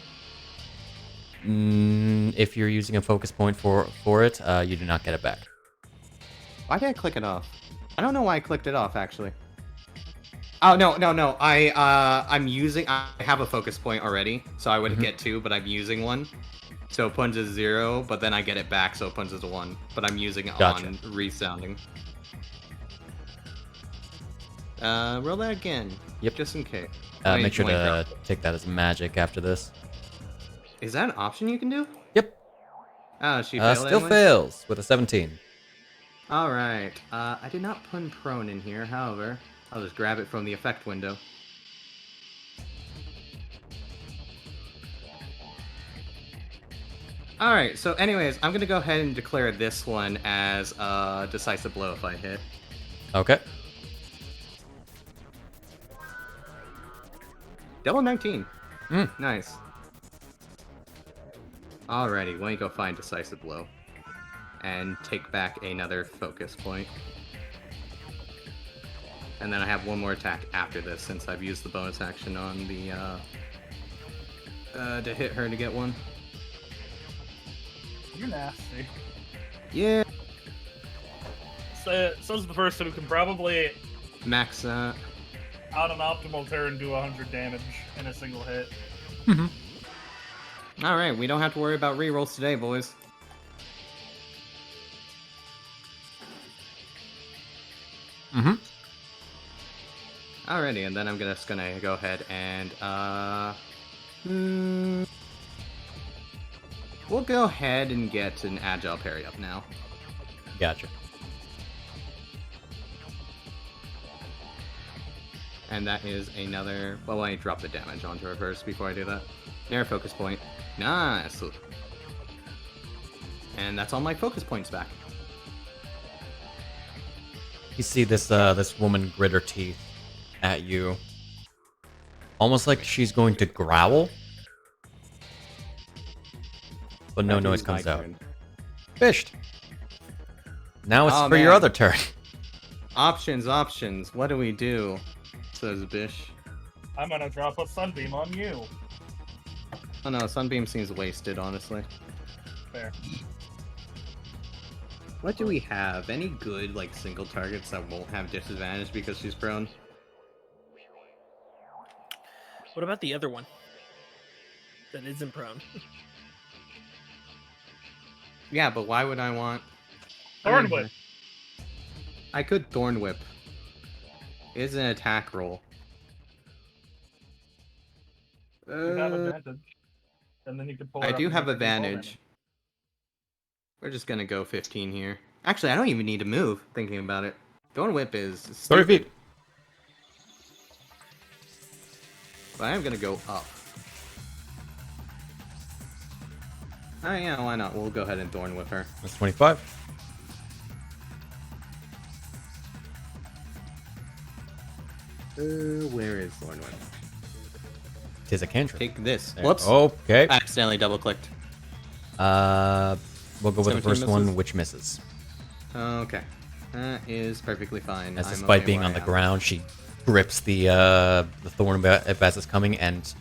If you're using a focus point for it, you do not get it back. Why did I click it off? I don't know why I clicked it off, actually. Oh, no. I'm using... I have a focus point already, so I would get 2, but I'm using 1. So it punches 0, but then I get it back, so it punches 1. But I'm using it Gotcha. on resounding. Roll that again. Yep. Just in case. Make sure to take that as magic after this. Is that an option you can do? Yep. Oh, she failed Still anyway? fails with a 17. Alright. I did not put prone in here, however. I'll just grab it from the effect window. Alright, so anyways, I'm gonna go ahead and declare this one as a decisive blow if I hit. Okay. Double 19. Mm. Nice. Alrighty, why don't you go find decisive blow. And take back another focus point. And then I have one more attack after this, since I've used the bonus action on the, to hit her to get one. You're nasty. Yeah. Says the person who can probably, Max, on an optimal turn, do 100 damage in a single hit. Alright, we don't have to worry about rerolls today, boys. Alrighty, and then I'm just gonna go ahead and, we'll go ahead and get an agile parry up now. Gotcha. And that is another... Well, let me drop the damage onto her first before I do that. There, focus point. Nice! And that's all my focus points back. You see this this woman grit her teeth at you, almost like she's going to growl, but no That noise is my comes out. turn. Bisht. Now it's Oh, for your man. other turn. Options, options. What do we do? Says Bish. I'm gonna drop a sunbeam on you. Oh no, Sunbeam seems wasted, honestly. There. What do we have? Any good, like, single targets that won't have disadvantage because she's prone? What about the other one that isn't prone? Yeah, but why would I want... Thorn Whip. I could Thorn Whip. It is an attack roll. You have advantage. And then you can pull it I up do and have make a control advantage. We're just gonna go 15 here. Actually, I don't even need to move, thinking about it. Thorn Whip is 30 stupid, feet. but I am gonna go up. Oh yeah, why not? We'll go ahead and Thorn Whip her. That's 25. Where is Thorn Whip? Tis a cantrip. Take this. There. Whoops. Okay. I accidentally double-clicked. We'll go with the 17 first one, misses? which misses. Okay. That is perfectly fine. As I'm despite okay being where on I the am. ground, she grips the thorn as it's coming, and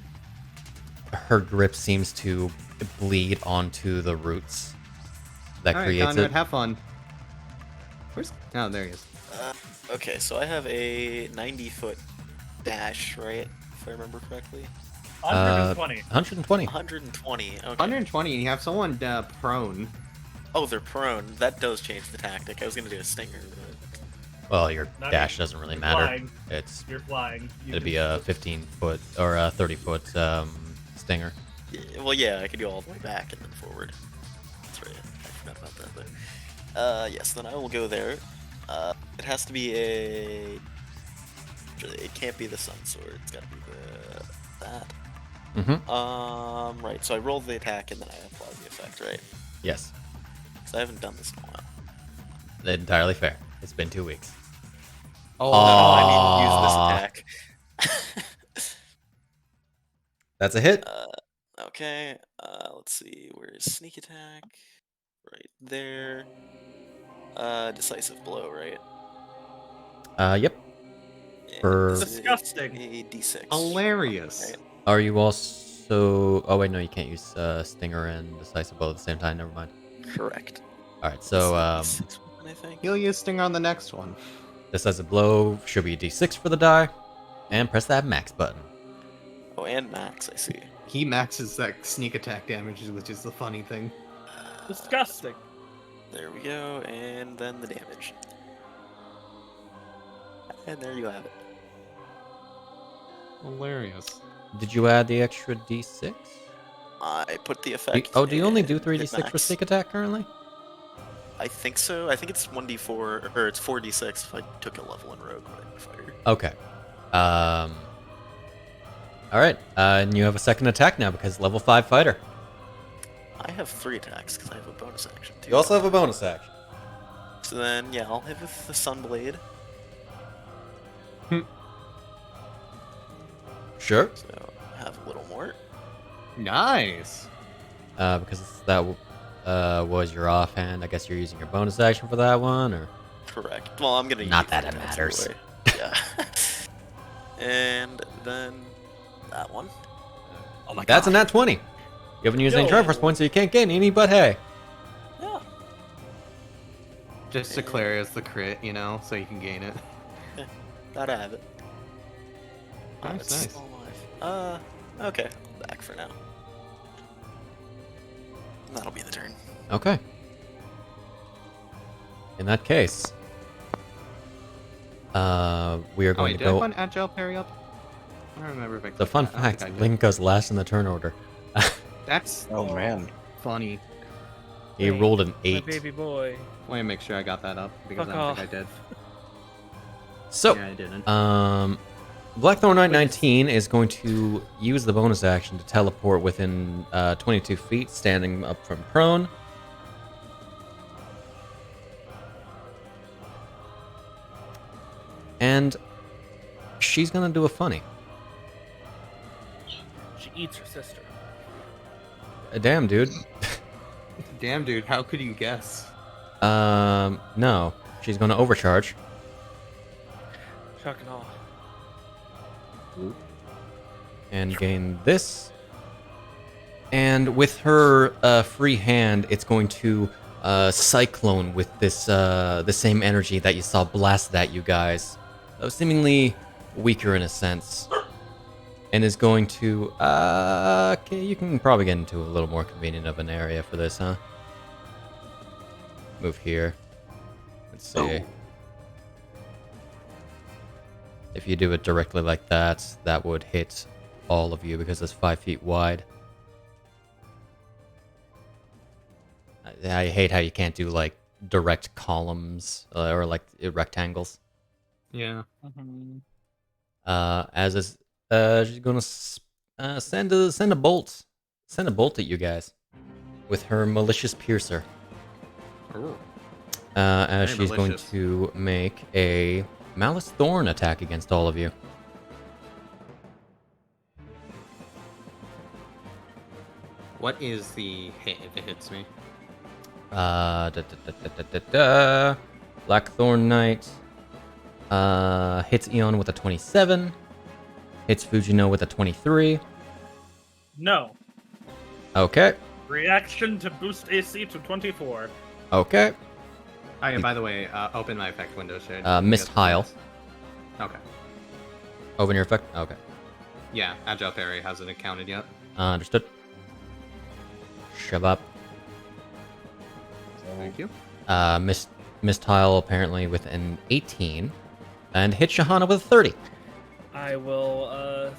her grip seems to bleed onto the roots that Alright, creates Conrad, it. have fun. Where's... Oh, there he is. Okay, so I have a 90-foot dash, right? If I remember correctly. 120. 120. 120. Okay. 120, and you have someone prone. Oh, they're prone. That does change the tactic. I was gonna do a stinger, but Well, your Not dash even- doesn't really you're matter. flying. It's You're flying. You it'd can be a just- 15-foot or a 30-foot stinger. well, yeah, I could go all the way back and then forward. That's right. I forgot about that. But yes, then I will go there. It has to be a. It can't be the sun sword. It's gotta be that. Mm-hmm. Right. So I roll the attack and then I apply the effect, right? Yes. Because I haven't done this in a while. That's entirely fair. It's been 2 weeks. Oh, Aw. I mean, use this attack. That's a hit. Okay. Let's see. Where is sneak attack? Right there. Decisive blow, right? Yep. And For- this is Disgusting. A D6. hilarious. Right. Are you also... Oh, wait, no, you can't use Stinger and Decisive Blow at the same time. Never mind. Correct. Alright, so This is a D6 one, I think. He'll use Stinger on the next one. Decisive Blow should be a D6 for the die. And press that max button. Oh, and max, I see. He maxes that sneak attack damage, which is the funny thing. Disgusting. There we go, and then the damage. And there you have it. Hilarious. Did you add the extra D6? I put the effect. Oh, do you only do in 3d6 for min-max. sneak attack currently? I think so. I think it's 1d4, or it's 4d6 if I took a level 1 rogue when I fired. Okay. Alright, and you have a second attack now because level 5 fighter. I have 3 attacks because I have a bonus action too. You also have a bonus action. So then, yeah, I'll hit with the Sunblade. Sure. So I have a little more. Nice. Because that was your offhand. I guess you're using your bonus action for that one, or... Correct. Well, I'm gonna Not use that it attacks matters. anyway. Yeah. And then that one. Oh my That's a god. nat 20. You haven't used any Yo. Triforce points, so you can't gain any, but hey. Yeah. Just declare as the crit, you know, so you can gain it. Gotta have it. Nice, It's nice. still alive. Okay. I'm back for now. That'll be the turn. Okay. In that case, we are Oh, going wait, to did I go... put Agile Parry up? I don't remember if I The fun clicked that. I don't fact, think I did. Link goes last in the turn order. That's Oh man. funny. He Wait, rolled an My 8. baby boy. Let me make sure I got that up, because Fuck I don't off. think I did. So, Yeah, I didn't. Blackthorn Knight 19 is going to use the bonus action to teleport within 22 feet, standing up from prone. And she's gonna do a funny. She eats her sister. Damn, dude. Damn, dude, how could you guess? No. She's going to overcharge. Shock and awe. And gain this. And with her free hand, it's going to cyclone with this the same energy that you saw blasted at you guys. Though seemingly weaker in a sense. And is going to okay, you can probably get into a little more convenient of an area for this, huh? Move here. Let's see. If you do it directly like that, that would hit all of you because it's 5 feet wide. I hate how you can't do like direct columns or like rectangles. Yeah. As is, she's gonna send a bolt at you guys with her malicious piercer. Ooh. As Very she's malicious. going to make a Malice Thorn attack against all of you. What is the hit if it hits me? Blackthorn Knight hits Eon with a 27. Hits Fujino with a 23. No. Okay. Reaction to boost AC to 24. Okay. Oh yeah, by the way, open my effect window, Shade. Missed Hyle. Okay. Open your effect. Okay. Yeah, Agile Parry hasn't accounted yet. Understood. Shove up. Thank you. Missed Hyle apparently with an 18. And hit Shahana with a 30. I will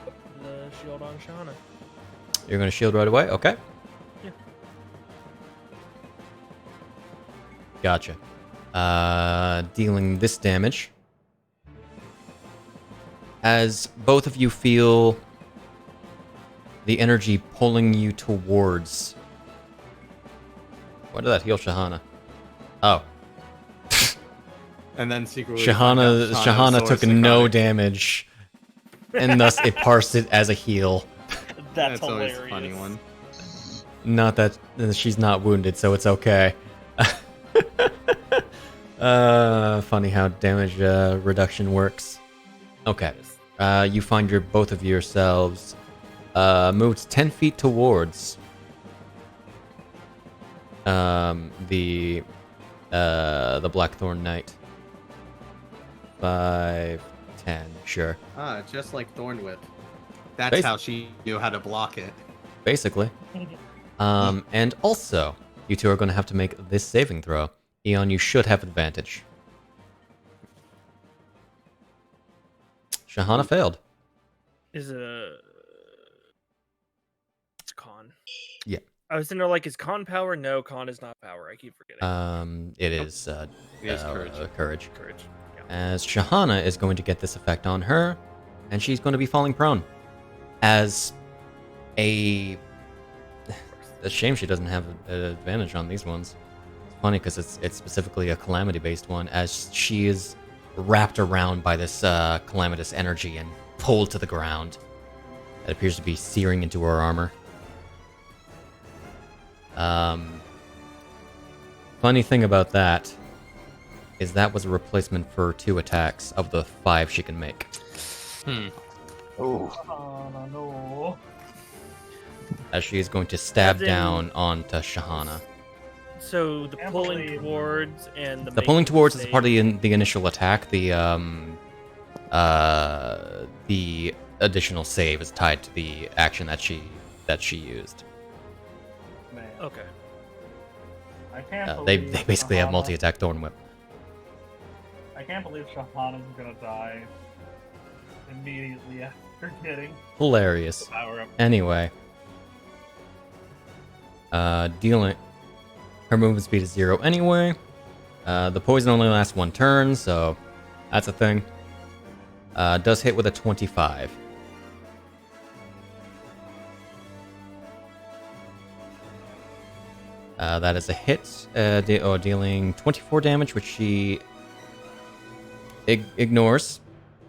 put the shield on Shana. You're going to shield right away? Okay. Yeah. Gotcha. Dealing this damage. As both of you feel the energy pulling you towards... Why did that heal Shahana? Oh. And then secretly Shahana took no damage. And thus it parsed it as a heal. That's always hilarious. a funny one. Not that she's not wounded, so it's okay. Funny how damage reduction works. Okay. You find both of yourselves moved 10 feet towards the Blackthorn Knight. 5, 10, sure. Just like Thorn Whip. That's Bas- how she knew how to block it. Basically. And also, you two are going to have to make this saving throw. Eon, you should have advantage. Shahana failed. Is it It's con. Yeah. I was in there like, is con power? No, con is not power. I keep forgetting. It is, It is courage. courage. Courage. Yeah. As Shahana is going to get this effect on her, and she's going to be falling prone. As a shame she doesn't have an advantage on these ones. It's funny because it's specifically a calamity-based one, as she is wrapped around by this calamitous energy and pulled to the ground. It appears to be searing into her armor. Funny thing about that is that was a replacement for 2 attacks of the 5 she can make. Oh. Oh, no. As she is going to stab As in- down onto Shahana. So the Can't pulling believe- towards and the The pulling making towards is save- part of the initial attack. The additional save is tied to the action that she used. Man. Okay. I can't They believe basically have Shahana- multi-attack Thorn Whip. I can't believe Shahana's gonna die immediately after getting Hilarious. the power up. Anyway, dealing her movement speed is 0 anyway. The poison only lasts 1 turn, so that's a thing. Does hit with a 25. That is a hit, dealing 24 damage, which she ignores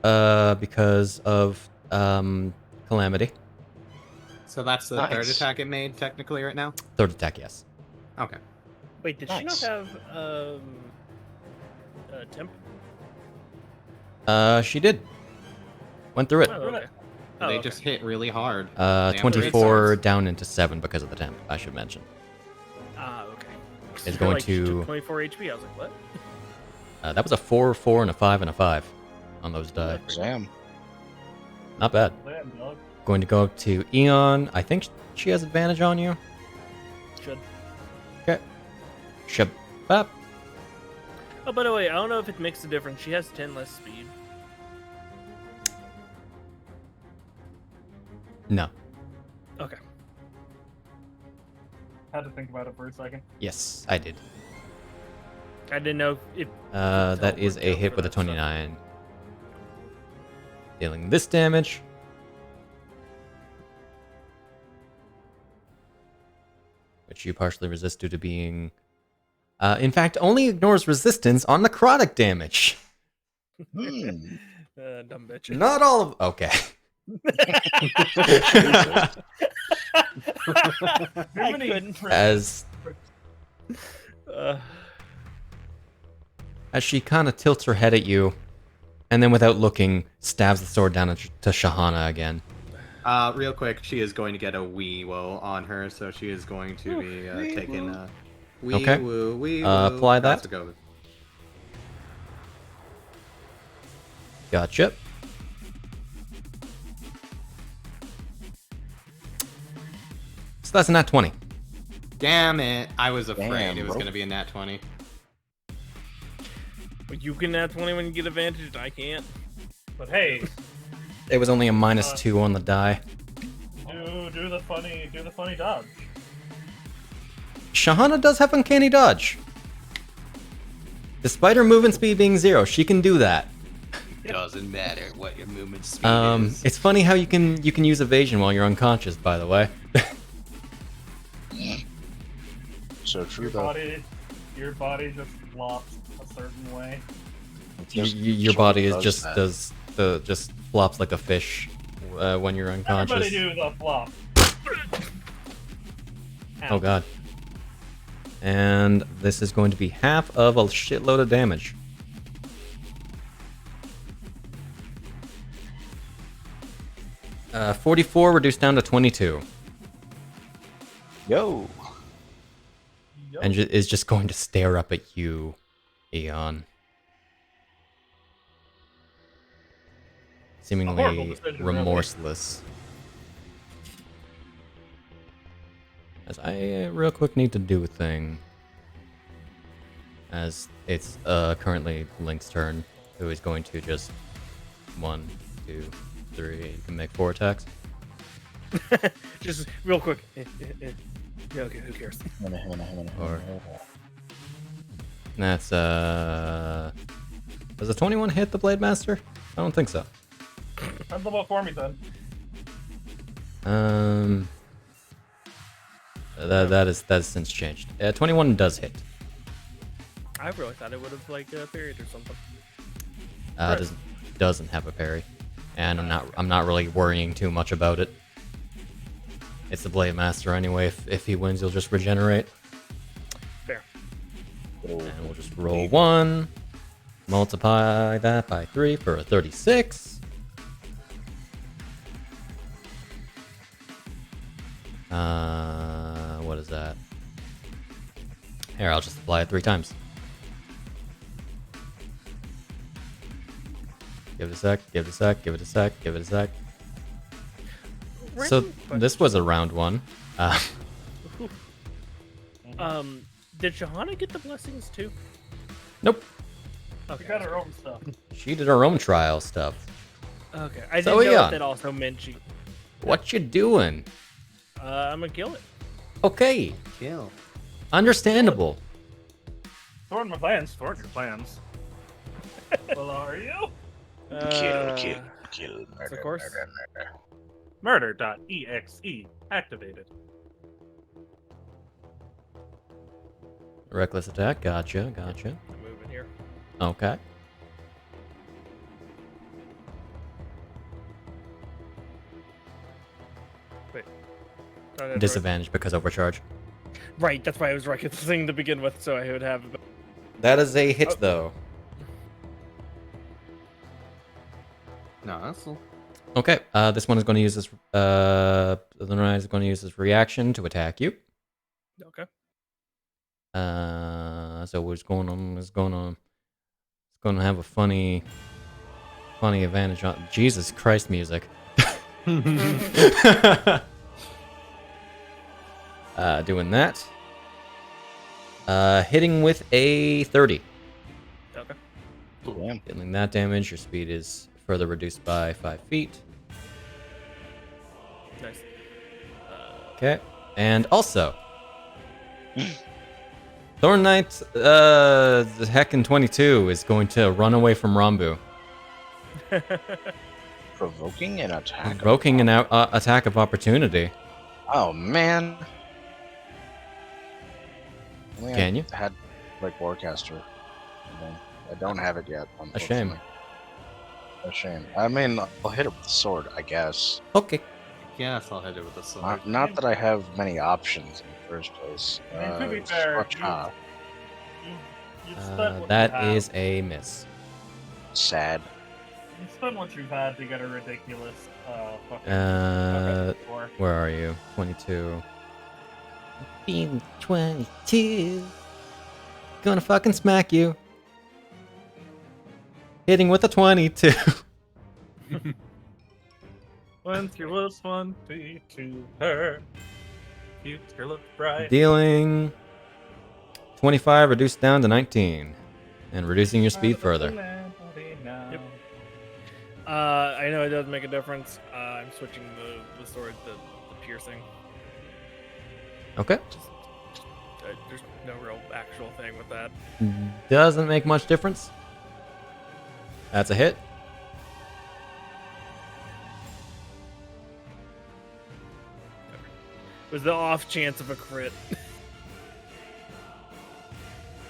because of Calamity. So that's the third Nice. attack it made, technically, right now? 3rd attack, yes. Okay. Wait, did she not Nice. have temp? She did. Went through it. Oh, okay. Oh, They okay. just hit really hard. They have 24 great down into 7 because of the temp, I should mention. Ah, okay. It's You're going like, she took to- 24 HP. I was like, what? That was a 4, 4, and a 5, and a 5 on those die. Exam. Not bad. Damn, dog. Going to go up to Eon. I think she has advantage on you. Should. Okay. Shabab. Oh, by the way, I don't know if it makes a difference. She has 10 less speed. No. Okay. Had to think about it for a second. Yes, I did. I didn't know if That is a hit with a 29. Dealing this damage. Which you partially resist due to being... in fact, only ignores resistance on necrotic damage. Hmm. dumb bitch. Not all of... Okay. I couldn't. As Uh, she kind of tilts her head at you, and then without looking, stabs the sword down to Shahana again. Real quick, she is going to get a wee woe on her, so she is going to be taking a wee Okay. woo, wee Apply woo. that. Let's go. Gotcha. So that's a nat 20. Damn it! I was afraid Damn, it was bro. going to be a nat 20. but you can add 20 when you get advantage. I can't. But hey, It was only a -2 on the die. do the funny dodge. Shahana does have uncanny dodge. Despite her movement speed being 0, she can do that. Doesn't matter what your movement speed is. It's funny how you can use evasion while you're unconscious, by the way. So true Your though. body just flops a certain way. Your body is Does just that. just flops like a fish when you're unconscious. Everybody do the flop. Oh god. And this is going to be half of a shitload of damage. Uh, 44 reduced down to 22. Yo. And is just going to stare up at you, Eon. horrible Seemingly decision, remorseless. As I real quick need to do a thing. As it's currently Link's turn, who is going to just 1, 2, 3. You can make 4 attacks. Just real quick. Yeah, okay, who cares? Or- That's does a 21 hit the Blade Master? I don't think so. Depends on what form he's in. That is since changed. 21 does hit. I really thought it would have like parried or something. Doesn't have a parry, and I'm not really worrying too much about it. It's the Blade Master anyway. If he wins, he'll just regenerate. Fair. And we'll just roll 1, multiply that by 3 for a 36. What is that? Here, I'll just apply it 3 times. Give it a sec, give it a sec, give it a sec, give it a sec. So this was a round 1. Did Shahana get the blessings too? Nope. She Okay. got her own stuff. She did her own trial stuff. Okay. I So, didn't know Eon. if that also meant she. What you doing? I'm gonna kill it. Okay, Kill. understandable. Thorn my plans. Thorn your plans. Well, are you? Kill, murder, of course. murder, murder. Murder.exe activated. Reckless attack, gotcha. I'm moving here. Okay. Wait. Oh, that's Disadvantage because overcharge. right. Right, that's why I was reckoning to begin with, so I would have. That is a hit, Oh. though. No, that's cool. Okay, this one is going to use this. The knight is going to use his reaction to attack you. Okay. So what's going on? It's going to have a funny advantage on. Jesus Christ, music. Doing that. Hitting with a 30. Okay. Damn. Dealing that damage. Your speed is further reduced by 5 feet. Nice. Okay, and also, Thorn Knight, the Heckin 22 is going to run away from Rambu, Provoking an attack. provoking an attack of opportunity. Oh man. Only Can I you? had like Warcaster. I don't have it yet. A shame. Unfortunately. A shame. I mean, I'll hit it with the sword, I guess. Okay. Yes, I'll hit it with a sword. Not that I have many options in the first place. I mean, to be fair, you've spent what That you have. is a miss. Sad. You spent what you've had to get a ridiculous fucking score. Where are you? 22. Being 22. Gonna fucking smack you. Hitting with a 22. Once you was 22, her future looked bright. Dealing 25 reduced down to 19. And reducing your speed further. Yep. I know it does make a difference. I'm switching the sword, the piercing. Okay. There's no real actual thing with that. Doesn't make much difference. That's a hit. It was the off chance of a crit.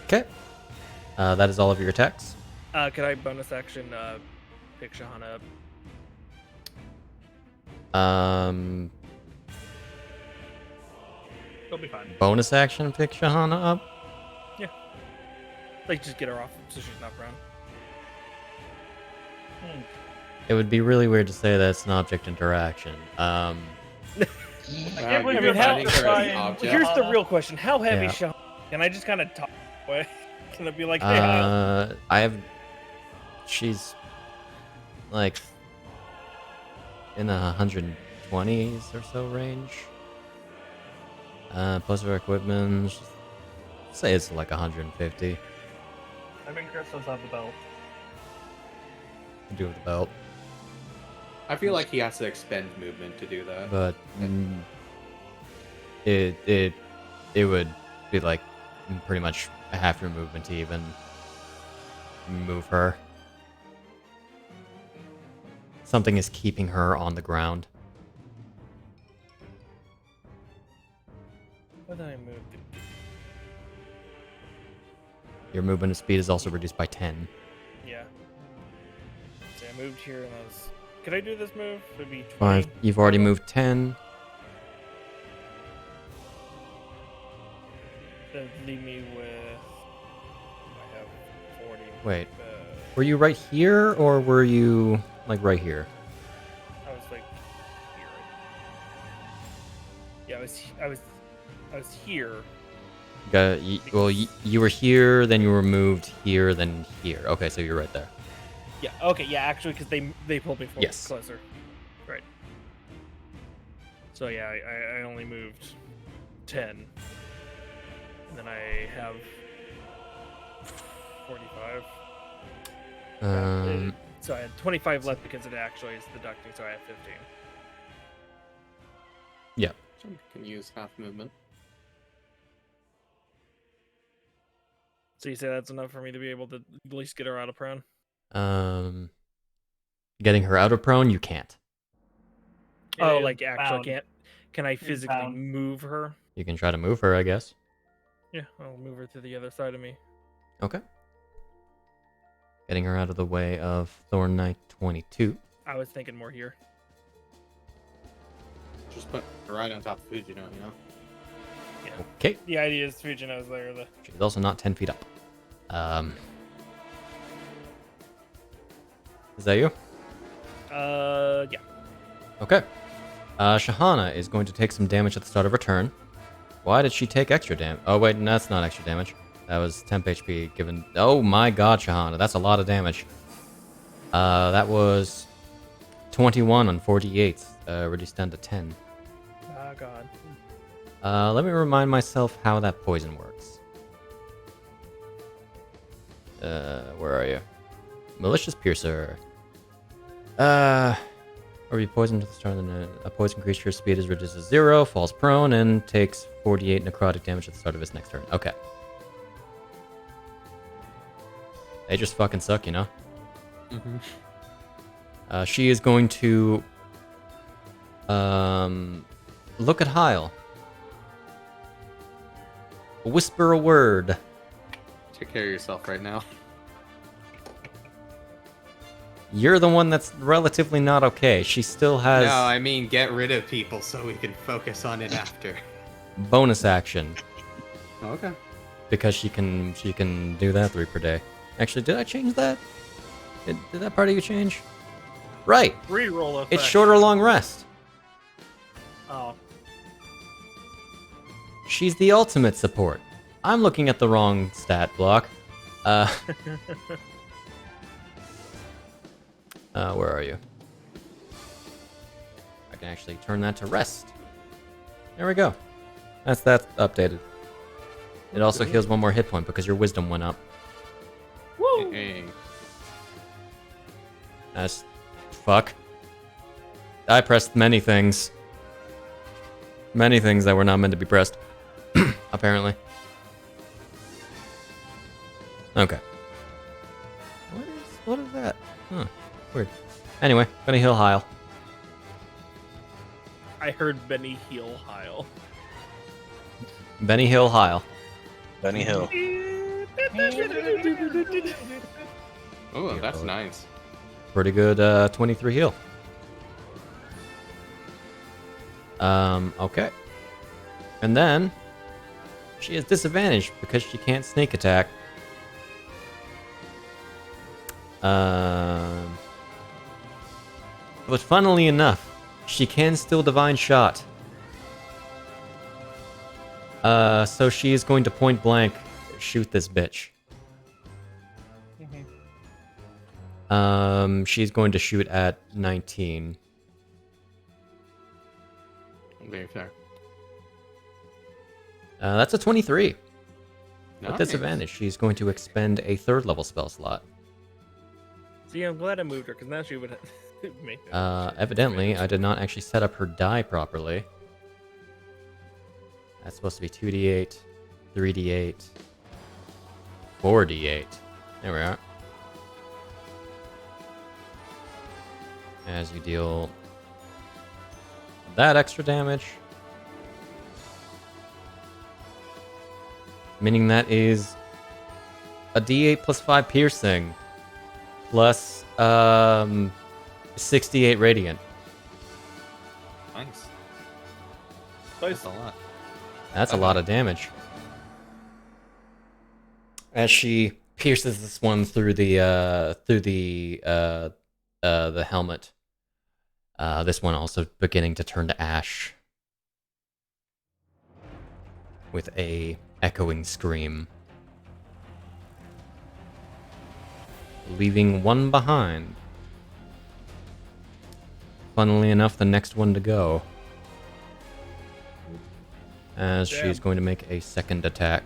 Okay. That is all of your attacks. Could I bonus action pick Shahana up? It'll be fine. Bonus action, pick Shahana up. Like, just get her off so she's not prone. It would be really weird to say that it's an object interaction. I can't believe I mean, you're how- about to try and object. Here's the real question: how heavy Yeah. Shahana? Can I just kind of talk away? Can I be like, hey, She's like in the 120s or so range. Plus her equipment, say it's like 150. I think Chris does have the belt. To do with the belt, I feel like he has to expend movement to do that. but it would be like pretty much a half your movement to even move her. Something is keeping her on the ground. what did I move? Your movement speed is also reduced by 10. Yeah. See, I moved here and I was. Could I do this move? It would be 20. 5. You've already moved 10. Then leave me with. I have 40. Wait. Uh, Were you right here, or were you like right here? I was like here. Yeah, I was here. You were here, then you were moved here, then here. Okay, so you're right there. Yeah. Okay. Yeah. Actually, because they pulled me forward Yes. closer. Right. So yeah, I only moved 10, and then I have 45. So I had 25 left because it actually is deducting, so I have 15. Yeah. Can use half movement. So you say that's enough for me to be able to at least get her out of prone? Getting her out of prone, you can't. Oh, is like actually bound. can't? Can I physically bound. move her? You can try to move her, I guess. Yeah, I'll move her to the other side of me. Okay. Getting her out of the way of Thorn Knight 22. I was thinking more here. Just put her right on top of Fujino, you know? Okay. The idea is Fujino's there. She's also not 10 feet up. Is that you? Yeah. Okay. Shahana is going to take some damage at the start of her turn. Why did she take extra damage? Oh, wait, no, that's not extra damage. That was temp HP given... Oh my god, Shahana, that's a lot of damage. That was 21 on 48, reduced down to 10. Oh god. Let me remind myself how that poison works. Where are you? Malicious Piercer. Or be poisoned at the start of the night. A poison creature's speed is reduced to 0, falls prone, and takes 48 necrotic damage at the start of its next turn. Okay. They just fucking suck, you know? Mm-hmm. She is going to look at Hyle. Whisper a word. Take care of yourself right now. You're the one that's relatively not okay. She still has No, I mean get rid of people so we can focus on it after. bonus action Okay. because she can do that 3 per day. Actually, did I change that? Did that part of you change? Right. Reroll effect. It's short or long rest. Oh. She's the ultimate support. I'm looking at the wrong stat block. Where are you? I can actually turn that to rest. There we go. That's updated. It also heals 1 more hit point because your wisdom went up. Woo! Hey. That's... fuck. I pressed many things. Many things that were not meant to be pressed. Apparently. Okay. What is that? Huh. Weird. Anyway, gonna heal Hyle. I heard Benny heal Hyle. Benny Hill Hyle. Benny Hill. Oh, that's nice. Pretty good 23 heal. Okay. And then she has disadvantage because she can't sneak attack. But funnily enough, she can still divine shot. So she is going to point blank shoot this bitch. She's going to shoot at 19. Very fair. That's a 23. With Nice. disadvantage, she's going to expend a 3rd level spell slot. See, I'm glad I moved her, because now she would make it. Evidently, I did not actually set up her die properly. That's supposed to be 2d8, 3d8, 4d8. There we are. As you deal that extra damage. Meaning that is a d8 plus 5 piercing plus 68 radiant. Nice. Nice. That's a lot. That's a lot of damage. As she pierces this one through the helmet. This one also beginning to turn to ash with a echoing scream, leaving one behind. Funnily enough, the next one to go. As she's going to make a second attack,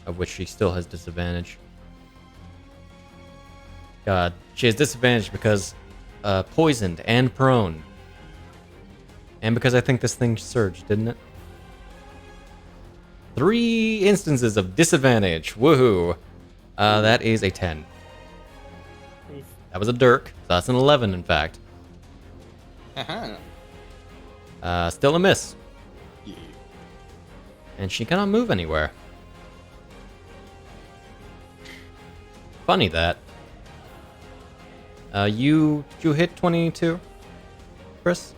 of which she still has disadvantage. God, she has disadvantage because poisoned and prone. And because I think this thing surged, didn't it? 3 instances of disadvantage. Woohoo! That is a 10. That was a dirk, so that's an 11 in fact. Still a miss. Yeah. And she cannot move anywhere. Funny that. You hit 22, Chris?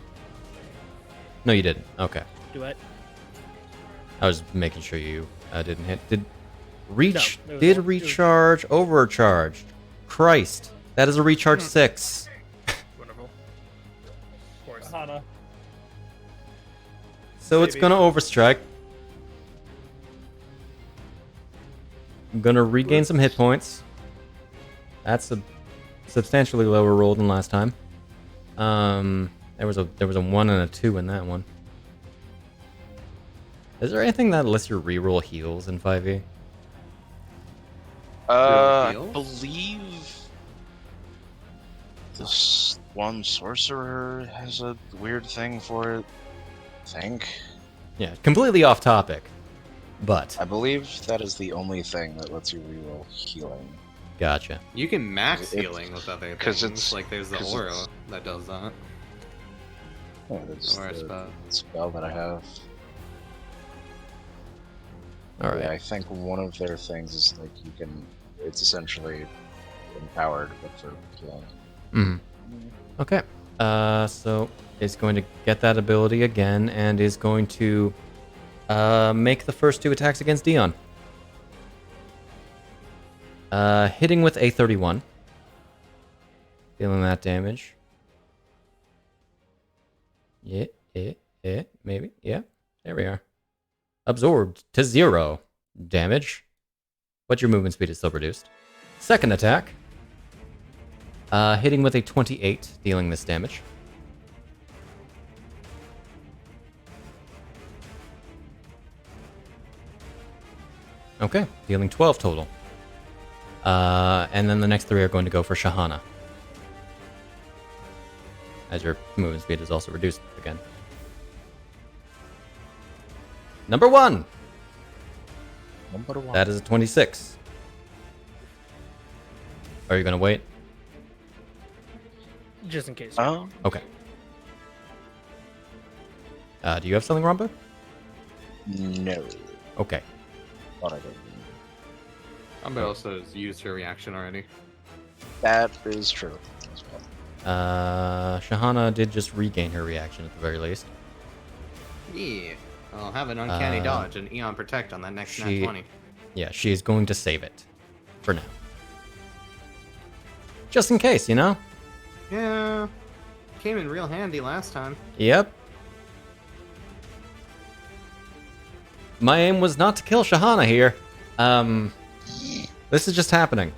No, you didn't. Okay. Do it. I was making sure you didn't hit. Did reach? No, it was did all- it was- recharge? Overcharged? Christ, that is a recharge 6. Wonderful. Of course. Hana. So it's Maybe. gonna overstrike. I'm gonna regain some hit points. That's a substantially lower roll than last time. There was a 1 and a 2 in that one. Is there anything that lets you reroll heals in 5e? I heals? believe this one sorcerer has a weird thing for it. I think. Yeah, completely off topic, but I believe that is the only thing that lets you reroll healing. gotcha. You can max It's- healing with other 'cause things. it's- Like there's the 'cause aura it's- that does that. Oh, it's Or a the spell. spell that I have. All right. Yeah, I think one of their things is like you can. It's essentially empowered, but for healing. Mhm. Okay. So it's going to get that ability again and is going to make the first 2 attacks against Dion. Hitting with a 31. Dealing that damage. Yeah, maybe. Yeah, there we are. Absorbed to 0 damage. But your movement speed is still reduced. Second attack. Hitting with a 28, dealing this damage. Okay, dealing 12 total. And then the next 3 are going to go for Shahana. As your movement speed is also reduced again. Number 1! Number 1. That is a 26. Are you going to wait? Just in case. Oh, Okay. Do you have something, Rambu? no. Okay. Thought I did. But also has used her reaction already. That is true. as well. Shahana did just regain her reaction at the very least. Yeah. I'll have an uncanny Uh, dodge and Eon Protect on that next nat she- 20. Yeah, she is going to save it. For now. Just in case, you know? Yeah. Came in real handy last time. Yep. My aim was not to kill Shahana here. This is just happening.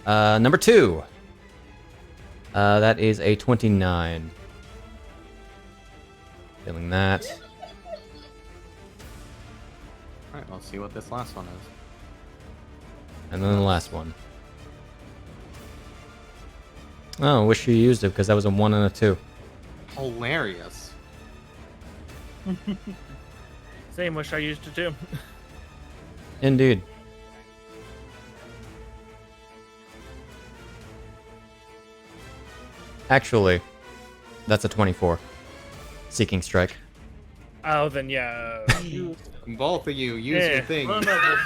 Number 2. That is a 29. Feeling that. Alright, let's see what this last one is. And then the last one. Oh, wish you used it because that was a 1 and a 2. Hilarious. Same. Wish I used it too. Indeed. Actually, that's a 24. Seeking Strike. Oh, then yeah. Both of you, use Yeah. your thing. Son of a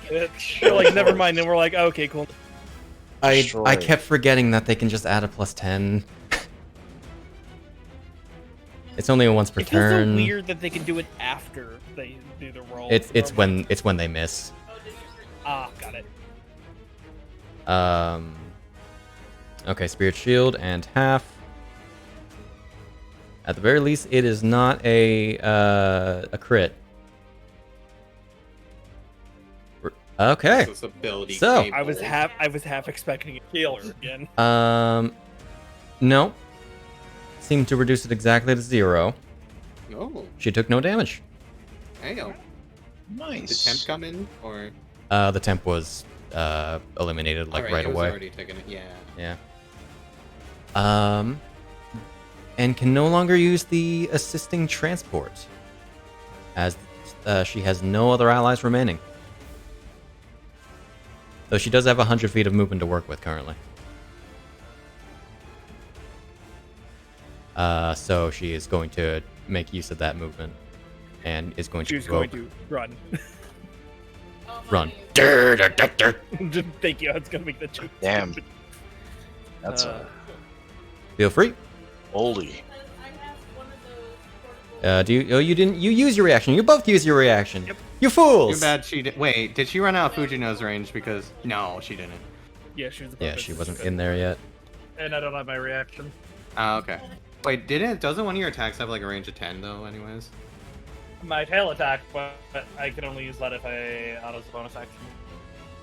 bitch. You're like, never mind. And we're like, okay, cool. I Destroy. kept forgetting that they can just add a +10. It's only a once per It feels so turn. weird that they can do it after they do the roll. It's when they miss. Ah, got it. Okay, Spirit Shield and half. At the very least, it is not a crit. Okay. This ability So- came I was forward. half expecting a killer again. No. Seemed to reduce it exactly to 0. Oh, She took no damage. damn. Nice. Did temp come in? Or The temp was eliminated like Alright, right it was away. already taken it. Yeah. Yeah. And can no longer use the assisting transport, as she has no other allies remaining. Though she does have 100 feet of movement to work with currently. So she is going to make use of that movement, and is going to She's going to run. run. Thank you. I was gonna make the joke. Damn. That's Uh, a Feel free. oldie. I have one of those portable Do you? Oh, you didn't. You use your reaction. You both use your reaction. Yep. You fools. Too bad she did. Wait, did she run out of Fujino's range? Because no, she didn't. Yeah, she was. Yeah, she wasn't in there yet. And I don't have my reaction. Oh, okay. Wait, doesn't one of your attacks have like a range of 10 though? Anyways. My tail attack, but I can only use that if I autos a bonus action.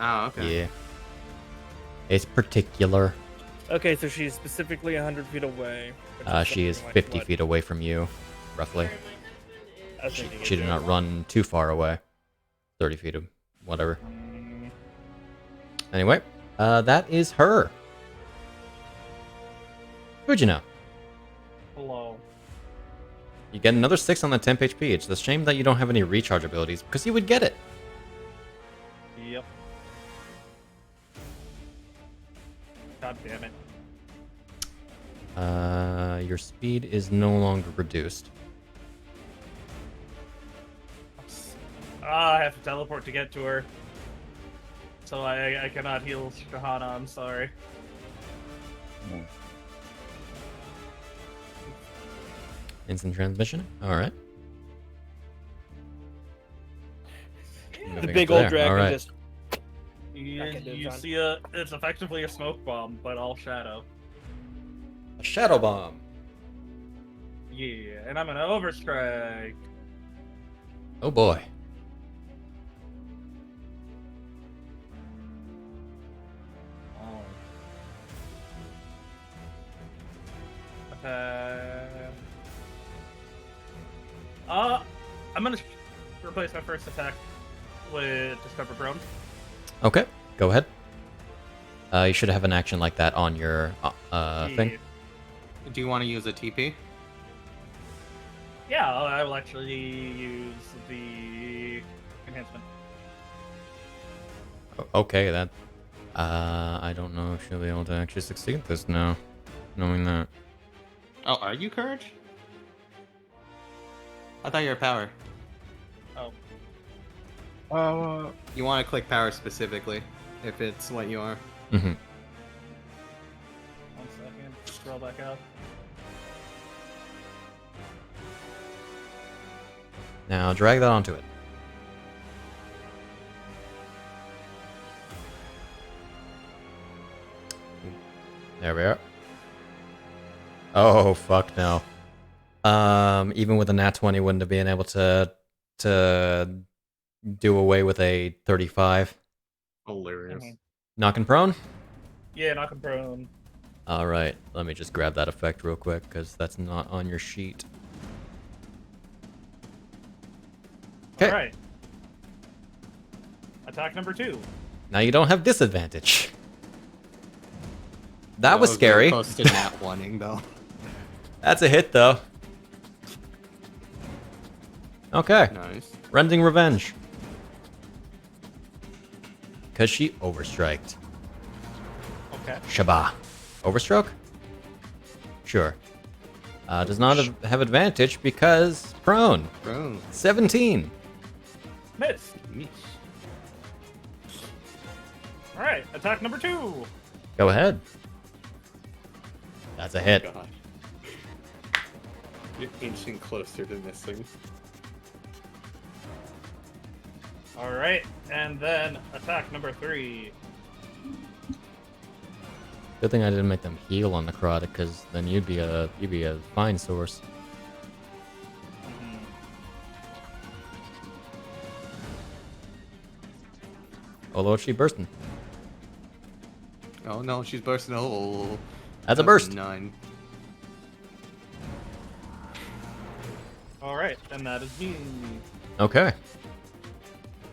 Oh, okay. Yeah. It's particular. Okay, so she's specifically 100 feet away. which She is something like 50 what? feet away from you, roughly. I was thinking She did not run too far away. 30 feet of whatever. Anyway, that is her. Fujino. Hello. You get another 6 on the temp HP. It's a shame that you don't have any recharge abilities, because you would get it. Yep. God damn it. Your speed is no longer reduced. I have to teleport to get to her. So I cannot heal Shahana, I'm sorry. Instant transmission? Alright. The big old dragon Alright. just. You, Back into you John. see it's effectively a smoke bomb, but all shadow. A shadow bomb. Yeah, and I'm gonna overstrike. Oh boy. Oh. I'm gonna replace my first attack with Discover Prone. Okay, go ahead. You should have an action like that on your thing. Do you want to use a TP? Yeah, I will actually use the enhancement. Okay, that. I don't know if she'll be able to actually succeed this now, knowing that. Oh, are you Courage? I thought you were Power. Oh. You want to click Power specifically, if it's what you are. Mm-hmm. 1 second. Scroll back up. Now drag that onto it. There we are. Oh fuck no. Even with a nat 20, wouldn't have been able to do away with a 35. Hilarious. Knocking prone. Yeah, knock him prone. All right, let me just grab that effect real quick because that's not on your sheet. Okay. Alright. Attack number 2. Now you don't have disadvantage. That was very scary. Close to nat oneing though. That's a hit though. Okay. Nice. Rending Revenge. Because she overstriked. Okay. Shabba. Overstroke? Sure. Does not have advantage because prone. Bro. 17. Miss. Alright, attack number 2. Go ahead. That's a hit. God. You're inching closer to missing. Alright, and then attack number 3. Good thing I didn't make them heal on necrotic, because then you'd be a fine source. Although she bursting. Oh no, she's bursting. Oh, That's a burst. 9. Alright, and that is me. Okay.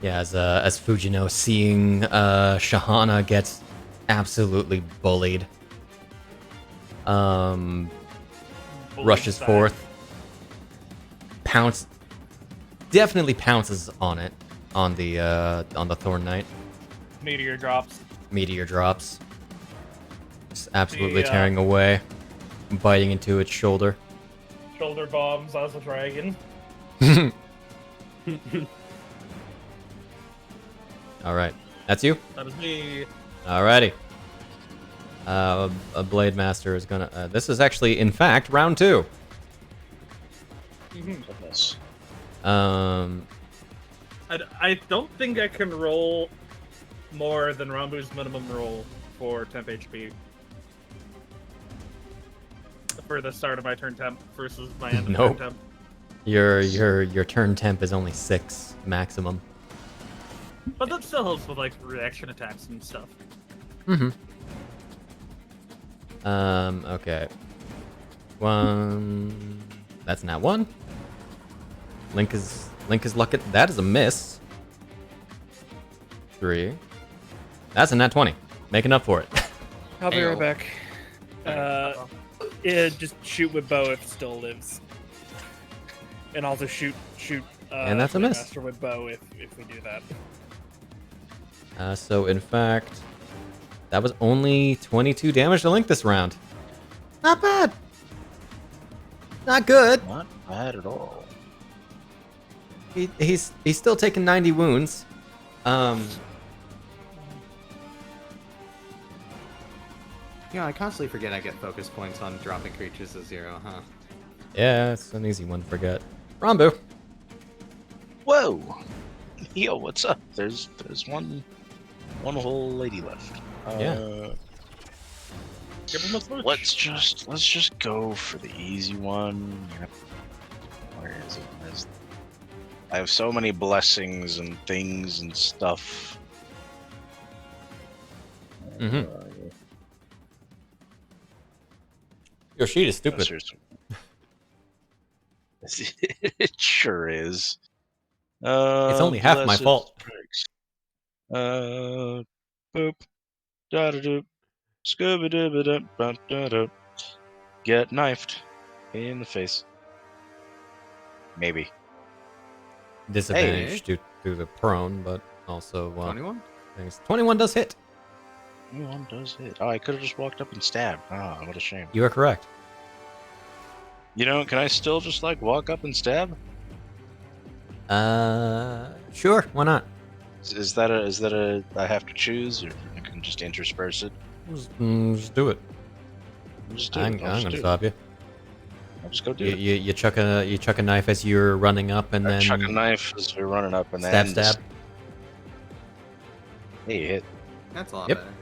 Yeah, as Fujino seeing Shahana gets absolutely bullied, Bullied rushes side. forth, definitely pounces on it, on the Thorn Knight. Meteor drops. Meteor drops, just absolutely The, tearing away, biting into its shoulder. Shoulder bombs as a dragon. All right, that's you. That is me. Alrighty. A Blade Master is gonna. This is actually, in fact, round 2. Goodness. I don't think I can roll more than Rambu's minimum roll for temp HP. For the start of my turn temp versus my end of Nope. turn temp. Your turn temp is only 6 maximum. But that still helps with like reaction attacks and stuff. Mm-hmm. Okay. 1. That's not 1. Link is lucky. That is a miss. 3. That's a nat 20. Making up for it. I'll be right Ayo. back. Yeah, just shoot with bow if it still lives, and also shoot. And that's a miss. Master with bow if we do that. So in fact, that was only 22 damage to Link this round. Not bad. Not good. Not bad at all. He's still taking 90 wounds. Yeah, I constantly forget I get focus points on dropping creatures to 0, huh? Yeah, it's an easy one to forget. Rambu. Whoa! Yo, what's up? There's one whole lady left. Yeah. Give him a switch. Let's just go for the easy one. Where is it? I have so many blessings and things and stuff. Mm-hmm. Your sheet is stupid. Seriously. It sure is. It's only half my blessed fault. pricks. Boop. Da-da-doop. Scooby-dooby-doo-bum-da-doo. Get knifed in the face. Maybe. Disadvantage due to the prone, but also 21? 21 does hit. One does hit. Oh, I could have just walked up and stabbed. Ah, what a shame. You are correct. You know, can I still just like walk up and stab? Sure, why not? Is that a I have to choose, or I can just intersperse it? Just do it. Just do I'm it. gonna stop you. I'll just go do You, it. you chuck a knife as you're running up, and I then chuck a knife as we're running up, and stab then stab. Hey, you hit. That's a lot Yep. better.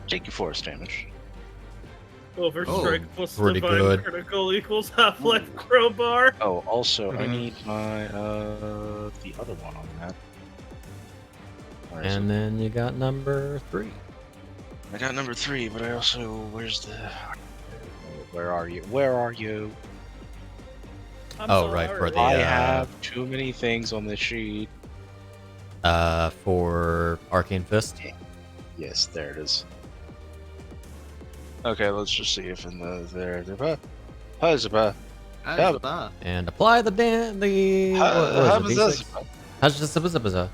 Take your force damage. Overstrike plus pretty divine good. critical equals half-life crowbar. Oh, also, I Mhm. need my the other one on that. Where is And it? then you got number 3. I got number 3, but I also where are you? Where are you? I'm Oh, right, for sorry. the- I have too many things on this sheet. For Arcane Fist. Yes, there it is. Okay, let's just see if in there. Huzba. And apply the what is it, D6?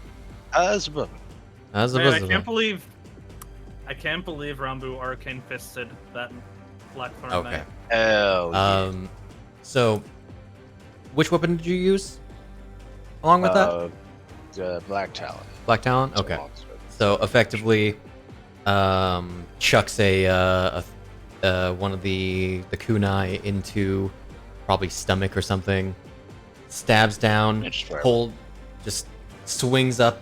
Huzba. Man, I can't believe Rambu arcane fisted that Black Thorn Okay. Knight. Hell yeah. So, which weapon did you use along with that? Black Talon. Black Talon? Okay. So, effectively, chucks one of the kunai into probably stomach or something, stabs down, just swings up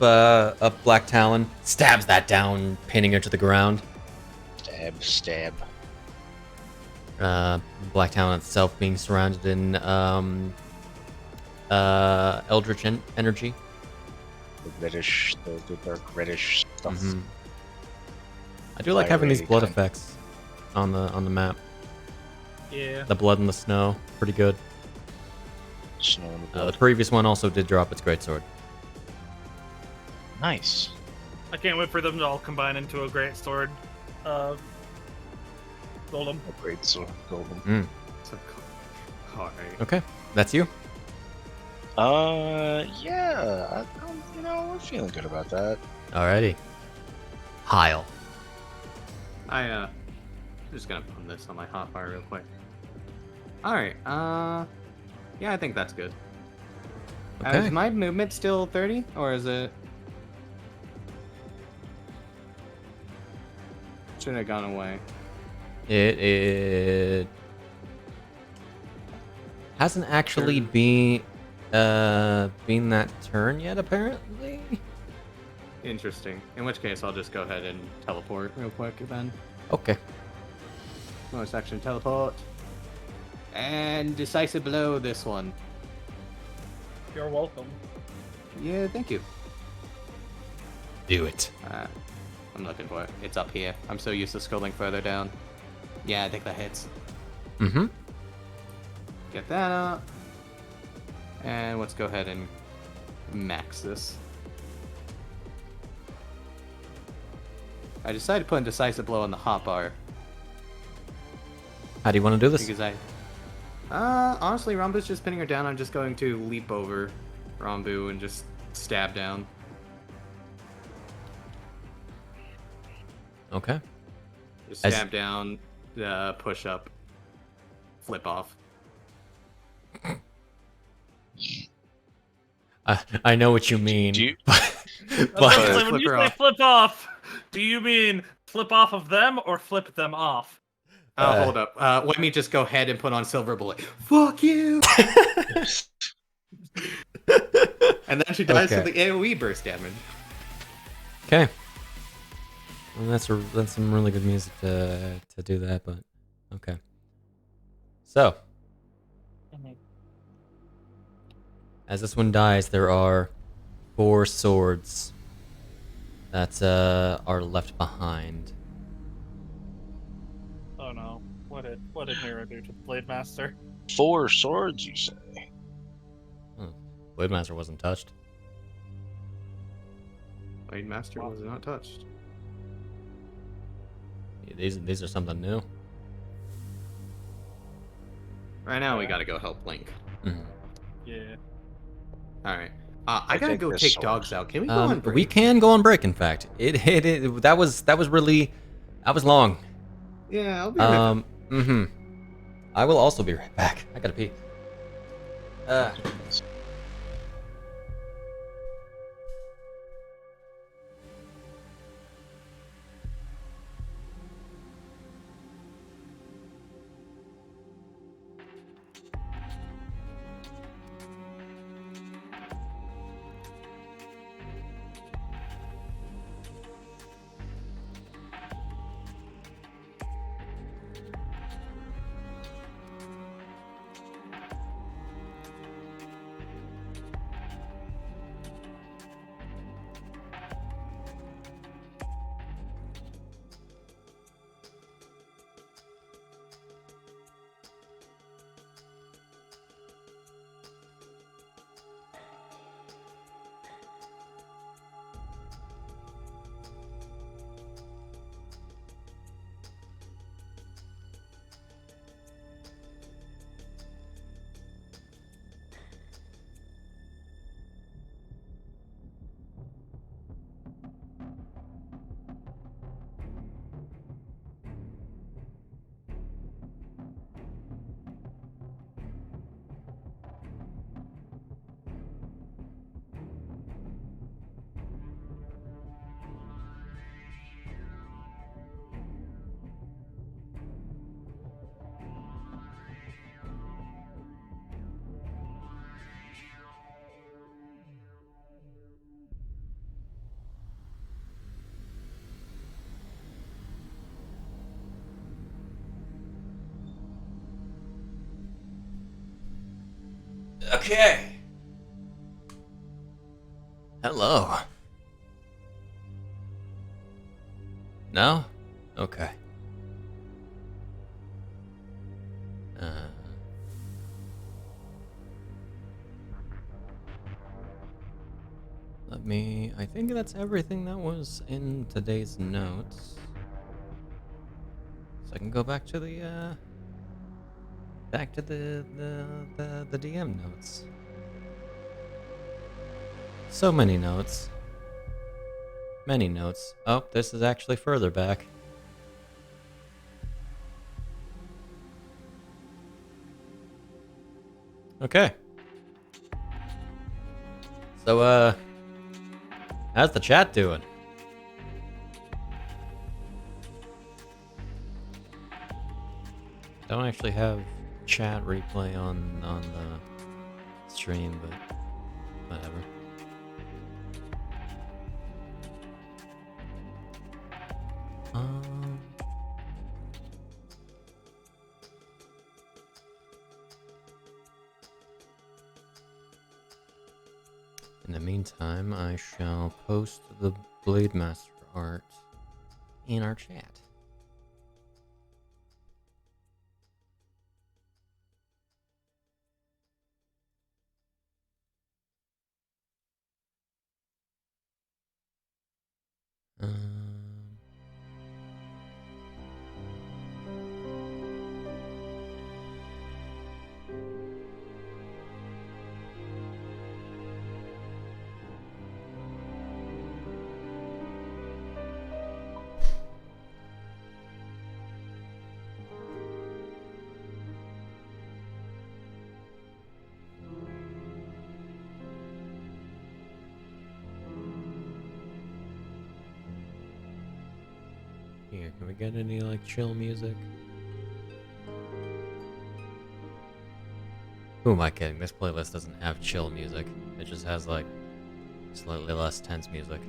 Black Talon, stabs that down, pinning her to the ground. Stab. Black Talon itself being surrounded in eldritch energy. The dark reddish stuff. Mhm. I do like having these Fiery blood kind. effects on the map. Yeah. The blood and the snow, pretty good. Snow and The blood. previous one also did drop its greatsword. Nice. I can't wait for them to all combine into a great sword. Golem. A great sword, golden. So, alright. Okay, that's you. Yeah. We're feeling good about that. Alrighty. Hyle. I'm just gonna put this on my hotbar real quick. Alright, yeah, I think that's good. Okay. Is my movement still 30, or is it... Should have gone away. It Hasn't actually been that turn yet, apparently. Interesting. In which case, I'll just go ahead and teleport real quick then. Okay. Bonus action teleport. And decisive blow this one. You're welcome. Yeah, thank you. Do it. I'm looking for it. It's up here. I'm so used to scrolling further down. Yeah, I think that hits. Mm-hmm. Get that up. And let's go ahead and max this. I decided to put a decisive blow on the hotbar. How do you want to do this? Because honestly, Rambu's just pinning her down. I'm just going to leap over Rambu and just stab down. Okay. Just stab down, push up, flip off. I know what you mean. Do you- But when flip you her say off. flip off, do you mean flip off of them or flip them off? Hold up. Let me just go ahead and put on Silver Bullet. Fuck you! And then she dies to the AoE burst damage. Okay. Well, that's some really good music to do that, but okay. So, as this one dies, there are 4 swords that are left behind. Oh no. What did Mira do to the Blade Master? 4 swords, you say? Blade Master wasn't touched. Blade Master was not touched. Yeah, these are something new. Right now, we gotta go help Link. Mm-hmm. Yeah. Alright. I gotta think go this take sword. dogs out. Can we go on break? We can go on break. In fact, that was long. Yeah, I'll be right back. Mm-hmm. I will also be right back. I gotta pee. Okay. Hello. No? Okay. I think that's everything that was in today's notes. So I can go back to the DM notes. So many notes. Many notes. Oh, this is actually further back. Okay. So, how's the chat doing? Don't actually have chat replay on the stream, but whatever. In the meantime, I shall post the Blade Master art in our chat. Here, can we get any, like, chill music? Who am I kidding? This playlist doesn't have chill music. It just has, like, slightly less tense music.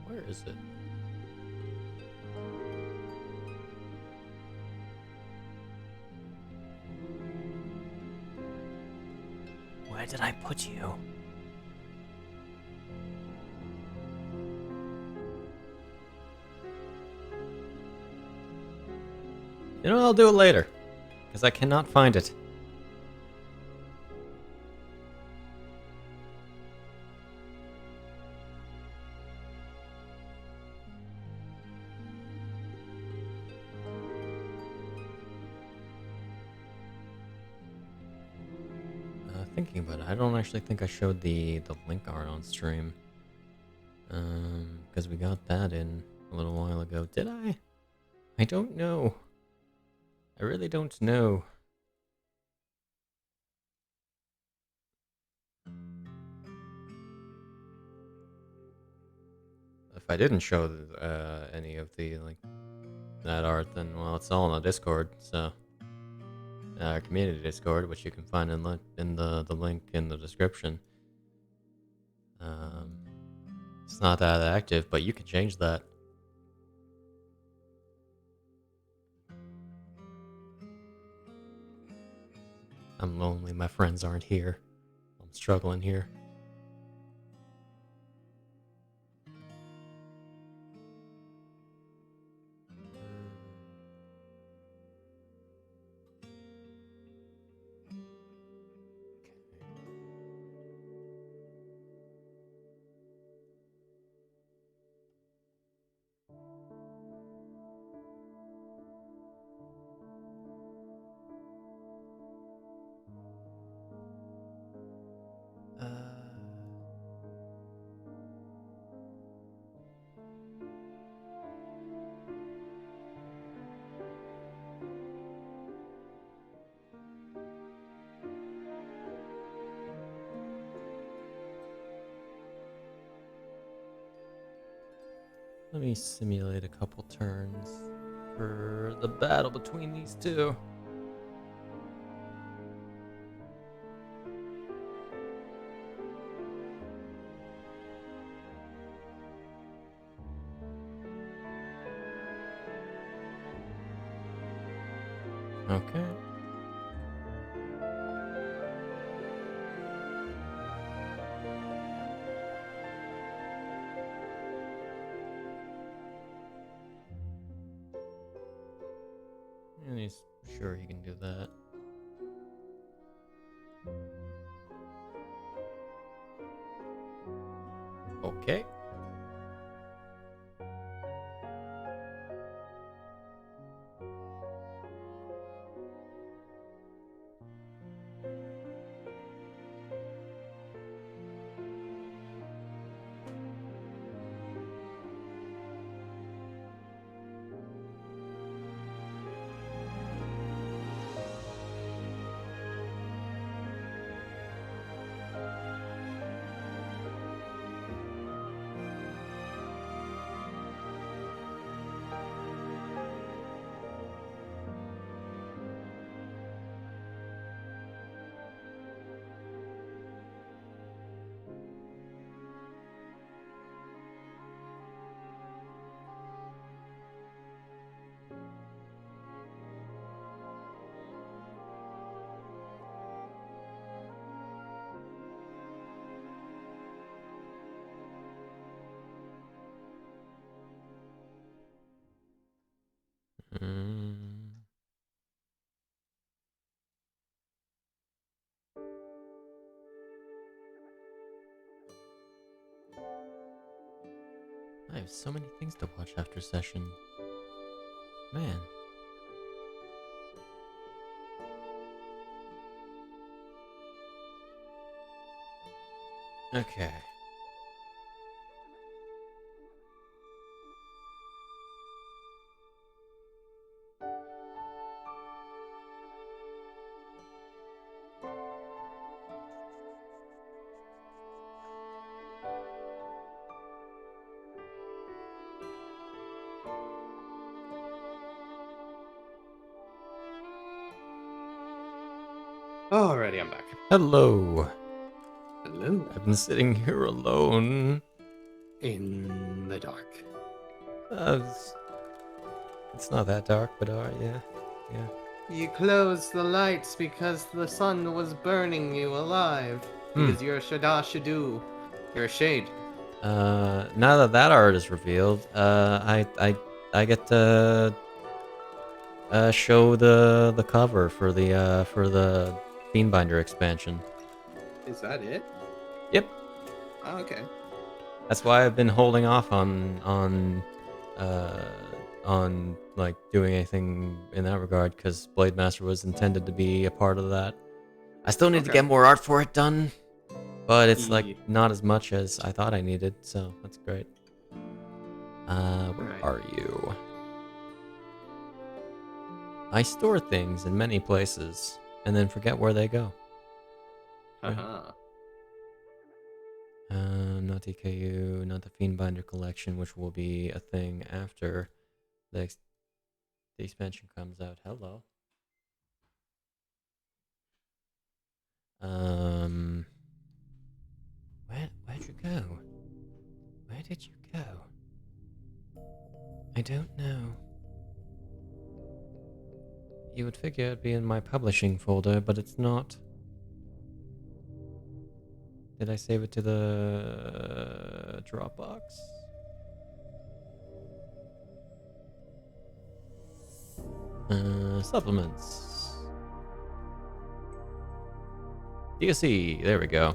Where is it? Where did I put you? You know, I'll do it later, because I cannot find it. Thinking about it, I don't actually think I showed the link art on stream. Because we got that in a little while ago. Did I? I don't know. I really don't know. If I didn't show any of the, like, that art, then, well, it's all on the Discord, so... our community Discord, which you can find in the link in the description. It's not that active, but you can change that. I'm lonely, my friends aren't here. I'm struggling here. Let me simulate a couple turns for the battle between these two. Okay. And he's sure he can do that. Okay. I have so many things to watch after session. Man. Okay. Alrighty, I'm back. Hello. Hello. I've been sitting here alone. In the dark. It's not that dark, but yeah. You closed the lights because the sun was burning you alive. Because you're a Shada-Shadu. You're a shade. Now that art is revealed, I get to show the cover for the Fiendbinder expansion. Is that it? Yep. Oh, okay. That's why I've been holding off on like doing anything in that regard, because Blade Master was intended to be a part of that. I still need to get more art for it done, but it's like not as much as I thought I needed, so that's great. Where are you? I store things in many places and then forget where they go. Uh-huh. Not DKU, not the Fiendbinder collection, which will be a thing after the expansion comes out. Hello. Where'd you go? Where did you go? I don't know. You would figure it'd be in my publishing folder, but it's not. Did I save it to the Dropbox? Supplements. DSC, there we go.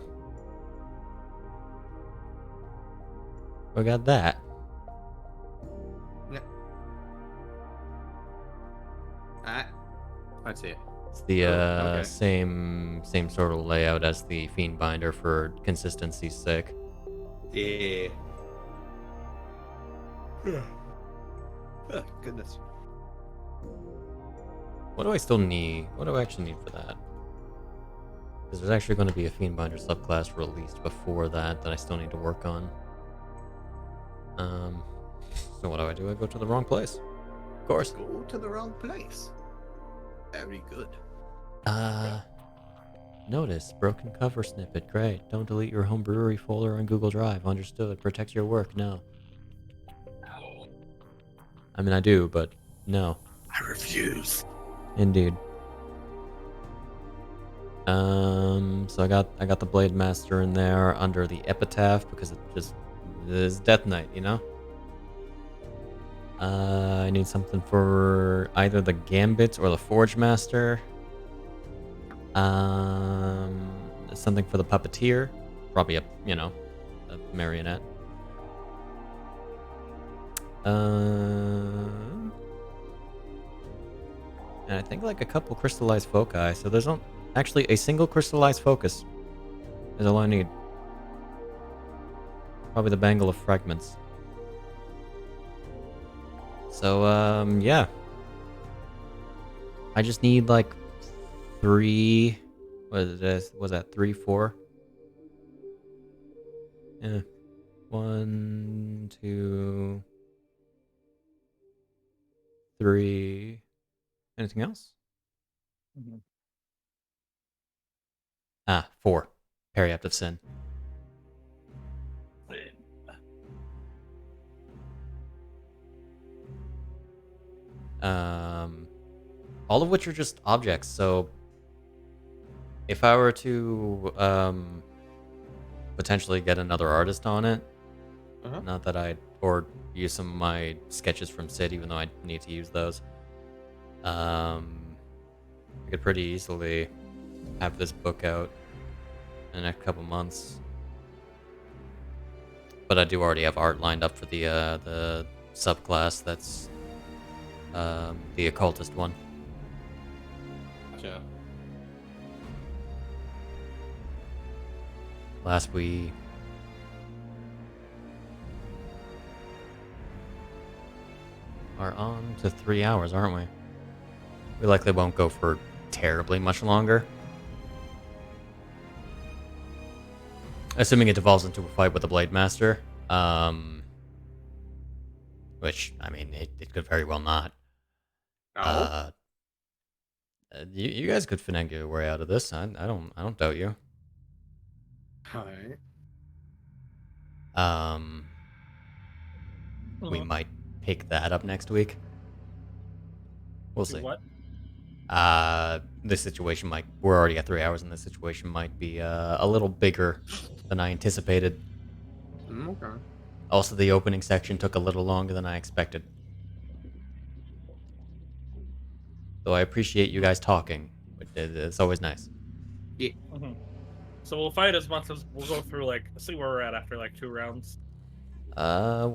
We got that. Let's see it. It's the okay. same sort of layout as the Fiendbinder for consistency's sake. Yeah. Oh, goodness. What do I still need? What do I actually need for that? Because there's actually going to be a Fiendbinder subclass released before that I still need to work on. So what do? I go to the wrong place. Of course. Go to the wrong place. Very good. Notice, broken cover snippet. Great. Don't delete your home brewery folder on Google Drive. Understood. Protect your work. No. I mean, I do, but no. I refuse. Indeed. So I got the Blade Master in there under the Epitaph because it just is Death Knight, you know? I need something for either the Gambit or the Forge Master. Something for the Puppeteer. Probably a marionette. And I think like a couple crystallized foci. So there's actually a single crystallized focus is all I need. Probably the Bangle of Fragments. So, yeah. I just need like 3. Was that 3, 4? Yeah. 1, 2, 3. Anything else? Mm-hmm. 4. Periapt of Sin. All of which are just objects, so if I were to potentially get another artist on it, not that or use some of my sketches from Sid, even though I need to use those, I could pretty easily have this book out in the next couple months. But but I do already have art lined up for the subclass that's the occultist one. Gotcha. Last we are on to 3 hours, aren't we? We likely won't go for terribly much longer. Assuming it devolves into a fight with the Blade Master. Which, I mean, it could very well not. Oh. You guys could finagle your way out of this. I don't doubt you. Alright. We might pick that up next week. We'll see. What? This situation might. We're already at 3 hours, and this situation might be a little bigger than I anticipated. Okay. Also, the opening section took a little longer than I expected. Though I appreciate you guys talking. It's always nice. Mm-hmm. So we'll fight as much as we'll go through, like, see where we're at after like 2 rounds. Yeah,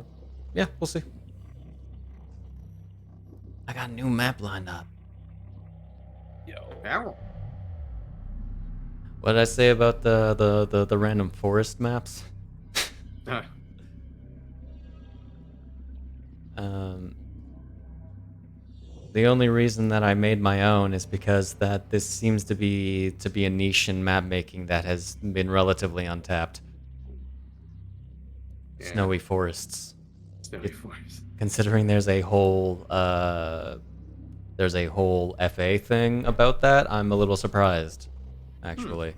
we'll see. I got a new map lined up. Yo. Ow. What did I say about the random forest maps? Huh. The only reason that I made my own is because that this seems to be a niche in map making that has been relatively untapped. Yeah. Snowy forests. Snowy forest. Considering there's a whole FA thing about that, I'm a little surprised, actually.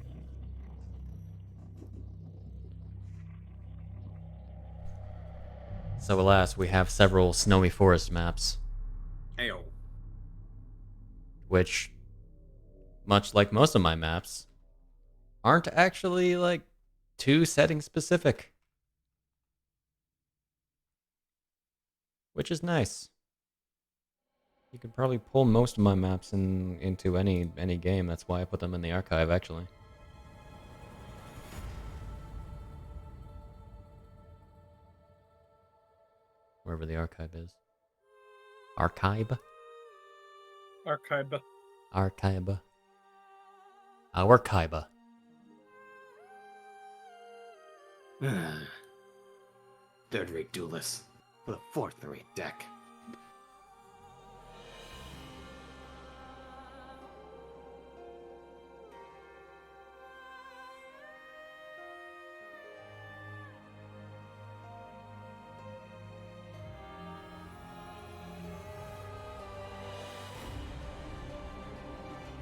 So alas, we have several snowy forest maps, Ayo. which, much like most of my maps, aren't actually, like, too setting specific. Which is nice. You can probably pull most of my maps into any game. That's why I put them in the archive, actually. Wherever the archive is. Archive? Archive. Archive. Archive. Third-rate duelist with a fourth-rate deck.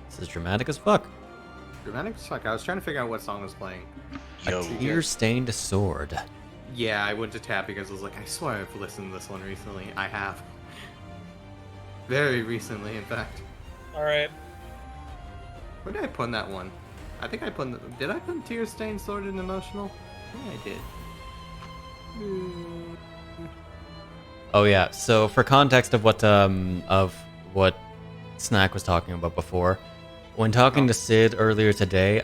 This is dramatic as fuck. Dramatic as fuck. I was trying to figure out what song was playing. Yo. A tear-stained sword. Yeah, I went to tap because I was like, I swear I've listened to this one recently. I have. Very recently, in fact. Alright. Where did I put that one? I think I put... Did I put Tear Stained Sword in Emotional? Yeah, I did. Oh yeah. So for context of what Snak was talking about before, when talking to Sid earlier today,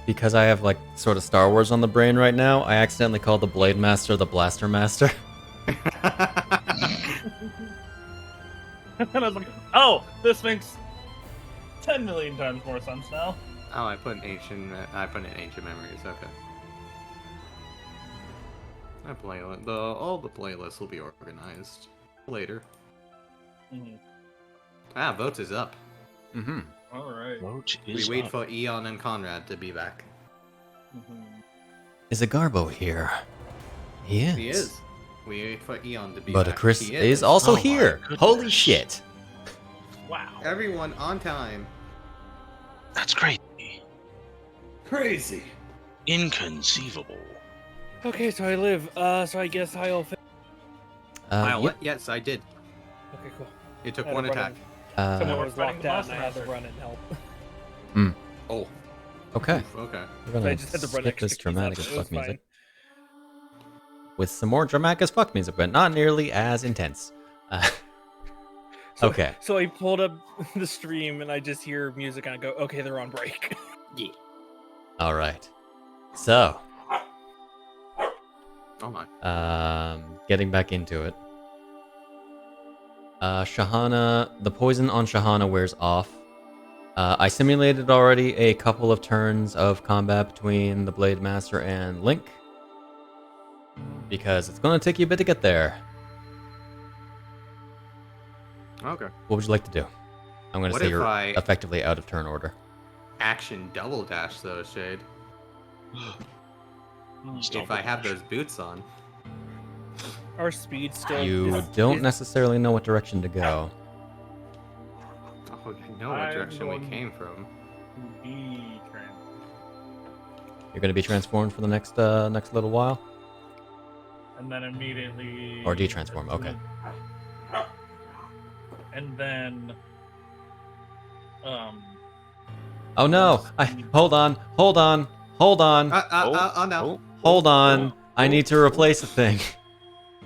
because I have like sort of Star Wars on the brain right now, I accidentally called the Blade Master the Blaster Master. And I was like, oh, this makes 10 million times more sense now. Oh, I put in ancient memories. Okay. That playlist, all the playlists will be organized later. Mm-hmm. Votes is up. Mm-hmm. Alright. Vote We is wait up. for Eon and Conrad to be back. Mm-hmm. Is a Garbo here? He is. He is. We wait for Eon to be But back. a Chris He is also Oh my here. goodness. Holy shit. Wow. Everyone on time. That's crazy. Crazy. Inconceivable. Okay, so I live. So I guess Hyle. Yep. Yes, I did. Okay, cool. It took I had one to run attack. in. Someone Uh, was Fighting locked the out, and I Blaster had to run and help. Oh, okay. okay. We're So I gonna just had to run skip extra this keys dramatic up, as it was fuck music. fine. With some more dramatic as fuck music, but not nearly as intense. Okay. So I pulled up the stream and I just hear music and I go, okay, they're on break. Yeah. All right. So, Oh my. Getting back into it. Shahana, the poison on Shahana wears off. I simulated already a couple of turns of combat between the Blade Master and Link, because it's going to take you a bit to get there. Okay. What would you like to do? I'm going to What say if you're I- effectively out of turn order. Action double dash though, Shade. Just If don't I have dash. those boots on. Our speed still. You don't necessarily know what direction to go. Oh, I know what I'm direction we going- came from. Be You're going to be transformed for the next little while? and then immediately. Or de-transform, okay. And then. Oh no! Hold on! Oh no. Hold on! I need to replace a thing.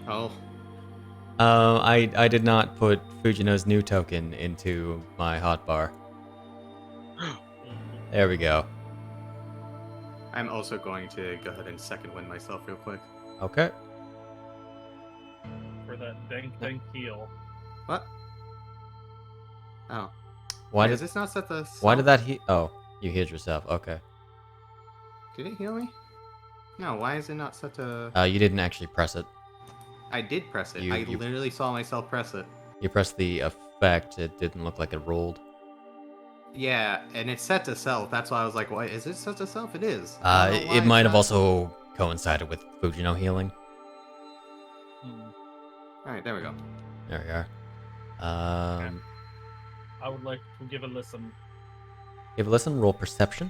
Oh. I did not put Fujino's new token into my hotbar. There we go. I'm also going to go ahead and second wind myself real quick. Okay. For that dank heal. What? Oh. Why Wait, did is this not set the... Why did that heal? Oh, you healed yourself. Okay. Did it heal me? No, why is it not set to... You didn't actually press it. I did press it. You- I you- literally saw myself press it. You pressed the effect. It didn't look like it rolled. Yeah, and it's set to self. That's why I was like, "What is it set to self?" It is. I don't know why It it's might have not. also coincided with Fujino healing. All right, there we go. There we are. I would like to give a listen. Give a listen. Roll perception.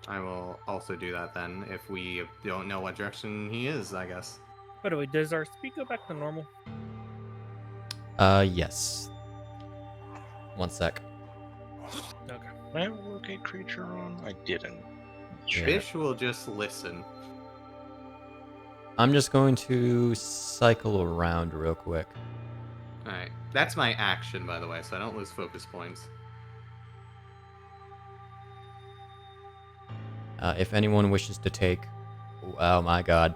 I will also do that then if we don't know what direction he is, I guess. By the way, does our speed go back to normal? Yes. One sec. Okay. Did I have a locate creature on? I didn't. Yeah. Bish will just listen. I'm just going to cycle around real quick. All right, that's my action, by the way, so I don't lose focus points. If anyone wishes to take, oh my god,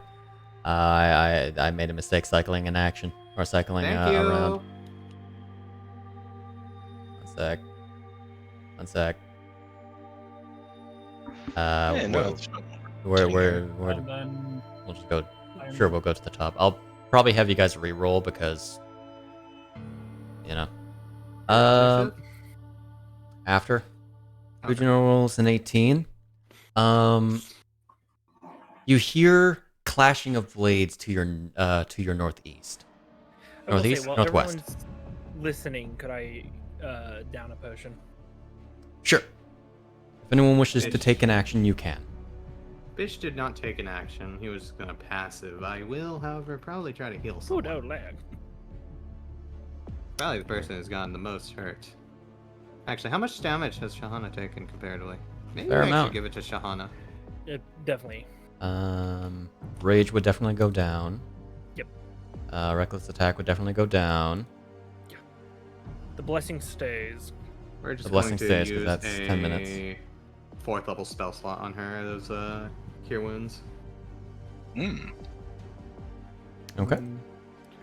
I made a mistake cycling in action or cycling Thank you. around. One sec. Yeah, no, where, it's fine. where And then. we'll just go. I'm- Sure, we'll go to the top. I'll probably have you guys re-roll because, you know. After Okay. Fujino rolls an 18. You hear clashing of blades to your northeast. I will say, Northeast? while Northwest. everyone's listening, could I down a potion? Sure. If anyone wishes to Bish. take an action, you can. Bish did not take an action. He was gonna passive. I will, however, probably try to heal Oh someone. no, lag. Probably the person who's gotten the most hurt. Actually, how much damage has Shahana taken comparatively? Maybe Fair I amount. should give it to Shahana. Definitely. Rage would definitely go down. Yep. Reckless attack would definitely go down. The blessing stays. We're just The going blessing to stays, 'cause use that's a 10 minutes. 4th level spell slot on her. Those cure wounds. Hmm. Okay. 1,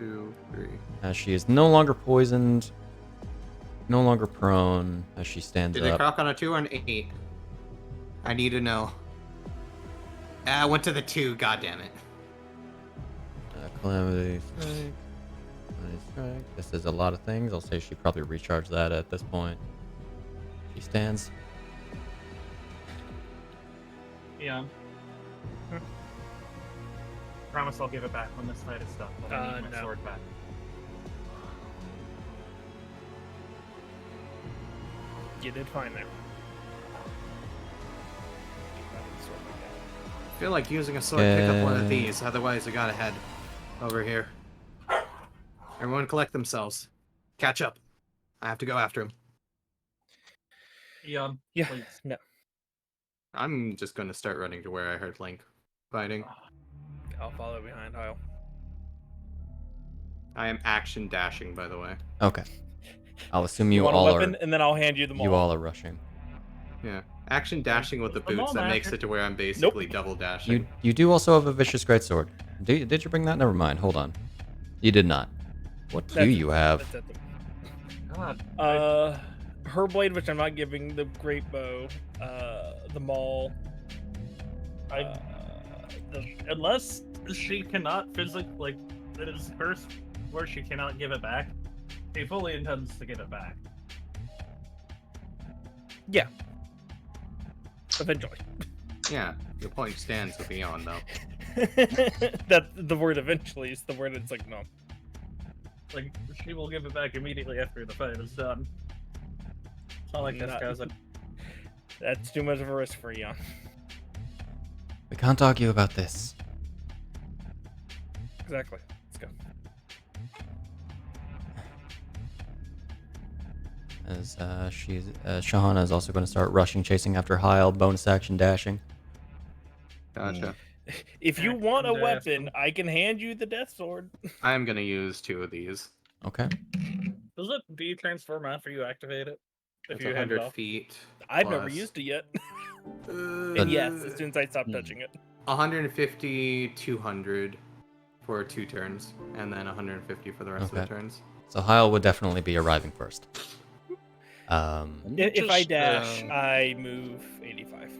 2, 3. As she is no longer poisoned, no longer prone, as she stands Did they up. croc on a 2 or an 8? I need to know. I went to the 2. God damn it. Calamity strike. Calamity strike. This is a lot of things. I'll say she probably recharged that at this point. She stands. Yeah. Promise I'll give it back when this fight is done. But I need my No. sword back. You did fine there. I feel like using a sword. Pick up one of these. Otherwise, we gotta head over here. Everyone collect themselves. Catch up. I have to go after him. Eon, Yeah. please. No. I'm just gonna start running to where I heard Link fighting. I'll follow behind Hyle. I am action dashing, by the way. Okay. I'll assume you want a all weapon, are. and then I'll hand you them You all are rushing. Yeah. Action dashing with the Come boots, on, that makes Action. it to where I'm basically double dashing. You do also have a vicious greatsword. Did you bring that? Never mind. Hold on. You did not. What do That's- you have? That's it. God. Her blade, which I'm not giving, the great bow, the maul. I unless she cannot physically, like, it is cursed where she cannot give it back. She fully intends to give it back. Eventually. Yeah, the point stands with Eon, though. That the word eventually is the word. It's like no. Like, she will give it back immediately after the fight is done. It's not like this Not- cousin. That's too much of a risk for Eon. We can't argue about this. Exactly. Let's go. As Shahana is also going to start rushing, chasing after Hyle, bonus action dashing. Gotcha. If you Action want a dash. weapon, I can hand you the death sword. I am gonna use 2 of these. Okay. Does it de-transform after you activate it? If It's you hand it 100 off? feet. I've never plus, used it yet. uh, And yes, as soon as I stop touching it. 150, 200 for 2 turns, and then 150 for the rest of the Okay. turns. So Hyle would definitely be arriving first. If I Just, dash, I move 85.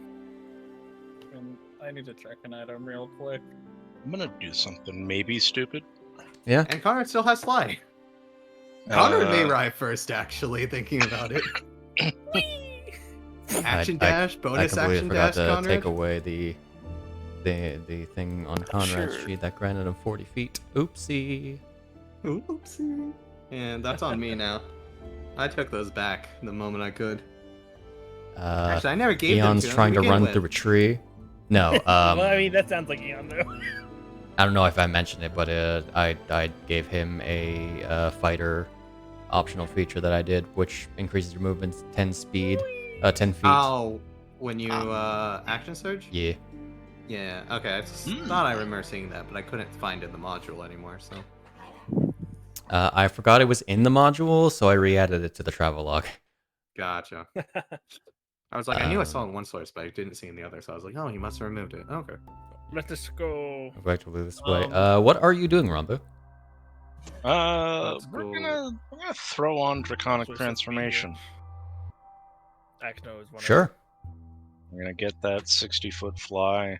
And I need to check an item real quick. I'm gonna do something maybe stupid. Yeah. And Conrad still has fly. Conrad may Uh, arrive first, actually, thinking about it. Action I dash, bonus completely action forgot dash, to Conrad. take away the thing on Conrad's Sure. sheet that granted him 40 feet. Oopsie. Oopsie. And that's on me now. I took those back the moment I could. Actually, I never gave Eon's them to trying to him run begin through a with. tree. No, Well, I mean, that sounds like Eon, though. I don't know if I mentioned it, but I gave him a fighter optional feature that I did, which increases your movement 10 feet. Oh, when you action surge? Yeah. Yeah. Okay. I thought I remember seeing that, but I couldn't find it in the module anymore. So. I forgot it was in the module, so I re-added it to the travelogue. Gotcha. I was like, I knew I saw it Um, in one source, but I didn't see it in the other. So I was like, oh, he must have removed it. Okay. Let us go. Effectively this way. Um, What are you doing, Rambu? That's we're cool. gonna throw on Draconic Switch to Transformation. Acno is one. Sure. We're gonna get that 60-foot fly,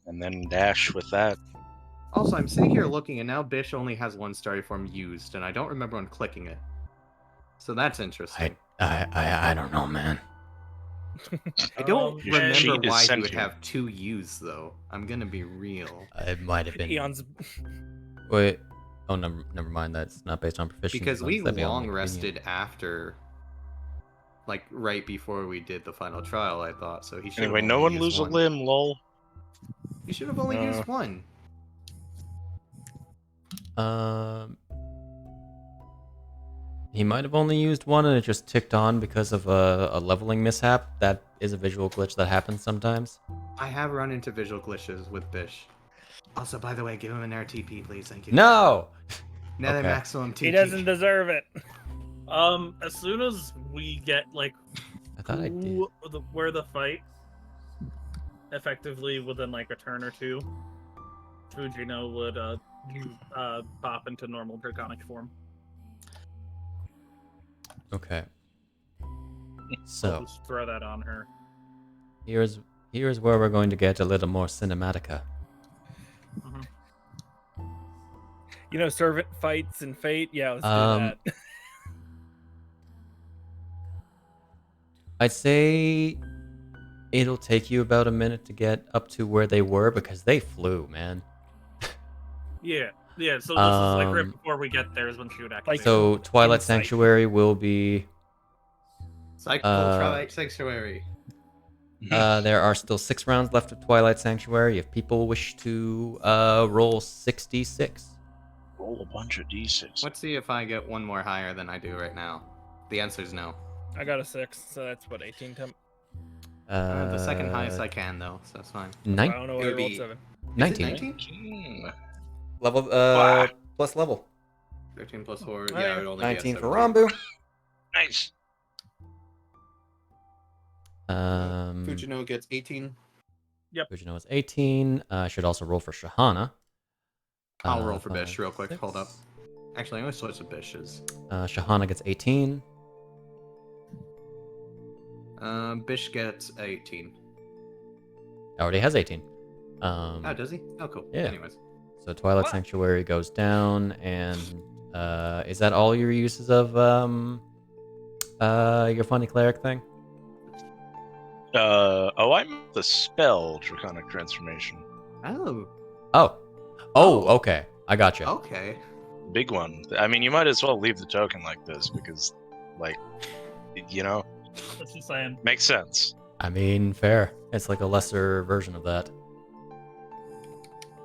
and then dash with that. Also, I'm sitting here looking, and now Bish only has 1 starting form used, and I don't remember when clicking it. So that's interesting. I don't know, man. I don't Your remember sheet is why he sent would you. have 2 used, though. I'm gonna be real. It might have been. Eon's. Wait. Oh, never mind. That's not based on proficiency. Because we That'd be on long opinion. rested after, like, right before we did the final trial, I thought. So he should Anyway, have no only one used lose a 1. limb, lol. You should have only used 1. He might have only used 1 and it just ticked on because of a leveling mishap. That is a visual glitch that happens sometimes. I have run into visual glitches with Bish. Also, by the way, give him an RTP, please. Thank you. No! Another Okay. maximum TP. He doesn't deserve it. As soon as we get, like, I thought I did. where the fight, effectively within, like, a turn or 2, Fujino would, pop into normal draconic form. Okay. I'll So, just throw that on her. here's where we're going to get a little more cinematica. You know, servant fights and fate. Yeah, let's Um, do that. I'd say it'll take you about a minute to get up to where they were because they flew, man. Yeah, so this is, like, right Um, before we get there is when she would activate. So Twilight Insight. Sanctuary will be. Cycle Twilight Sanctuary. There are still 6 rounds left of Twilight Sanctuary. If people wish to roll 66. Roll a bunch of d6. Let's see if I get 1 more higher than I do right now. The answer is no. I got a 6, so that's what 18 temp. The second highest I can, though, so that's fine. I don't know why I It would rolled be- 7. 19. 19? Level Wow. plus level. 13 plus 4. Oh, Yeah, yeah. I would only be at 19 for 17. Rambu. Nice. Fujino gets 18. Fujino is 18. I should also roll for Shahana. I'll roll for Bisht 5, real quick. 6. Hold up. Actually, I'm going to switch to Bisht's. Shahana gets 18. Bisht gets 18. Already has 18. Oh, does he? Oh, cool. Yeah. Anyways. So Twilight Sanctuary goes down, and is that all your uses of your funny cleric thing? I'm the spell Draconic Transformation. Oh. Okay. I gotcha. Okay. Big one. I mean, you might as well leave the token like this because, like, you know, That's just saying. makes sense. I mean, fair. It's like a lesser version of that.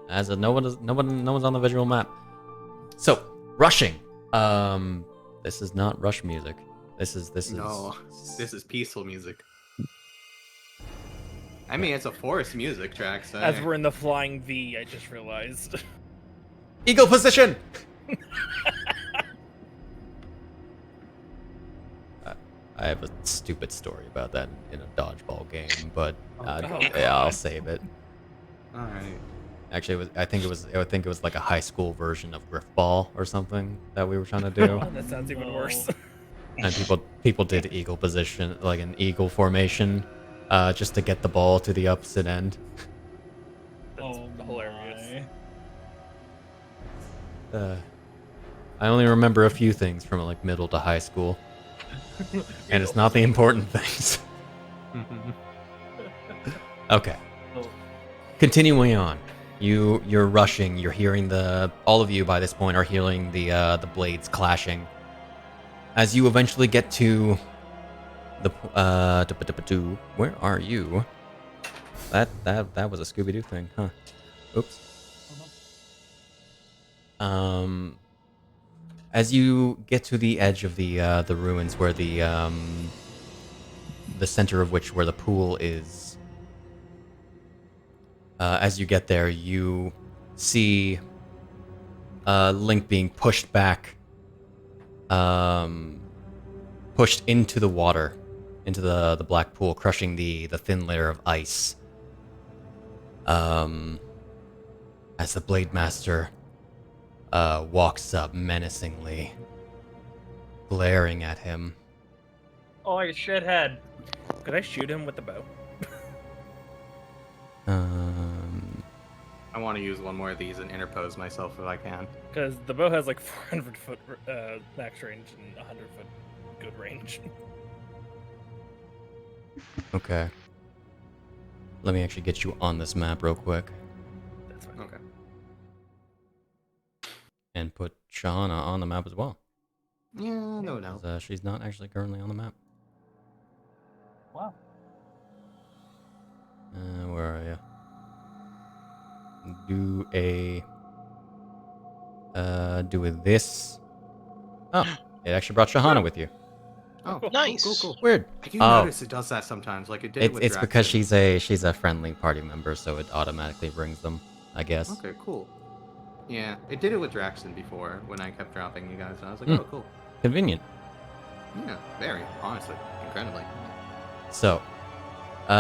As no one's on the visual map. So rushing. This is not rush music. This is peaceful music. I mean, it's a forest music track, so... As we're in the flying V, I just realized. Eagle position. I have a stupid story about that in a dodgeball game, but I'll save it. All right. Actually, I think it was like a high school version of Griffball or something that we were trying to do. Oh, that sounds even worse. And people did eagle position, like an eagle formation, just to get the ball to the opposite end. That's hilarious. I only remember a few things from like middle to high school, and it's not the important things. Okay. Continuing on, you're rushing. You're hearing all of you by this point are hearing the blades clashing. As you eventually get to the where are you? That was a Scooby-Doo thing, huh? Oops. As you get to the edge of the ruins, where the center of which where the pool is, as you get there, you see Link being pushed back, pushed into the water, into the black pool, crushing the thin layer of ice. As the Blade Master walks up menacingly, glaring at him. Oh, you shithead. Could I shoot him with the bow? I want to use one more of these and interpose myself if I can. Because the bow has like 400 foot max range and 100 foot good range. Okay. Let me actually get you on this map real quick. That's fine. Okay. And put Shauna on the map as well. Yeah, no. 'Cause, she's not actually currently on the map. Wow. Where are you? Do with this. Oh, it actually brought Shahana with you. Oh, Nice. Cool. Weird. I do Oh. notice it does that sometimes. Like it did with It's because Draxton. she's a friendly party member, so it automatically brings them, I guess. Okay, cool. Yeah, it did it with Draxton before when I kept dropping you guys, and I was like, Hmm. oh, cool. Convenient. Yeah, very, honestly, incredibly. So,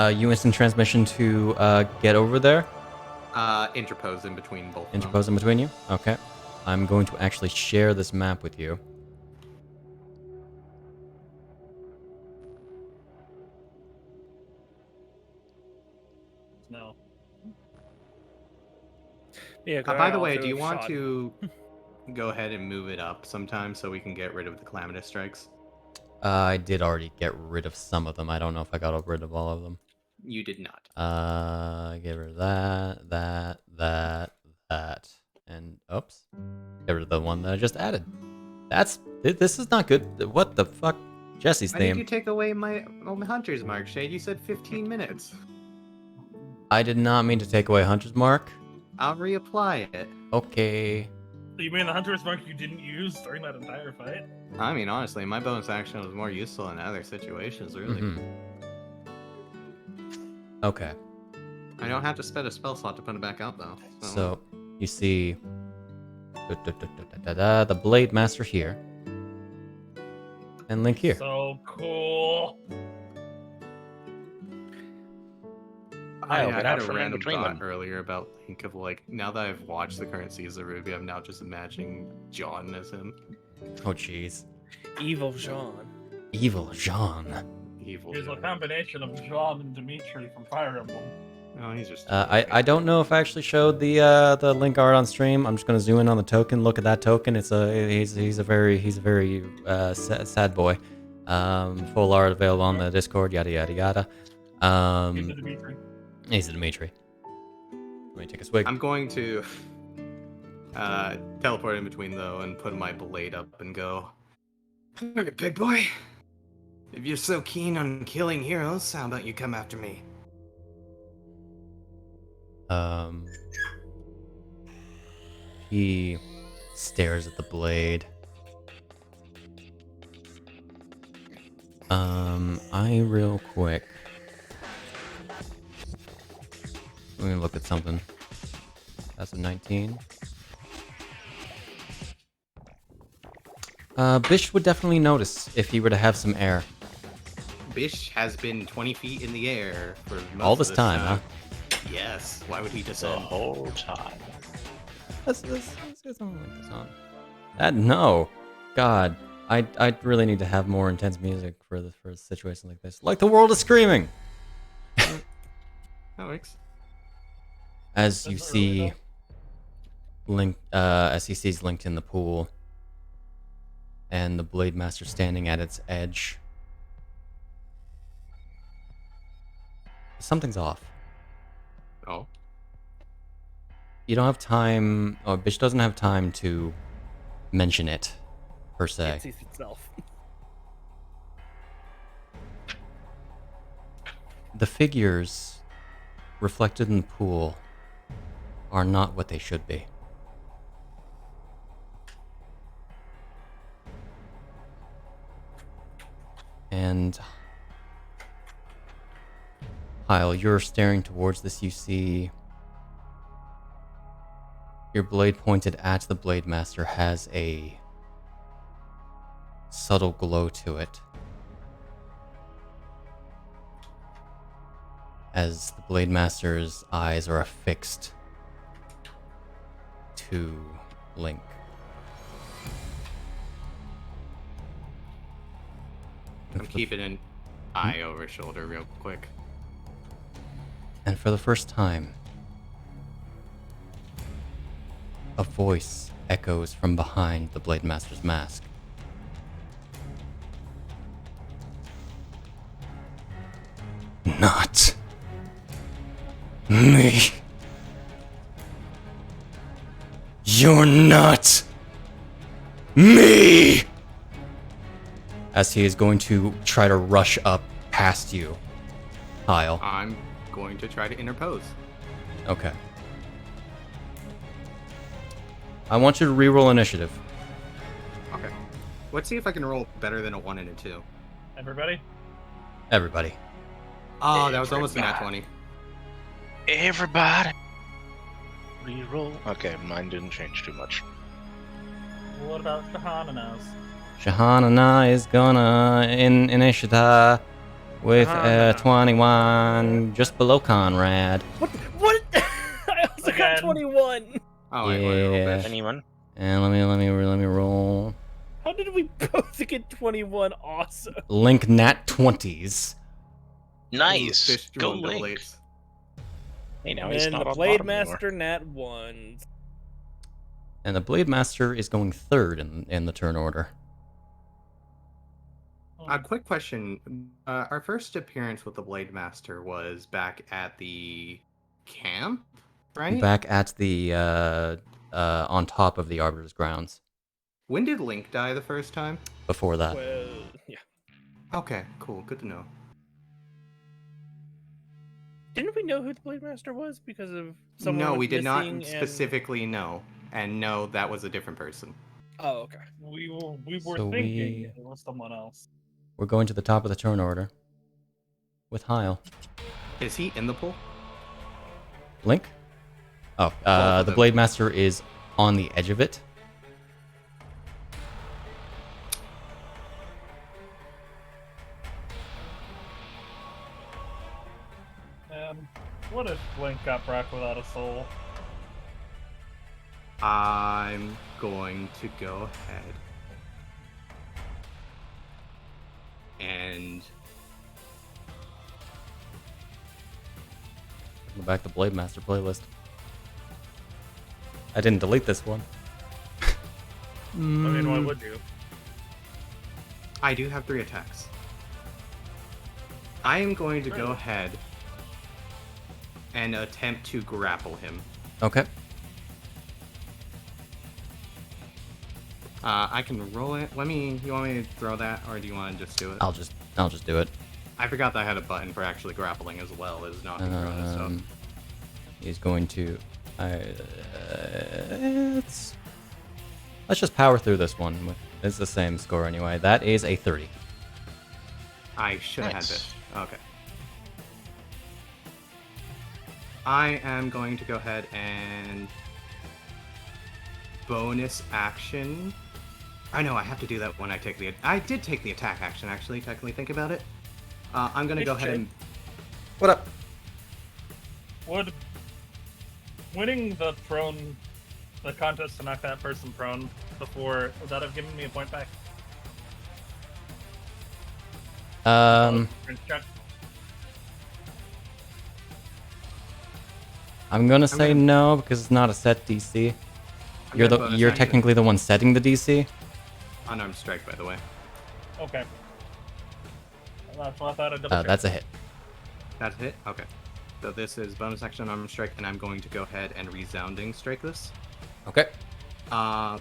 you instant transmission to get over there? Interpose in between both. Interpose in between you? Okay. I'm going to actually share this map with you. No. Yeah. By the way, do you want to go ahead and move it up sometime so we can get rid of the Calamitous Strikes? I did already get rid of some of them. I don't know if I got rid of all of them. You did not. Get rid of that, and oops. Get rid of the one that I just added. This is not good. What the fuck? Jesse's Why did theme. you take away my Hunter's Mark, Shade? You said 15 minutes. I did not mean to take away Hunter's Mark. I'll reapply it. Okay. You mean the Hunter's Mark you didn't use during that entire fight? I mean, honestly, my bonus action was more useful in other situations, really. Mhm. Okay. I don't have to spend a spell slot to put it back out, though. So you see the Blade Master here. And Link here. So cool. I Hyle, had get out a from in random between thought them. earlier about Link of like, now that I've watched the current season of Ruby, I'm now just imagining John as him. Oh, jeez. Evil Jean. Evil Jean. Evil He's a John. combination of John and Dimitri from Fire Emblem. No, he's just. I don't know if I actually showed the link art on stream. I'm just gonna zoom in on the token. Look at that token. He's a very sad boy. Full art available on the Discord. Yada yada yada. He's a Dimitri. He's a Dimitri. Let me take a swig. I'm going to teleport in between though and put my blade up and go. Okay, big boy. If you're so keen on killing heroes, how about you come after me? He stares at the blade. I real quick. Let me look at something. That's a 19. Bisht would definitely notice if he were to have some air. Bisht has been 20 feet in the air for most All of this time, huh? Yes. Why would he The descend? whole time. Let's get something like this on. No. God. I really need to have more intense music for a situation like this. Like the world is screaming! That works. As you Doesn't really see help. Link as he sees Link in the pool and the Blade Master standing at its edge. Something's off. Oh. You don't have time, or Bisht doesn't have time to mention it, per se. It sees itself. The figures reflected in the pool are not what they should be. And Hyle, you're staring towards this. You see your blade pointed at the Blade Master has a subtle glow to it. As the Blade Master's eyes are affixed to Link. I'm keeping an eye over his shoulder real quick. And for the first time, a voice echoes from behind the Blade Master's mask. Not me. You're not me. As he is going to try to rush up past you, Hyle. I'm going to try to interpose. Okay. I want you to reroll initiative. Okay. Let's see if I can roll better than a 1 and a 2. Everybody? Everybody. Oh, that was almost a nat 20. Everybody. Reroll. Okay, mine didn't change too much. What about Shahana's? Shahana is gonna in initiative with Shahana. 21, just below Conrad. What? I also got Again. 21. Oh, wait, roll Yeah. bitch. Anyone? And let me roll. How did we both get 21? Awesome. Link nat 20s. Nice. Fish Go rolling double Link. eights. Hey, now he's And not the on Blade bottom anymore. Master nat 1s. And the Blade Master is going third in the turn order. A quick question. Our first appearance with the Blade Master was back at the camp, right? Back at the on top of the Arbiter's grounds. When did Link die the first time? Before that. Well, yeah. Okay, cool. Good to know. Didn't we know who the Blade Master was because of someone No, was we did not missing and- specifically know. And no, that was a different person. Oh, okay. We were So thinking it was someone else. We're going to the top of the turn order with Hyle. Is he in the pool? Link? Oh, Both of the them. Blade Master is on the edge of it. What if Link got Brock without a soul? I'm going to go ahead and Go back to Blade Master playlist. I didn't delete this one. I mean, why would you? I do have 3 attacks. I am going to go ahead and attempt to grapple him. Okay. I can roll it. You want me to throw that, or do you want to just do it? I'll just do it. I forgot that I had a button for actually grappling as well as not throwing stuff. He's going to. Let's just power through this one. It's the same score anyway. That is a 30. I should have Nice. had this. Okay. I am going to go ahead and bonus action. I know I have to do that when I take the. I did take the attack action actually. Technically, think about it. I'm gonna go ahead and. What up? Would winning the contest to knock that person prone before, would that have given me a point back? I'm gonna say no because it's not a set DC. You're technically the one setting the DC. Unarmed strike, by the way. Okay. That's what I thought I'd double check. That's a hit. That's a hit? Okay. So this is bonus action unarmed strike, and I'm going to go ahead and resounding strike this. Okay.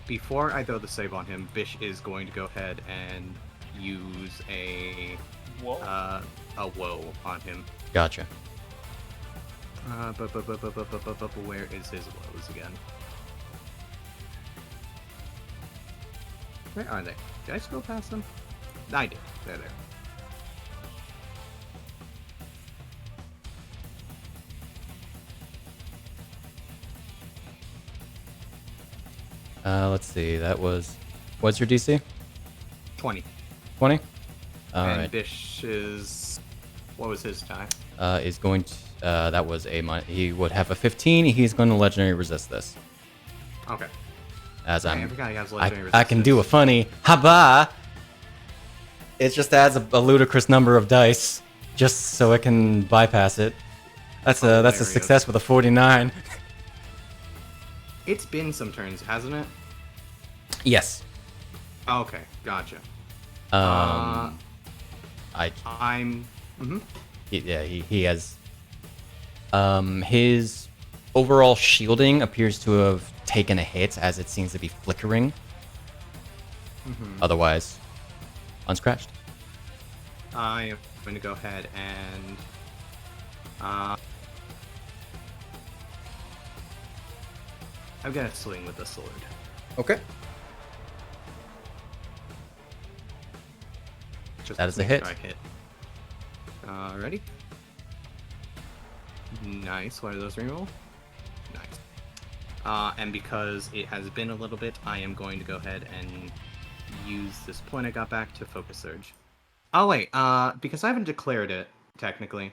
Before I throw the save on him, Bisht is going to go ahead and use a Whoa. woe on him. Gotcha. Where is his woes again? Where are they? Did I scroll past them? I did. They're there. Let's see. That was. What's your DC? 20. 20. All and right. Bish is. What was his tie? Is going to. That was a. He would have a 15. He's going to legendary resist this. Okay. As I I'm. forgot he has legendary I can do a funny haba. It just adds a ludicrous number of dice, just so it can bypass it. That's a Hilarious. success with a 49. It's been some turns, hasn't it? Yes. Okay, gotcha. I'm. He has. His overall shielding appears to have taken a hit, as it seems to be flickering. Otherwise, unscratched. I am going to go ahead and. I'm gonna swing with the sword. Okay. Just That is a make hit. sure I hit. Ready? Nice. What are those reroll? Nice. And because it has been a little bit, I am going to go ahead and use this point I got back to focus surge. Oh wait, because I haven't declared it technically,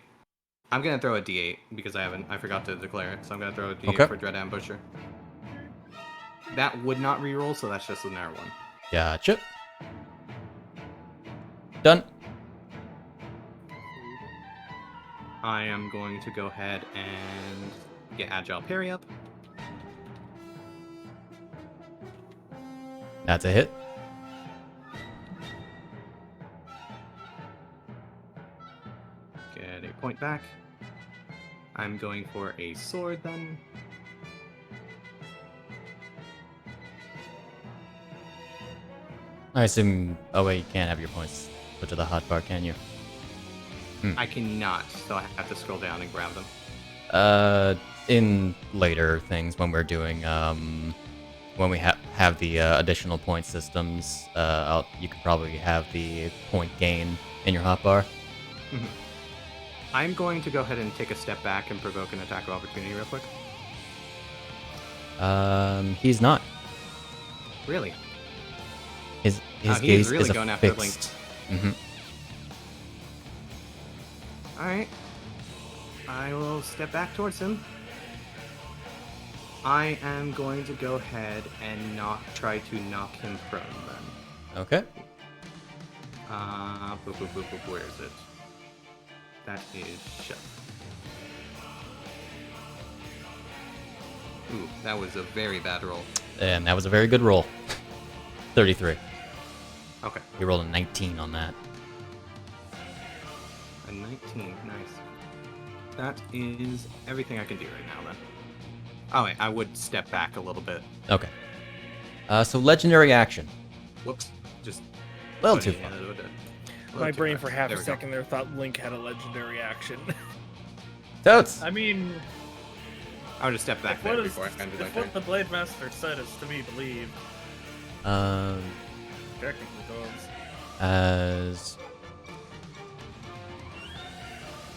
I'm gonna throw a D8 because I forgot to declare it, so I'm gonna throw a D8 Okay. for Dread Ambusher. That would not reroll, so that's just a narrow one. Gotcha. Done. I am going to go ahead and get Agile Parry up. That's a hit. Get a point back. I'm going for a sword then. I assume. Oh wait, you can't have your points put to the hotbar, can you? I cannot, so I have to scroll down and grab them. In later things when we're doing when we have the additional point systems, you could probably have the point gain in your hotbar. I'm going to go ahead and take a step back and provoke an attack of opportunity real quick. He's not. Really? His he's gaze really is going after Link. affixed. Mm-hmm. Alright. I will step back towards him. I am going to go ahead and try to knock him prone then. Okay. Where is it? That is shut. Ooh, that was a very bad roll. And that was a very good roll. 33. Okay. You rolled a 19 on that. A 19, nice. That is everything I can do right now then. Oh wait, I would step back a little bit. Okay. So legendary action. Whoops. Just Little too far. My brain for half a second there thought Link had a legendary action. Totes! I mean, I'll just step back if there what, before I end my if turn. what the Blade Master said is to be believed, technically goes. As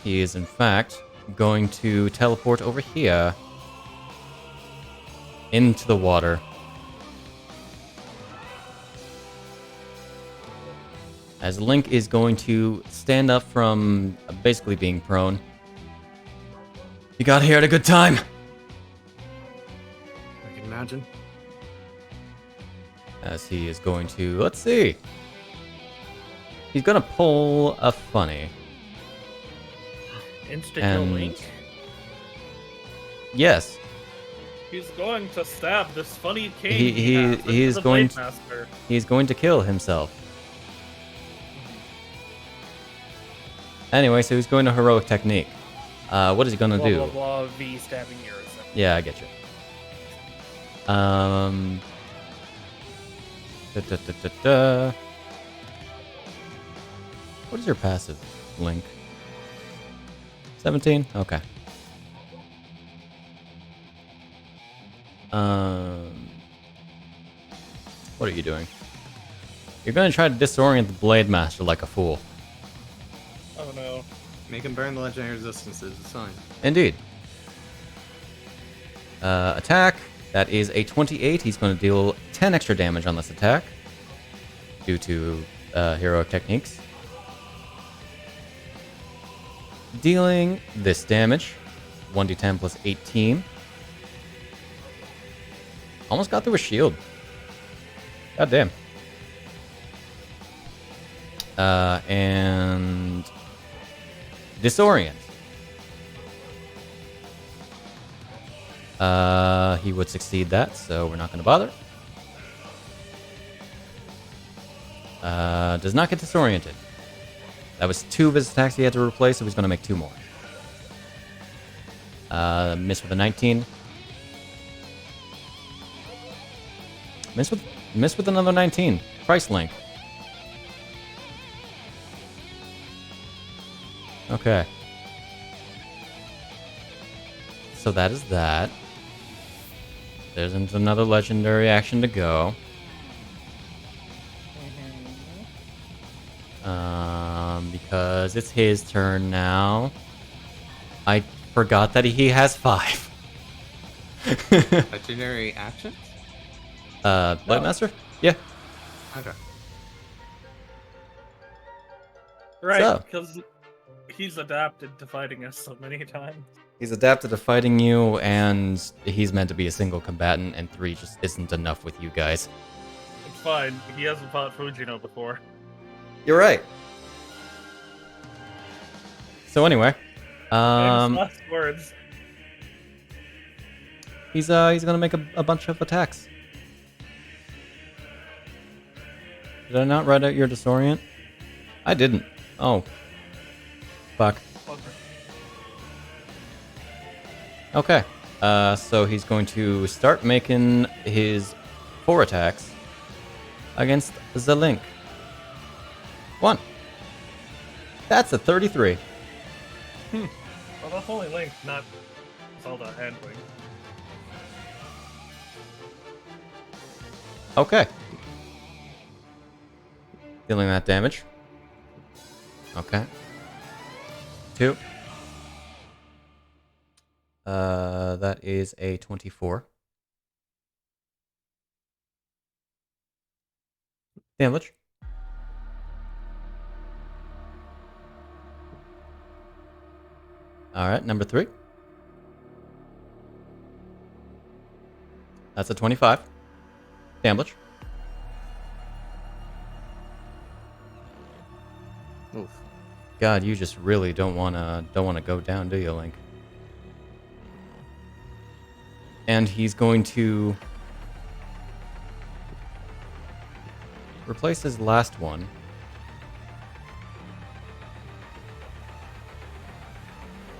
he is in fact going to teleport over here into the water. As Link is going to stand up from basically being prone. You got here at a good time. I can imagine. As he is going to, let's see. He's gonna pull a funny. Insta-kill And Link? yes, He's going to stab this funny king. He has into is the going Blade Master. he's going to kill himself. Anyway, so he's going to heroic technique. What is he gonna Blah, do? blah, blah, V stabbing yours. Yeah, I get you. Da, da, da, da, da. What is your passive, Link? 17? Okay. What are you doing? You're gonna try to disorient the Blade Master like a fool. Oh no. Make him burn the legendary resistances, it's fine. Indeed. Attack. That is a 28. He's going to deal 10 extra damage on this attack due to heroic techniques. Dealing this damage, 1d10 plus 18. Almost got through a shield. God damn. And disorient. He would succeed that, so we're not going to bother. Does not get disoriented. That was 2 of his attacks he had to replace, so he's going to make 2 more. Miss with a 19. Miss with another 19. Price Link. Okay. So that is that. There's another legendary action to go. Because it's his turn now. I forgot that he has 5. Legendary action? Blade Master? Yeah. Okay. Right, So. because he's adapted to fighting us so many times. He's adapted to fighting you, and he's meant to be a single combatant, and 3 just isn't enough with you guys. It's fine. He hasn't fought Fujino before. You're right. So anyway, Famous last words. he's gonna make a bunch of attacks. Did I not write out your disorient? I didn't. Oh. Fuck. Okay. So he's going to start making his 4 attacks against the Link. 1. That's a 33. Well, that's only Link, not Zelda and Link. Okay. Dealing that damage. Okay. 2. That is a 24. Damage. All right, number 3. That's a 25. Damage. Oof. God, you just really don't wanna go down, do you, Link? And he's going to replace his last one.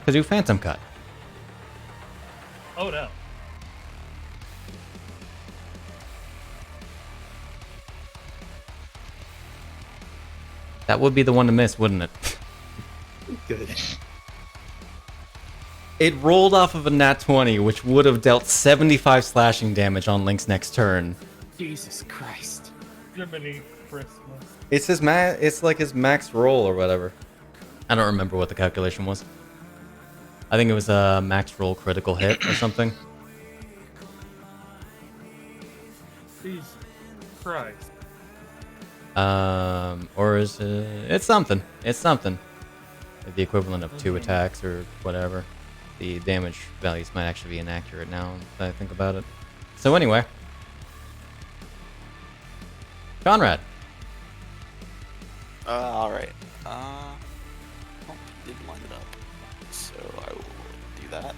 To do Phantom Cut. Oh no. That would be the one to miss, wouldn't it? Good. It rolled off of a nat 20, which would have dealt 75 slashing damage on Link's next turn. Jesus Christ. Jiminy Christmas. It's it's like his max roll or whatever. I don't remember what the calculation was. I think it was a max roll critical hit or something. Jesus Christ. Or is it? It's something. It's something. The equivalent of 2 attacks or whatever. The damage values might actually be inaccurate now that I think about it. So anyway. Conrad. Alright. Oh, didn't line it up. So I will do that.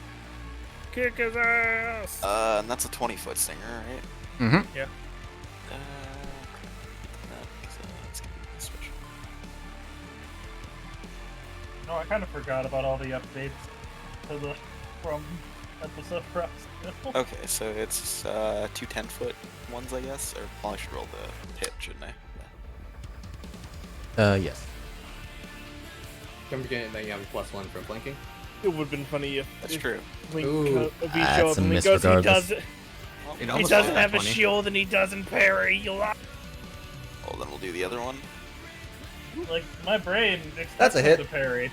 Kick his ass! And that's a 20-foot stinger, right? Mm-hmm. Yeah. Let's give it a switch. No, I kind of forgot about all the updates from episode Frost. Okay, so it's 2 10-foot ones, I guess? Or well, I should roll the hit, shouldn't I? Yes. Don't forget that you have a +1 for blinking. It would have been funny if That's true. Link Ooh. if he showed That's up a and he miss goes, he regardless. doesn't, It he almost doesn't got have a 20. shield and he doesn't parry. You'll Well, then we'll do the other one. Like, my brain expects That's a him hit. to parry.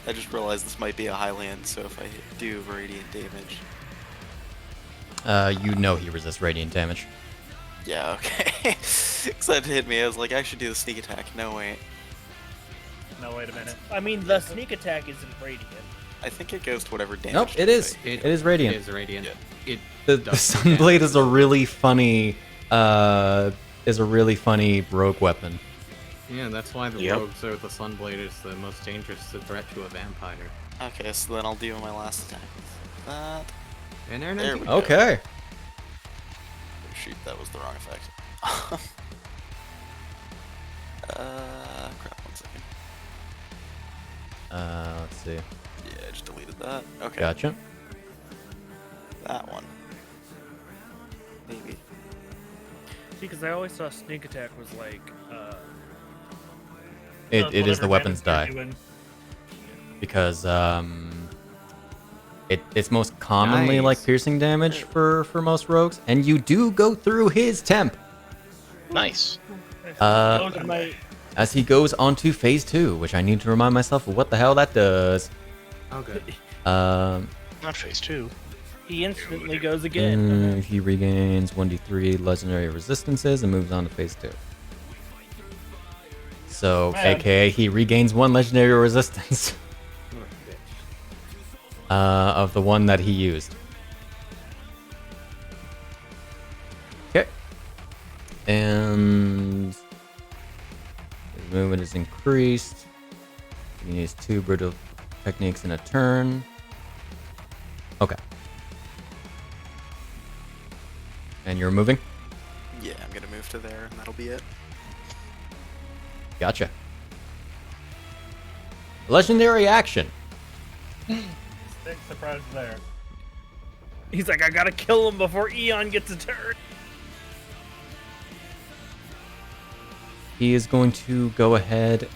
I just realized this might be a Highland, so if I do radiant damage. You know he resists radiant damage. Yeah, okay. Because that hit me, I was like, I should do the sneak attack. No, wait. No, wait a minute. I mean, the sneak attack isn't radiant. I think it goes to whatever damage. Nope, it is. It- It is radiant. It is radiant. Yeah. It The does Sunblade is a really funny rogue weapon. Yeah, that's why the Yep. rogues or the Sunblade is the most dangerous threat to a vampire. Okay, so then I'll do my last attack with that. And there, There we go. Okay. Oh, shoot, that was the wrong effect. Crap, 1 second. Let's see. Yeah, I just deleted that. Okay. Gotcha. That one. Maybe. See, because I always thought sneak attack was like, It is the Whatever weapons damage die. you're doing. Because it's most commonly Nice. like piercing damage for most rogues, and you do go through his temp Nice. Uh, Oh, my, as he goes on to phase 2, which I need to remind myself of what the hell that does. Okay. Not phase 2. he instantly goes again. He regains 1d3 legendary resistances and moves on to phase 2. So, Man. aka he regains 1 legendary resistance of the one that he used. Okay. And his movement is increased. He needs 2 brutal techniques in a turn. Okay. And you're moving? Yeah, I'm gonna move to there, and that'll be it. Gotcha. Legendary action. Big surprise there. He's like, I gotta kill him before Eon gets a turn. He is going to go ahead.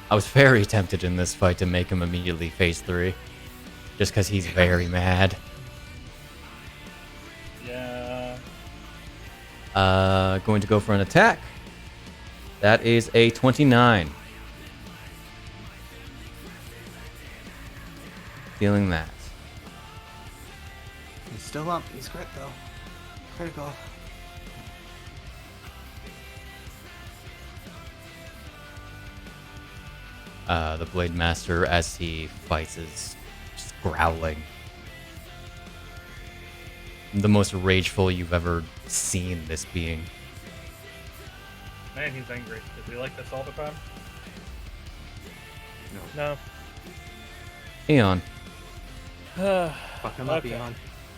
I was very tempted in this fight to make him immediately phase 3. Just because he's very mad. Yeah. Going to go for an attack. That is a 29. Feeling that. He's still up. He's crit though. Critical. The Blade Master, as he fights, is just growling. The most rageful you've ever seen this being. Man, he's angry. Is he like this all the time? No. Eon, Fuck him up, Okay. Eon.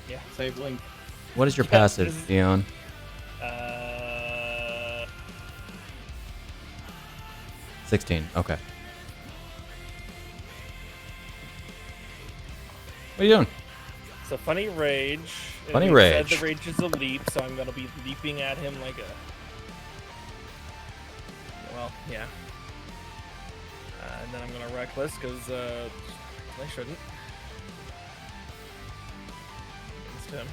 Yeah. Save Link. what is your Yeah, passive, this is- Eon? 16. Okay. What are you doing? So funny rage. and Funny we said rage. the rage is a leap, so I'm gonna be leaping at him like a. Well, yeah. And then I'm gonna reckless because I shouldn't. Against him.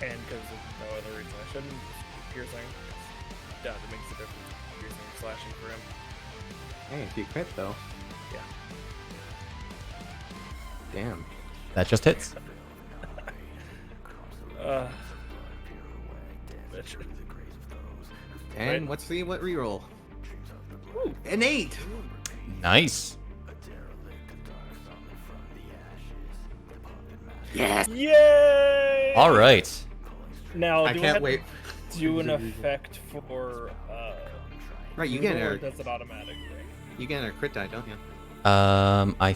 And because of no other reason I shouldn't. Piercing. Doubt it makes a difference. Piercing or slashing for him. Hey, if you crit though. Yeah. Damn. That just hits. Bitch. And Right. let's see what reroll. An 8! Nice. Yes! Yay! All right. Now, I do I can't have wait. to do an effect for Right, you get Hyrule, or a does it automatically? crit die, don't you? I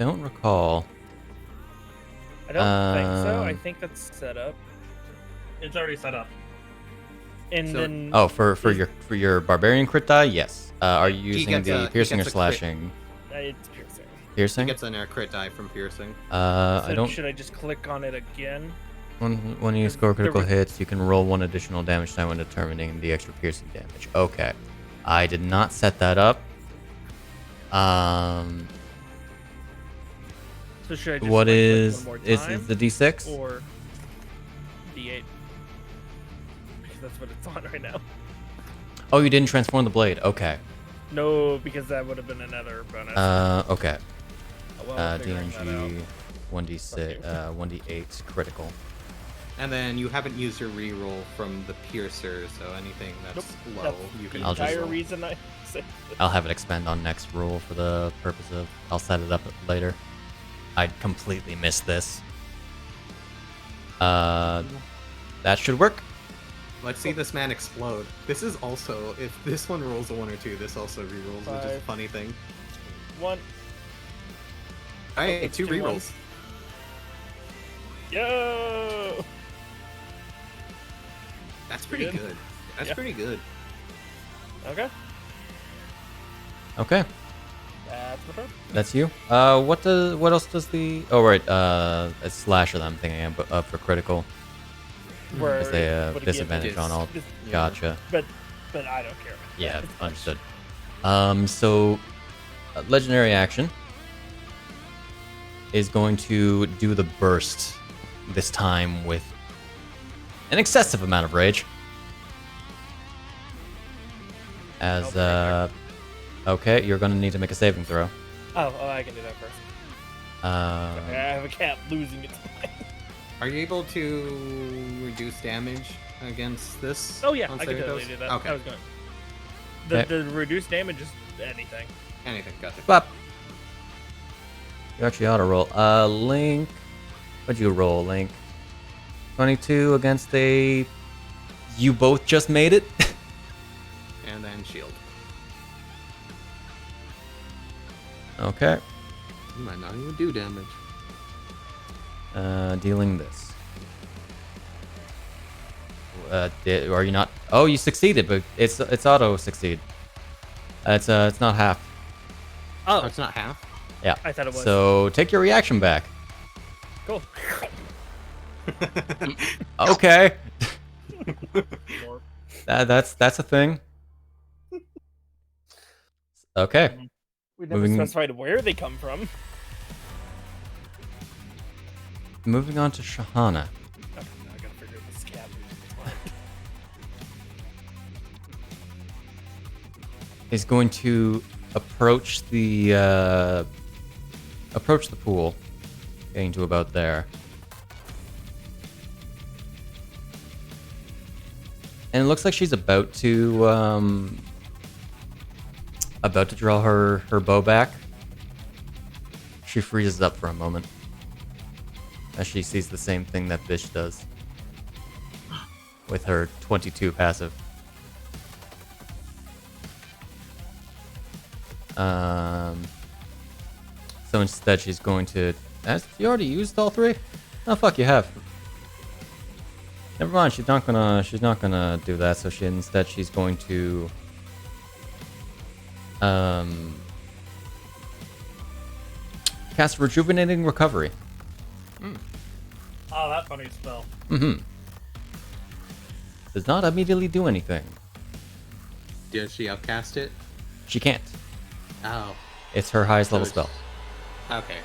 don't recall. I don't think so. I Um, think that's set up. It's already set up. And So- then Oh, for your barbarian crit die, yes. Are you He using gets the he piercing or gets a crit. slashing? it's piercing. He Piercing. gets an crit die from piercing. So I don't. should I just click on it again? When you score critical re- hits, you can roll 1 additional damage die when determining the extra piercing damage. Okay, I did not set that up. So should I just What like, is click one more is time, the D6? or D8? Because that's what it's on right now. Oh, you didn't transform the blade. Okay. No, because that would have been another bonus. Okay. Oh, well, I'm figuring that out. DMG 1d6, 1d8 critical. And then you haven't used your reroll from the piercer, so anything that's Nope, low, that's you can the I'll just- entire roll. reason I said I'll have it expand on next roll for the purpose of. I'll set it up later. I'd completely missed this. That should work. Let's see this man explode. This is also, if this one rolls a 1 or 2, this also rerolls, which is a 5. funny thing. one. Hey, it's 2 2 rerolls. ones. Yo! That's pretty Good. good. That's Yeah. pretty good. Okay, Okay, that's my turn. that's you. What else does the? Oh right, a slasher that I'm thinking of for critical. Where Is a would it give disadvantage on all. this- Yeah. Gotcha. But I don't care. Yeah, understood. So legendary action is going to do the burst this time with an excessive amount of rage. As okay, you're gonna need to make a saving throw. Oh, I can do that first. I have a cat losing its mind. Are you able to reduce damage against this? Oh yeah, on I can saving totally throws? do that. Okay. I was going. Okay. The reduced damage is anything. Anything, gotcha. Bop. You actually ought to roll. Link. What'd you roll, Link? 22 against a. You both just made it. And then shield. Okay. You might not even do damage. Dealing this. Are you not? Oh, you succeeded, but it's auto succeed. It's not half. Oh, Oh, it's not half? Yeah. I thought it was. So take your reaction back. Cool. Okay. Or- That's a thing. Okay. We never Moving- specified where they come from. Moving on to Shahana. Okay, now I gotta figure this cat. Is going to approach the pool, getting to about there, And it looks like she's about to draw her bow back. She freezes up for a moment as she sees the same thing that Bisht does with her 22 passive. So instead, she's going to. You already used all three? Oh fuck, you have. Never mind. She's not gonna do that. So she's going to. Cast Rejuvenating Recovery. Oh, that funny spell. Mm-hmm. Does not immediately do anything. Did she upcast it? She can't. Oh. It's her highest So level spell. Okay.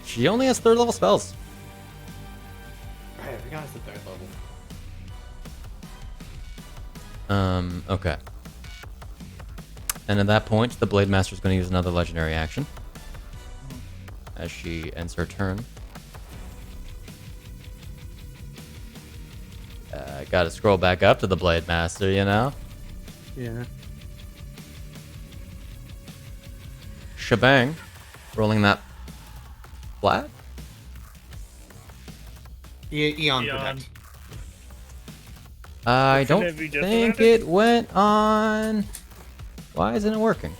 She only has 3rd level spells. Right, I forgot it's the 3rd level. Okay. And at that point, the Blade Master is going to use another legendary action as she ends her turn. Gotta scroll back up to the Blade Master, you know? Yeah. Shebang. Rolling that flat? Eon Protect. I don't Shouldn't it be think disadvantage? it went on. Why isn't it working?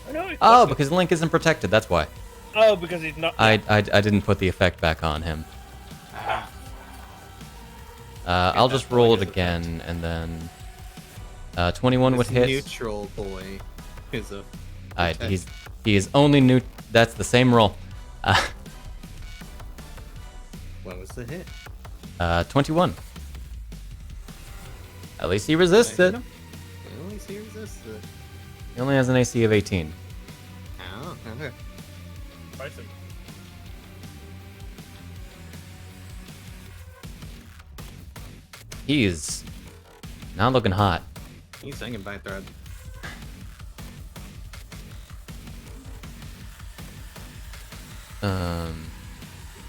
I know. Oh, because Link isn't protected, that's why. Oh, because he's not. I didn't put the effect back on him. I'll just roll it again, and then 21 would This hit. neutral boy is a. He is only new. That's the same roll. What was the hit? 21. At least he resists it. At least he resists it. He only has an AC of 18. Oh, okay. Spicy. He is not looking hot. He's hanging by a thread.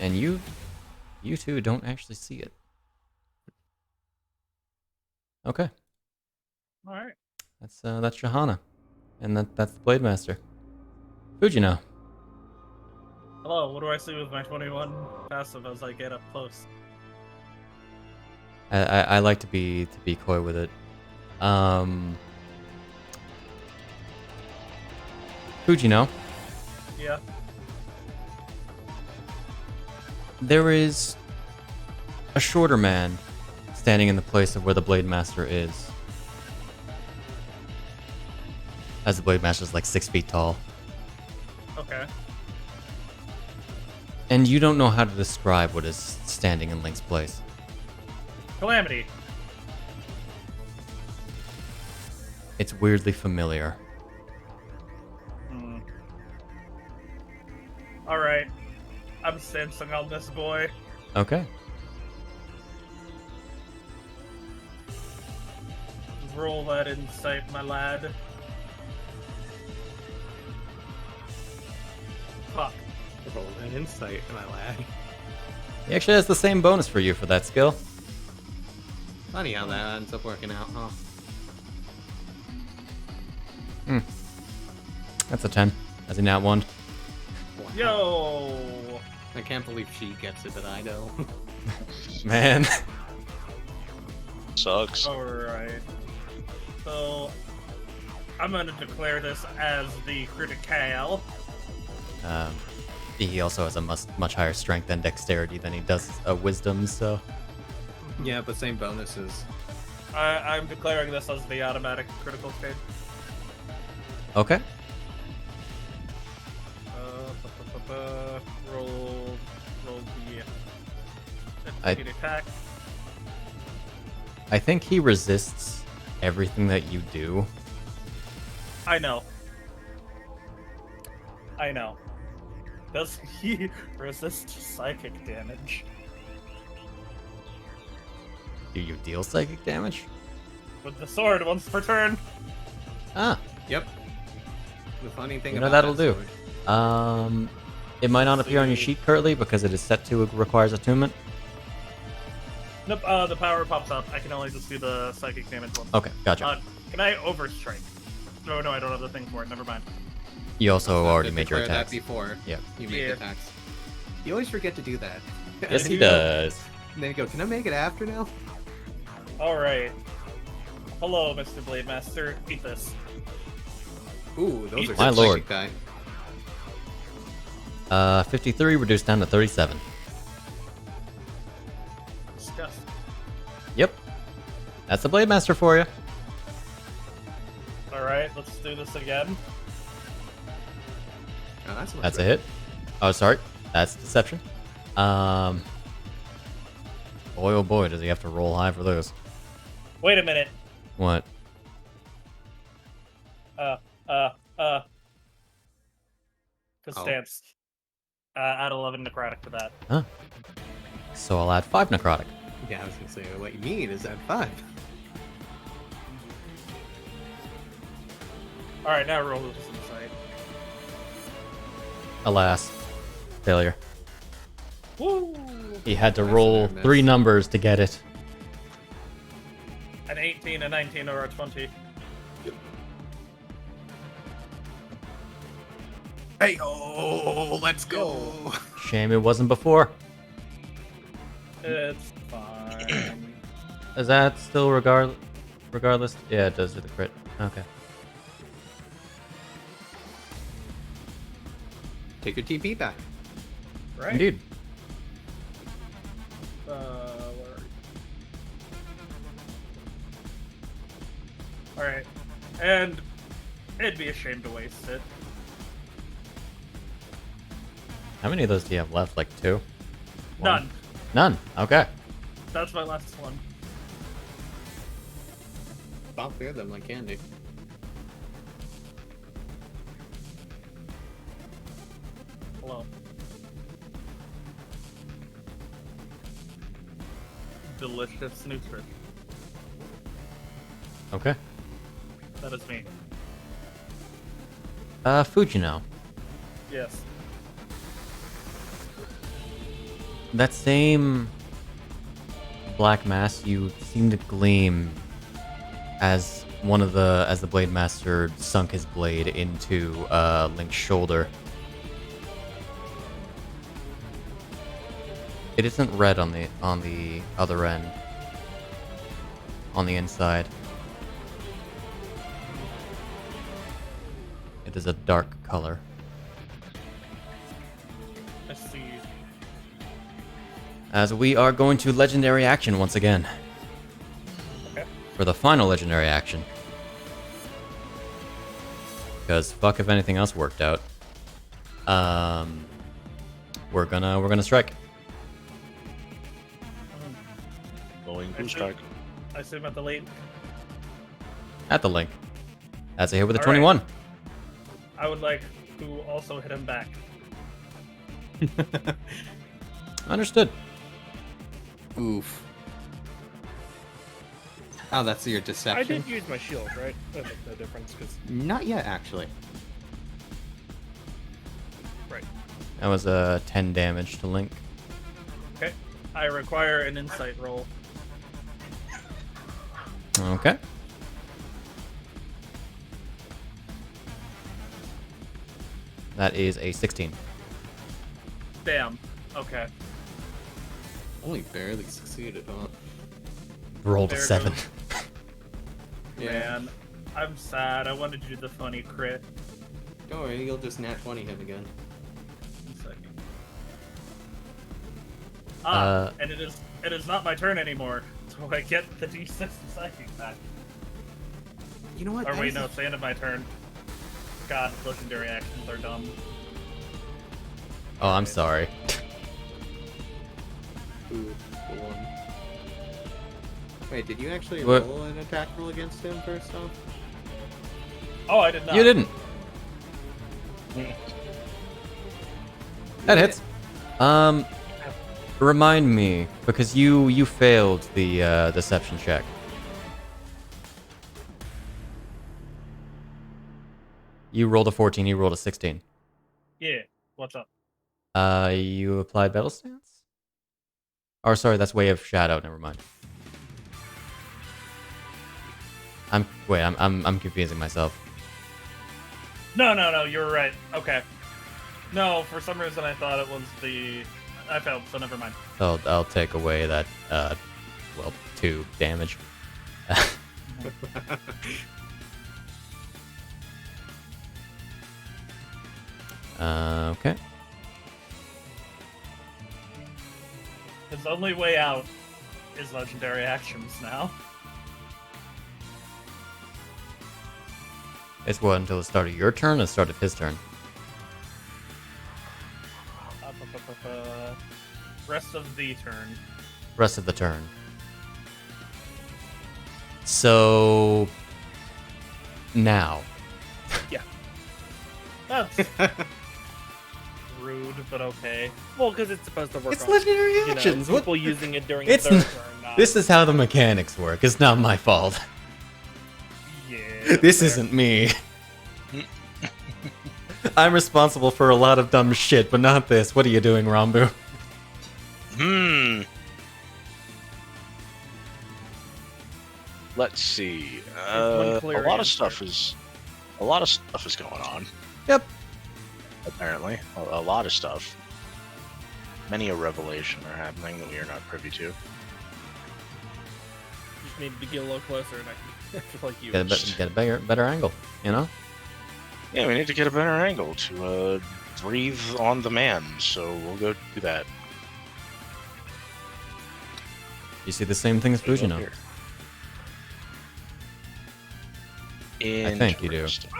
And you two don't actually see it. Okay, All right. that's Johanna, and that's the Blade Master. Fujino. Hello. What do I see with my 21 passive as I get up close? I like to be coy with it. Fujino. Yeah. There is a shorter man standing in the place of where the Blade Master is. As the Blade Master is like 6 feet tall. Okay. And you don't know how to describe what is standing in Link's place. Calamity. It's weirdly familiar. All right. I'm sensing on this boy. Okay. Roll that insight, my lad. Fuck. Roll an insight, my lad. He actually has the same bonus for you for that skill. Funny how that ends up working out, huh? That's a 10. As a nat 1. Wow. Yo. I can't believe she gets it, but I know. Man. Sucks. All right. So I'm gonna declare this as the critical. He also has a much higher strength and dexterity than he does wisdom, so... Yeah, but same bonuses. I'm declaring this as the automatic critical stage. Okay. Roll the I- attack. I think he resists everything that you do. I know. Does he resist psychic damage? Do you deal psychic damage? With the sword once per turn. Ah, Yep. The funny thing You know, about that'll that do. sword- It might not appear on your sheet currently because it is set to requires attunement. Nope, the power pops up. I can only just do the psychic damage one. Okay, gotcha. Can I overstrike? No, I don't have the thing for it. Never mind. You also already To made your declare that attacks. before Yeah. you make Yeah. attacks. You always forget to do that. Yes, he does. And then you go, can I make it after now? Alright. Hello, Mr. Blade Master. Eat this. Ooh, those are My good lord. psychic die. 53 reduced down to 37. Disgusting. Yep. That's the Blade Master for you. Alright, let's do this again. Oh, that's much That's a better. hit. Oh, sorry. That's deception. Boy, oh boy, does he have to roll high for those. Wait a minute. What? Cause Oh. stance. Add 11 necrotic to that. Huh. So I'll add 5 necrotic. Yeah, I was gonna say, what you mean is that 5. Alright, now roll this insight. Alas. Failure. Woo! He had to That's roll another miss. 3 numbers to get it. An 18, a 19, or a 20. Hey, oh, let's go. Shame it wasn't before. It's fine. Is that still regardless? Yeah, it does do the crit. Okay. Take your TP back. Right? Indeed. Where are you? Alright. And it'd be a shame to waste it. How many of those do you have left? Like 2? None. None. Okay. That's my last one. Stop clear them like candy. Hello. Delicious nutrient. Okay. That is me. Fujino. Yes. That same black mass you seem to gleam as the Blade Master sunk his blade into Link's shoulder. It isn't red on the other end. On the inside. It is a dark color. I see. As we are going to legendary action once again. Okay. For the final legendary action. Because fuck if anything else worked out. We're gonna strike. Going I blue see. strike. I assume at the late. At the link. That's a hit with a All right. 21. I would like to also hit him back. Understood. Oof. Oh, that's your I deception? did use my shield, right? That makes no difference, because... Not yet, actually. Right. That was a 10 damage to Link. Okay. I require an insight roll. Okay. That is a 16. Damn. Okay. Only barely succeeded, huh? Rolled a There 7. goes. Yeah. Man, I'm sad. I wanted to do the funny crit. Don't worry, you'll just nat 20 him again. 1 second. Uh, And it is not my turn anymore, so I get the D6 psychic back. You know what? Or that wait, is no, a- it's the end of my turn. God, legendary actions are dumb. Oh, I'm sorry. Ooh, the one. Wait, did you actually What? roll an attack roll against him first off? Oh, I did not. You didn't. That hits. Remind me, because you failed the deception check. You rolled a 14, he rolled a 16. Yeah, what's up? You applied battle stance? Or sorry, that's Way of Shadow. Never mind. I'm confusing myself. No, you're right. Okay. No, for some reason I thought it was the... I failed, so never mind. So I'll take away that, 2 damage. Okay. His only way out is legendary actions now. It's what, until the start of your turn or the start of his turn? Rest of the turn. Rest of the turn. So... now. That's rude, but okay. Well, because it's supposed to work. It's on, legendary you know, actions. What? people using it during It's their n- turn. Not... This is how the mechanics work. It's not my fault. Yeah. This fair. isn't me. I'm responsible for a lot of dumb shit, but not this. What are you doing, Rambu? Let's see. one A clear lot of answer. stuff is going on. Yep. Apparently, a lot of stuff. Many a revelation are happening that we are not privy to. You just need to get a little closer, and I feel like you. Get a better angle, you know? Yeah, we need to get a better angle to breathe on the man, so we'll go do that. You see the same thing as Fujino. Here. I think you do. Interesting.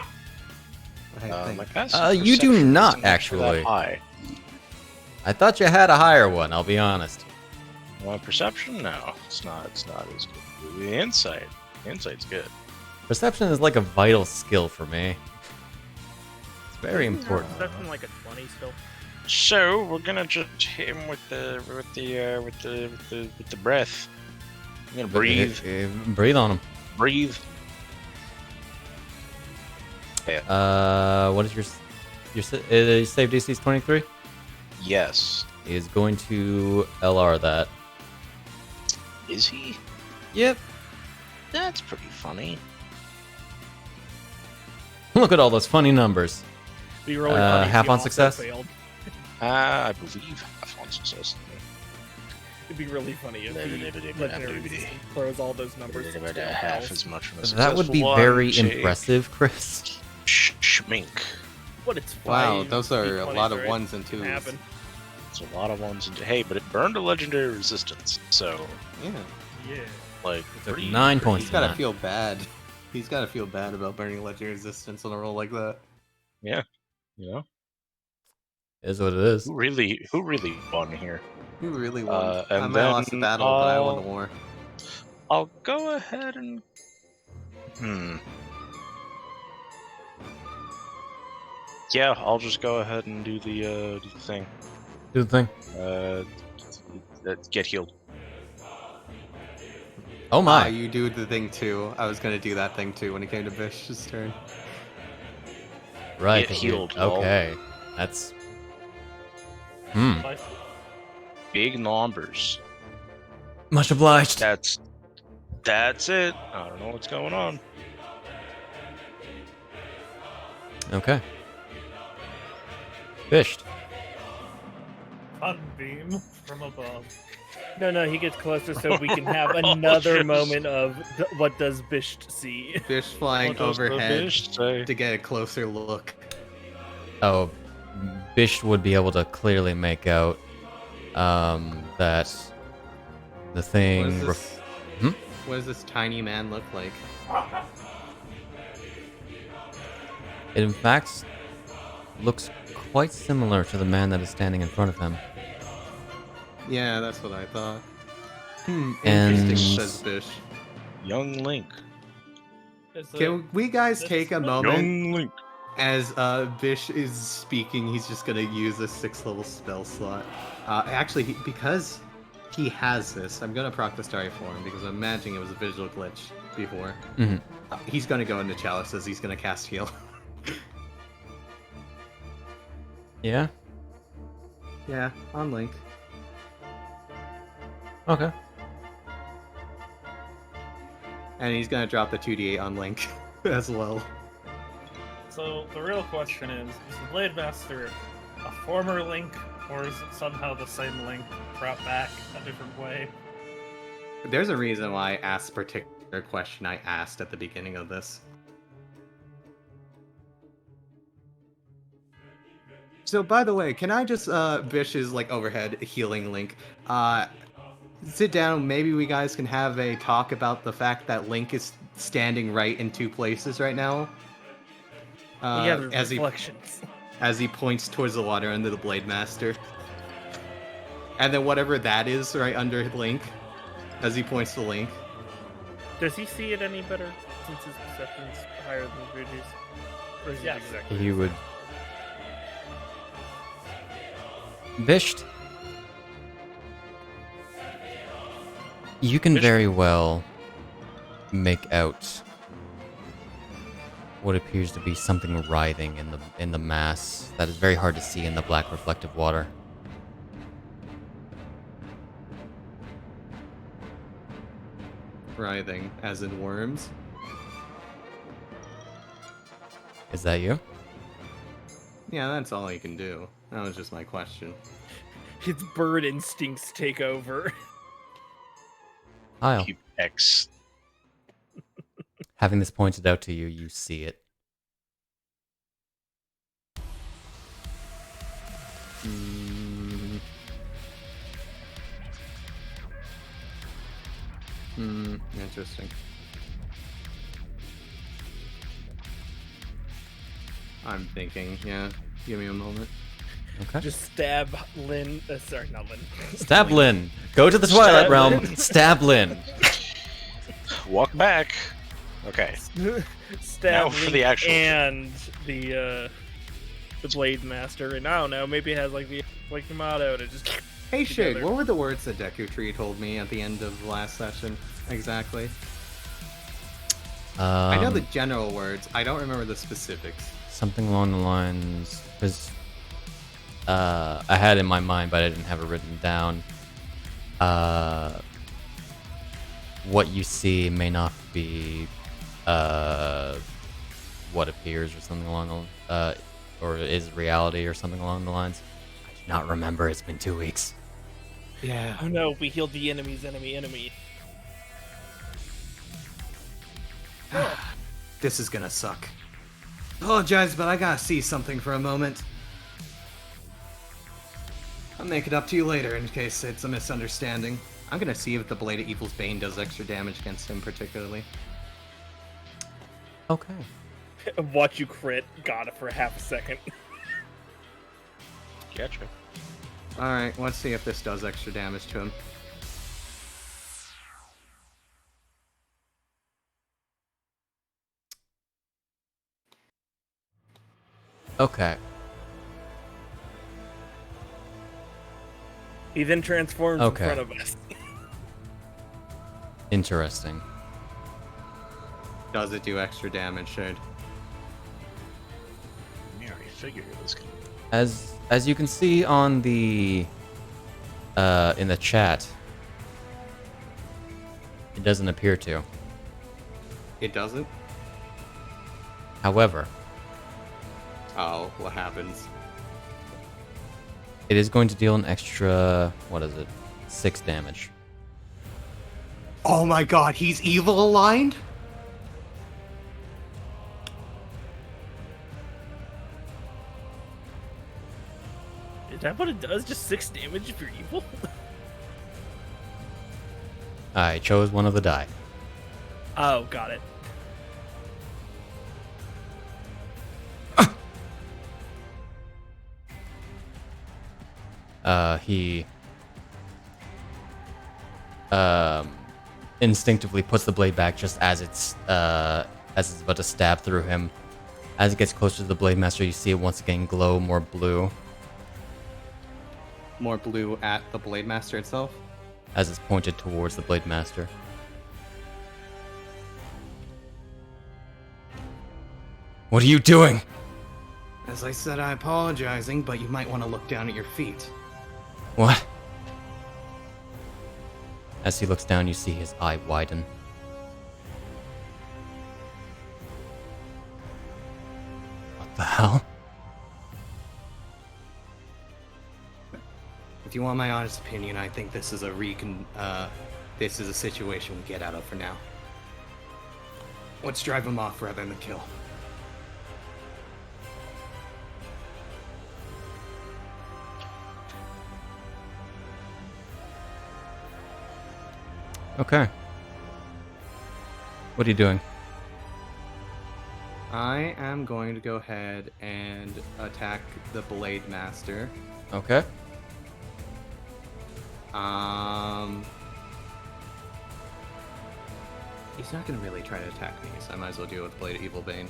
My passive You do perception not, isn't that actually. high. I thought you had a higher one, I'll be honest. My perception? No, it's not. It's not as good. The insight's good. Perception is like a vital skill for me. It's very important. Perception like a 20 still. So we're gonna just hit him with the breath. I'm gonna breathe. Breathe on him. Breathe. Yeah. What is your save DC is 23? Yes. He is going to LR that. Is he? Yep. That's pretty funny. Look at all those funny numbers. Be really funny if half you on also success? failed. I believe half on success. It'd be really funny if the legendary system throws all those numbers. About into half health. as much from a That would be successful very one. Take impressive, Chris. Schmink. What it's Wow, five those are a D20s, lot of right? ones and Can twos. happen. It's a lot of ones. Hey, but it burned a legendary resistance, so Yeah. Yeah. like took pretty- 9 pretty- points. He's gotta Nah. feel bad. He's gotta feel bad about burning legendary resistance on a roll like that. Yeah, you know Is what it is. who really won here? Who really won? And I might have lost the then battle, but I won the war. I'll go ahead and Yeah, I'll just go ahead and do the thing. Do the thing. Get healed. Oh my. You do the thing too. I was gonna do that thing too when it came to Bisht's turn. Right. Get 'cause you- healed, lol. Okay. That's. Big numbers. Much obliged. That's it. I don't know what's going on. Okay. Bisht. Sunbeam from above. No, he gets closer so we can have Oh, another shit. moment of what does Bisht see. Bisht flying What does the overhead Bisht say? to get a closer look. Oh, Bisht would be able to clearly make out that the What thing. does this, Hmm? what does this tiny man look like? It in fact looks quite similar to the man that is standing in front of him. Yeah, that's what I thought. And- Interesting, says Bisht. Young Link. Can we guys take a moment Young Link. as Bisht is speaking? He's just gonna use a 6th level spell slot. Actually, because he has this, I'm gonna proc the Starry Form because I'm imagining it was a visual glitch before. Mhm. He's gonna go into Chalices. He's gonna cast Heal. Yeah. Yeah, on Link. Okay. And he's gonna drop the 2d8 on Link as well. So the real question is the Blade Master a former Link, or is it somehow the same Link brought back a different way? There's a reason why I asked the particular question I asked at the beginning of this. So, by the way, can I just, Bish is, like, overhead healing Link. Sit down, maybe we guys can have a talk about the fact that Link is standing right in two places right now. Yeah, the as reflections. as he points towards the water under the Blade Master. And then whatever that is right under Link, as he points to Link. Does he see it any better since his perception's higher than Vigi's? Or is it Yes. exactly? He would. Bisht. You can Bisht? very well make out what appears to be something writhing in the mass that is very hard to see in the black reflective water. Writhing, as in worms. Is that you? Yeah, that's all he can do. That was just my question. His bird instincts take over. Hyle, Keep X. having this pointed out to you, you see it. Interesting. I'm thinking, yeah. Give me a moment. Okay. Just stab Lin. Sorry, not Lin. Stab Lin. Go to the Twilight Stab Realm. Lin. Stab Lin. Walk back. Okay. Stab Now for Link the actual- and the Blade Master, and I don't know, maybe it has like the motto to just. Hey Shig, Together. what were the words that Deku Tree told me at the end of the last session? Exactly. I know the general words. I don't remember the specifics. Something along the lines, because I had it in my mind, but I didn't have it written down. What you see may not be what appears, or something along the, or is reality, or something along the lines. I do not remember. It's been 2 weeks. Yeah. Oh no, we healed the enemy's enemy. This is gonna suck. Apologize, but I gotta see something for a moment. I'll make it up to you later in case it's a misunderstanding. I'm gonna see if the Blade of Evil's Bane does extra damage against him particularly. Okay. Watch you crit. Got it for half a second. Gotcha. Alright, let's see if this does extra damage to him. Okay. He then transforms Okay. in front of us. Interesting. Does it do extra damage, Shade? Yeah, I figured it was gonna. As you can see on the in the chat, it doesn't appear to. It doesn't? However, Oh, what happens? it is going to deal an extra, what is it, 6 damage. Oh my god, he's evil aligned? Is that what it does? Just 6 damage if you're evil? I chose one of the die. Oh, got it. He instinctively puts the blade back just as it's about to stab through him. As it gets closer to the Blade Master, you see it once again glow more blue More blue at the Blade Master itself? as it's pointed towards the Blade Master. What are you doing? As I said, I'm apologizing, but you might want to look down at your feet. What? As he looks down, you see his eye widen. What the hell? If you want my honest opinion, I think this is this is a situation we get out of for now. Let's drive him off rather than kill. Okay. What are you doing? I am going to go ahead and attack the Blade Master. Okay. He's not going to really try to attack me, so I might as well deal with Blade of Evil Bane.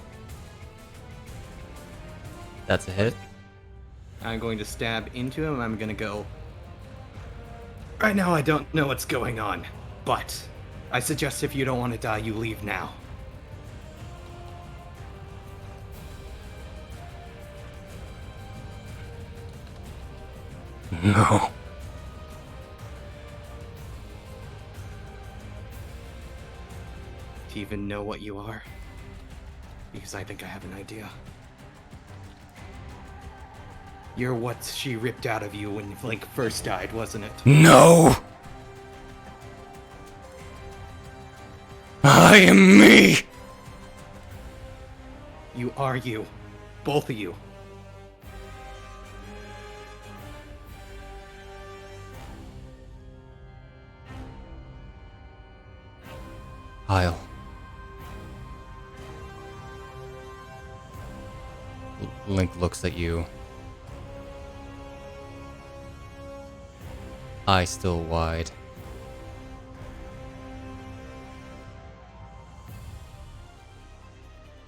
That's a hit. I'm going to stab into him. I'm going to go... Right now, I don't know what's going on, but I suggest if you don't want to die, you leave now. No. Do you even know what you are? Because I think I have an idea. You're what she ripped out of you when Link first died, wasn't it? No! I am me! You are you. Both of you. Hyle. Link looks at you. Eye still wide.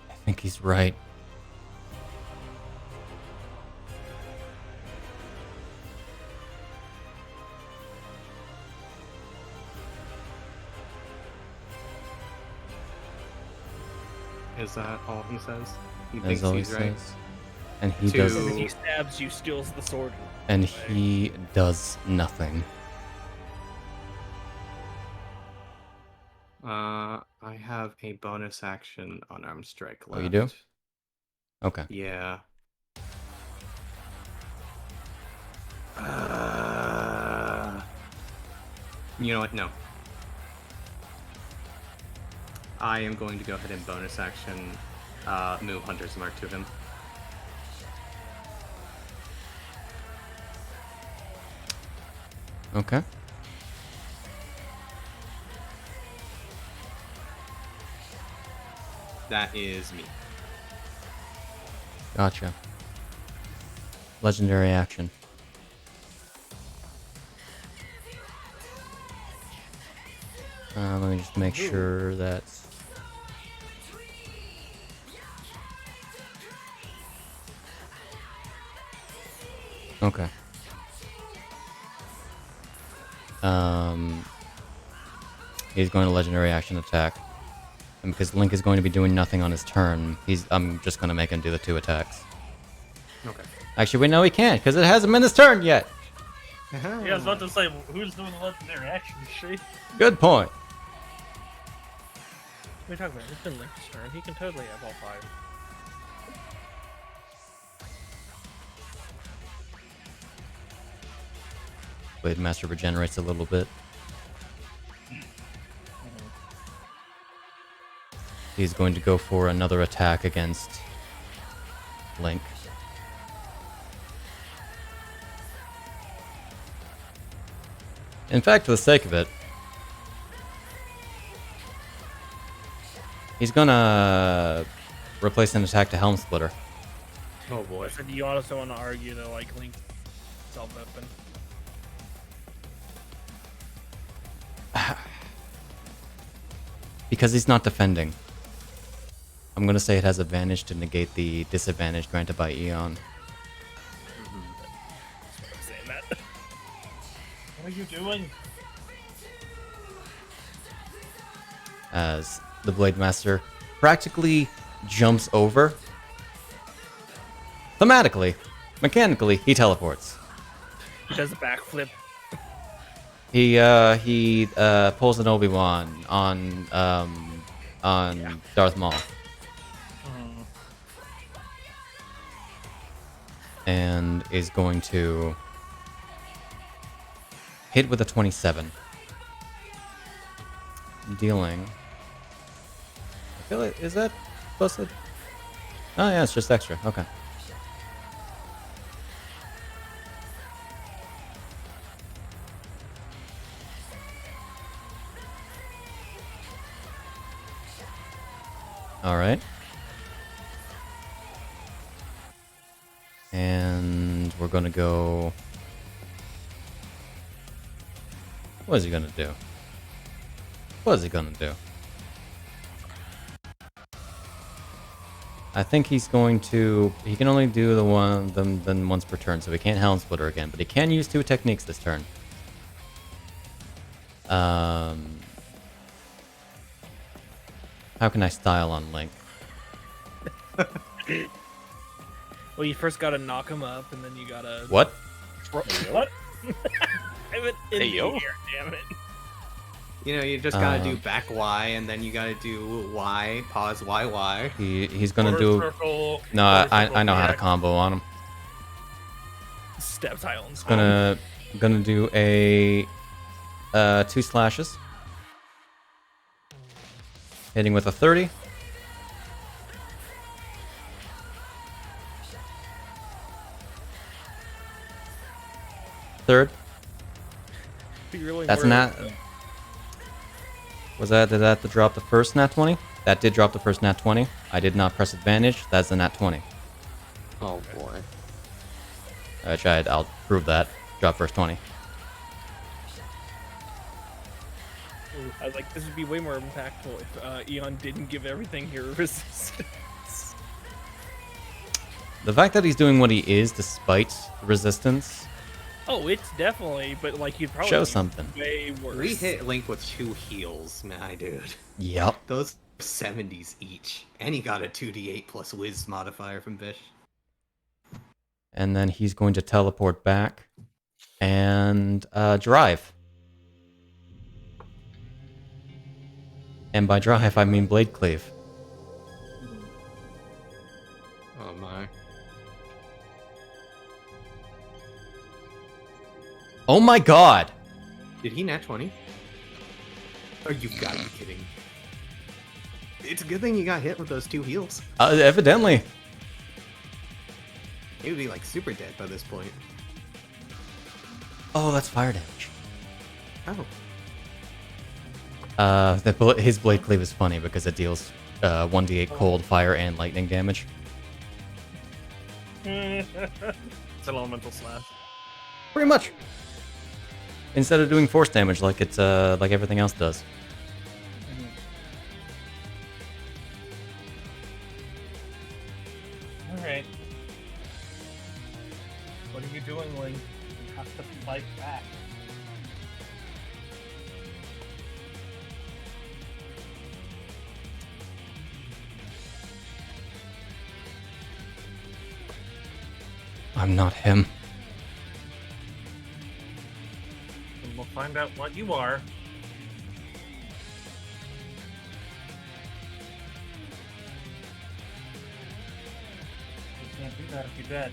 I think he's right. Is that all he says? He That's thinks all he he's right. says. And he Two. does. And then he stabs you, steals the sword. And he does nothing. I have a bonus action unarmed strike left. Oh, you do? Okay. Yeah. You know what? No. I am going to go ahead and bonus action move Hunter's Mark to him. Okay. That is me. Gotcha. Legendary action. Let me just make sure that's... Okay. He's going to legendary action attack. And because Link is going to be doing nothing on his turn, I'm just going to make him do the 2 attacks. Okay. Actually, we know he can't, because it hasn't been his turn yet. Yeah, I was about to say, who's doing the legendary action? She. Good point. What are you talking about? It's been Link's turn. He can totally have all 5. Blade Master regenerates a little bit. He's going to go for another attack against Link. In fact, for the sake of it, he's gonna replace an attack to Helm Splitter. Oh boy. So do you also want to argue that like Link self-weapon? Because he's not defending. I'm gonna say it has advantage to negate the disadvantage granted by Eon. I'm saying that. What are you doing? As the Blade Master practically jumps over. Thematically, mechanically, he teleports. He does a backflip. He pulls an Obi-Wan on Darth Maul. And is going to hit with a 27. Dealing. I feel like, is that supposed to? Oh yeah, it's just extra. Okay. All right. And we're gonna go. What is he gonna do? What is he gonna do? I think he's going to. He can only do them once per turn, so he can't Helm Splitter again. But he can use 2 techniques this turn. How can I style on Link? Well, you first gotta knock him up, and then you gotta. What? What? I went in Hey, yo. the air, damn it. You know, you just gotta do back Y, and then you gotta do Y, pause Y. He's gonna Quarter do. circle, No, quarter I circle know how to back. combo on him. Step tile and Gonna do a 2 slashes, hitting with a 30. Third. That's not. Was that? Did that drop the first nat 20? That did drop the first nat 20. I did not press advantage. That's a nat 20. Oh boy. I'll prove that. Drop first 20. I was like, this would be way more impactful if Eon didn't give everything hero resistance. The fact that he's doing what he is despite resistance Oh, it's definitely, but like you'd probably show do something. way worse. We hit Link with 2 heals, my dude. Yep. Those 70s each. And he got a 2d8 plus Wiz modifier from Bisht. And then he's going to teleport back and drive. And by drive, I mean blade cleave. Oh my. Oh my god! Did he nat 20? Oh, you've got to be kidding. It's a good thing you got hit with those 2 heals. Evidently. He would be like super dead by this point. Oh, that's fire damage. Oh. His blade cleave is funny because it deals 1d8 cold, fire, and lightning damage. It's an elemental slash. Pretty much. Instead of doing force damage like it's like everything else does. Alright. What are you doing, Link? You have to fight back. I'm not him. And we'll find out what you are. You can't do that if you're dead.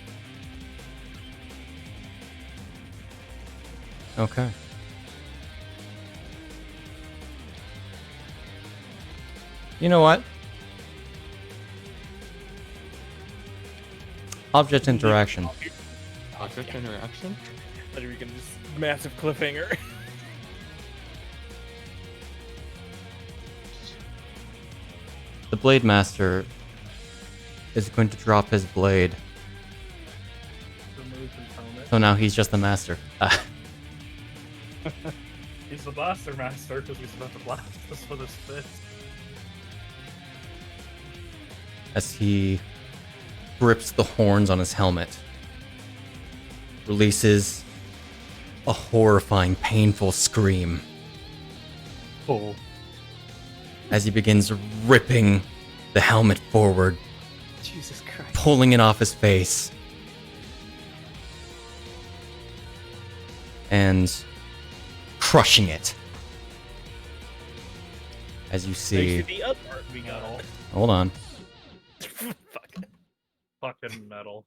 Okay. You know what? Object interaction. Object interaction? But we can just massive cliffhanger. The Blade Master is going to drop his blade. Remove his helmet. So now he's just the master. He's the blaster master because he's about to blast us with his fist. As he grips the horns on his helmet, releases a horrifying, painful scream Oh. as he begins ripping the helmet forward, Jesus Christ. pulling it off his face. And crushing it. As you Thanks to see, the other art we got. hold on. Fuck. Fucking metal.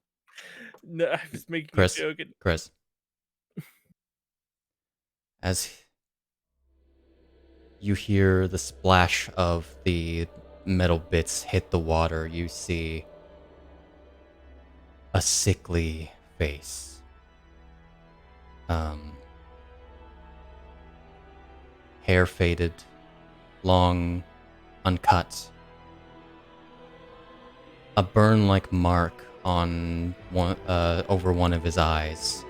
No, I was making Chris. a joke. Chris. As you hear the splash of the metal bits hit the water, you see a sickly face. Hair faded, long, uncut. A burn-like mark on one, over one of his eyes,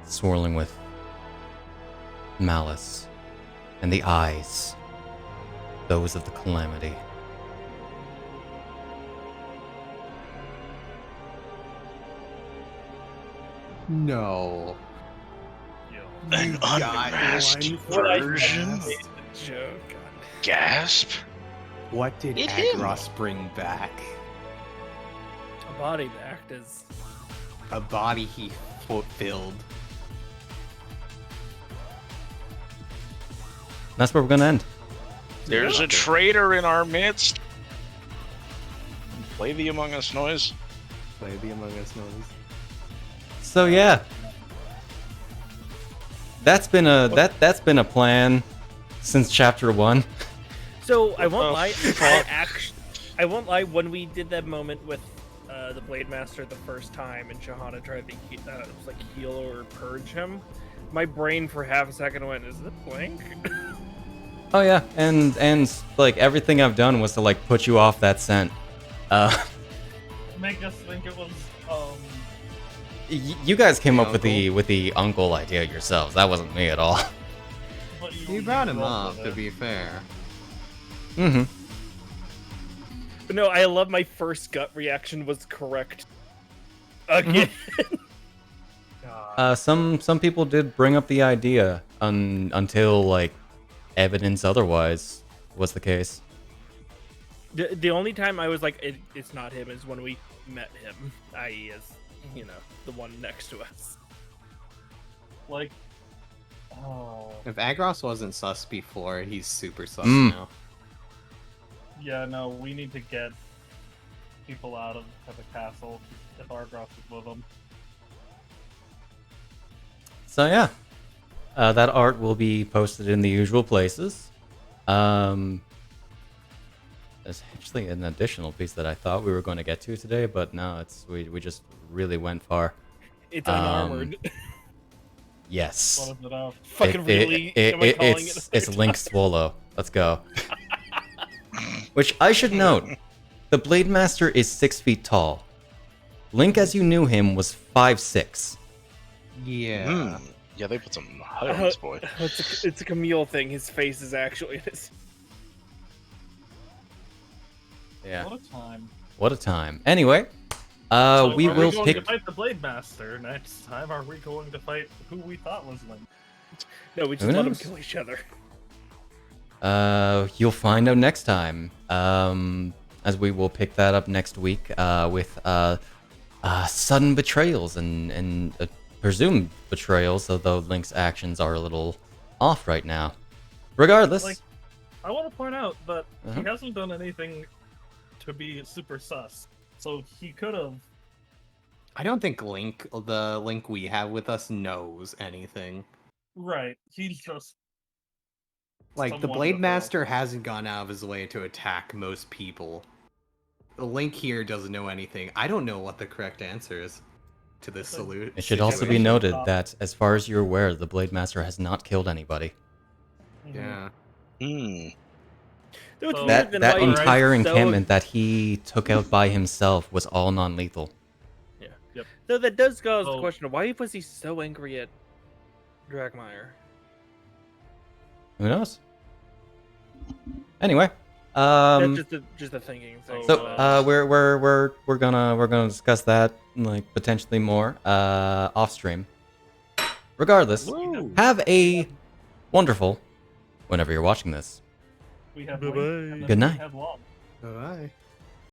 swirling with malice, and the eyes, those of the calamity. No. An You got unmasked one version? first. Joke. Gasp! What did It him. Agros bring back? A body to act as. A body he fulfilled. That's where we're gonna end. There's a traitor in our midst! Play the Among Us noise. Play the Among Us noise. So yeah, that's been a plan since chapter 1. So I won't Oh, lie. fuck. I won't lie. When we did that moment with the Blade Master the first time, and Shahana tried to it was like heal or purge him, my brain for half a second went, "Is it blank?" Oh yeah, and like everything I've done was to like put you off that scent. Make us think it was You guys came up Uncle. with the uncle idea yourselves. That wasn't me at all. but You brought him rolled up, with to it. be fair. Mm-hmm. But no, I love my first gut reaction was correct. Again. God. Some people did bring up the idea until like evidence otherwise was the case. The only time I was like, it's not him, is when we met him, i.e., as you know, the one next to us. Like, oh, If Agros wasn't sus before, he's super sus Mm. now. yeah, no, we need to get people out of the castle if Argos is with them. So yeah, that art will be posted in the usual places. There's actually an additional piece that I thought we were going to get to today, but no, we just really went far. It's unarmored. Yes. What is it up? Fucking really? Am I calling it? It's Link Swallow. Let's go. Which I should note, the Blade Master is 6 feet tall. Link, as you knew him, was 5'6". Yeah. Yeah, they put some height on this boy. It's a Camille thing. His face is actually. Yeah. What a time. What a time. Anyway, So we are will going pick. to fight the Blade Master next time. Are we going to fight who we thought was Link? No, we just Who let them knows? kill each other. You'll find out next time. As we will pick that up next week with sudden betrayals and presumed betrayals, although Link's actions are a little off right now. Regardless, Like, I want to point out that Uh-huh. he hasn't done anything to be super sus. So he could have. I don't think the Link we have with us, knows anything. Right. He's just. Like, the someone Blade to Master hasn't gone out of his way to attack most people. The Link here doesn't know anything. I don't know what the correct answer is to this salute. it should also be situation. noted that, as far as you're aware, the Blade Master has not killed anybody. Yeah. Hmm. Though it's So- weird then That why- entire so- encampment that he took out by himself was all non-lethal. Yeah. Yep. Though that does cause the So- question of why was he so angry at Dragmire? Who knows? Anyway, That's just a thinking thing. so but- we're gonna discuss that like potentially more off stream. Regardless, Woo. have a wonderful whenever you're watching this. We have Bye-bye. Link, and then Good we night. have Long. Bye.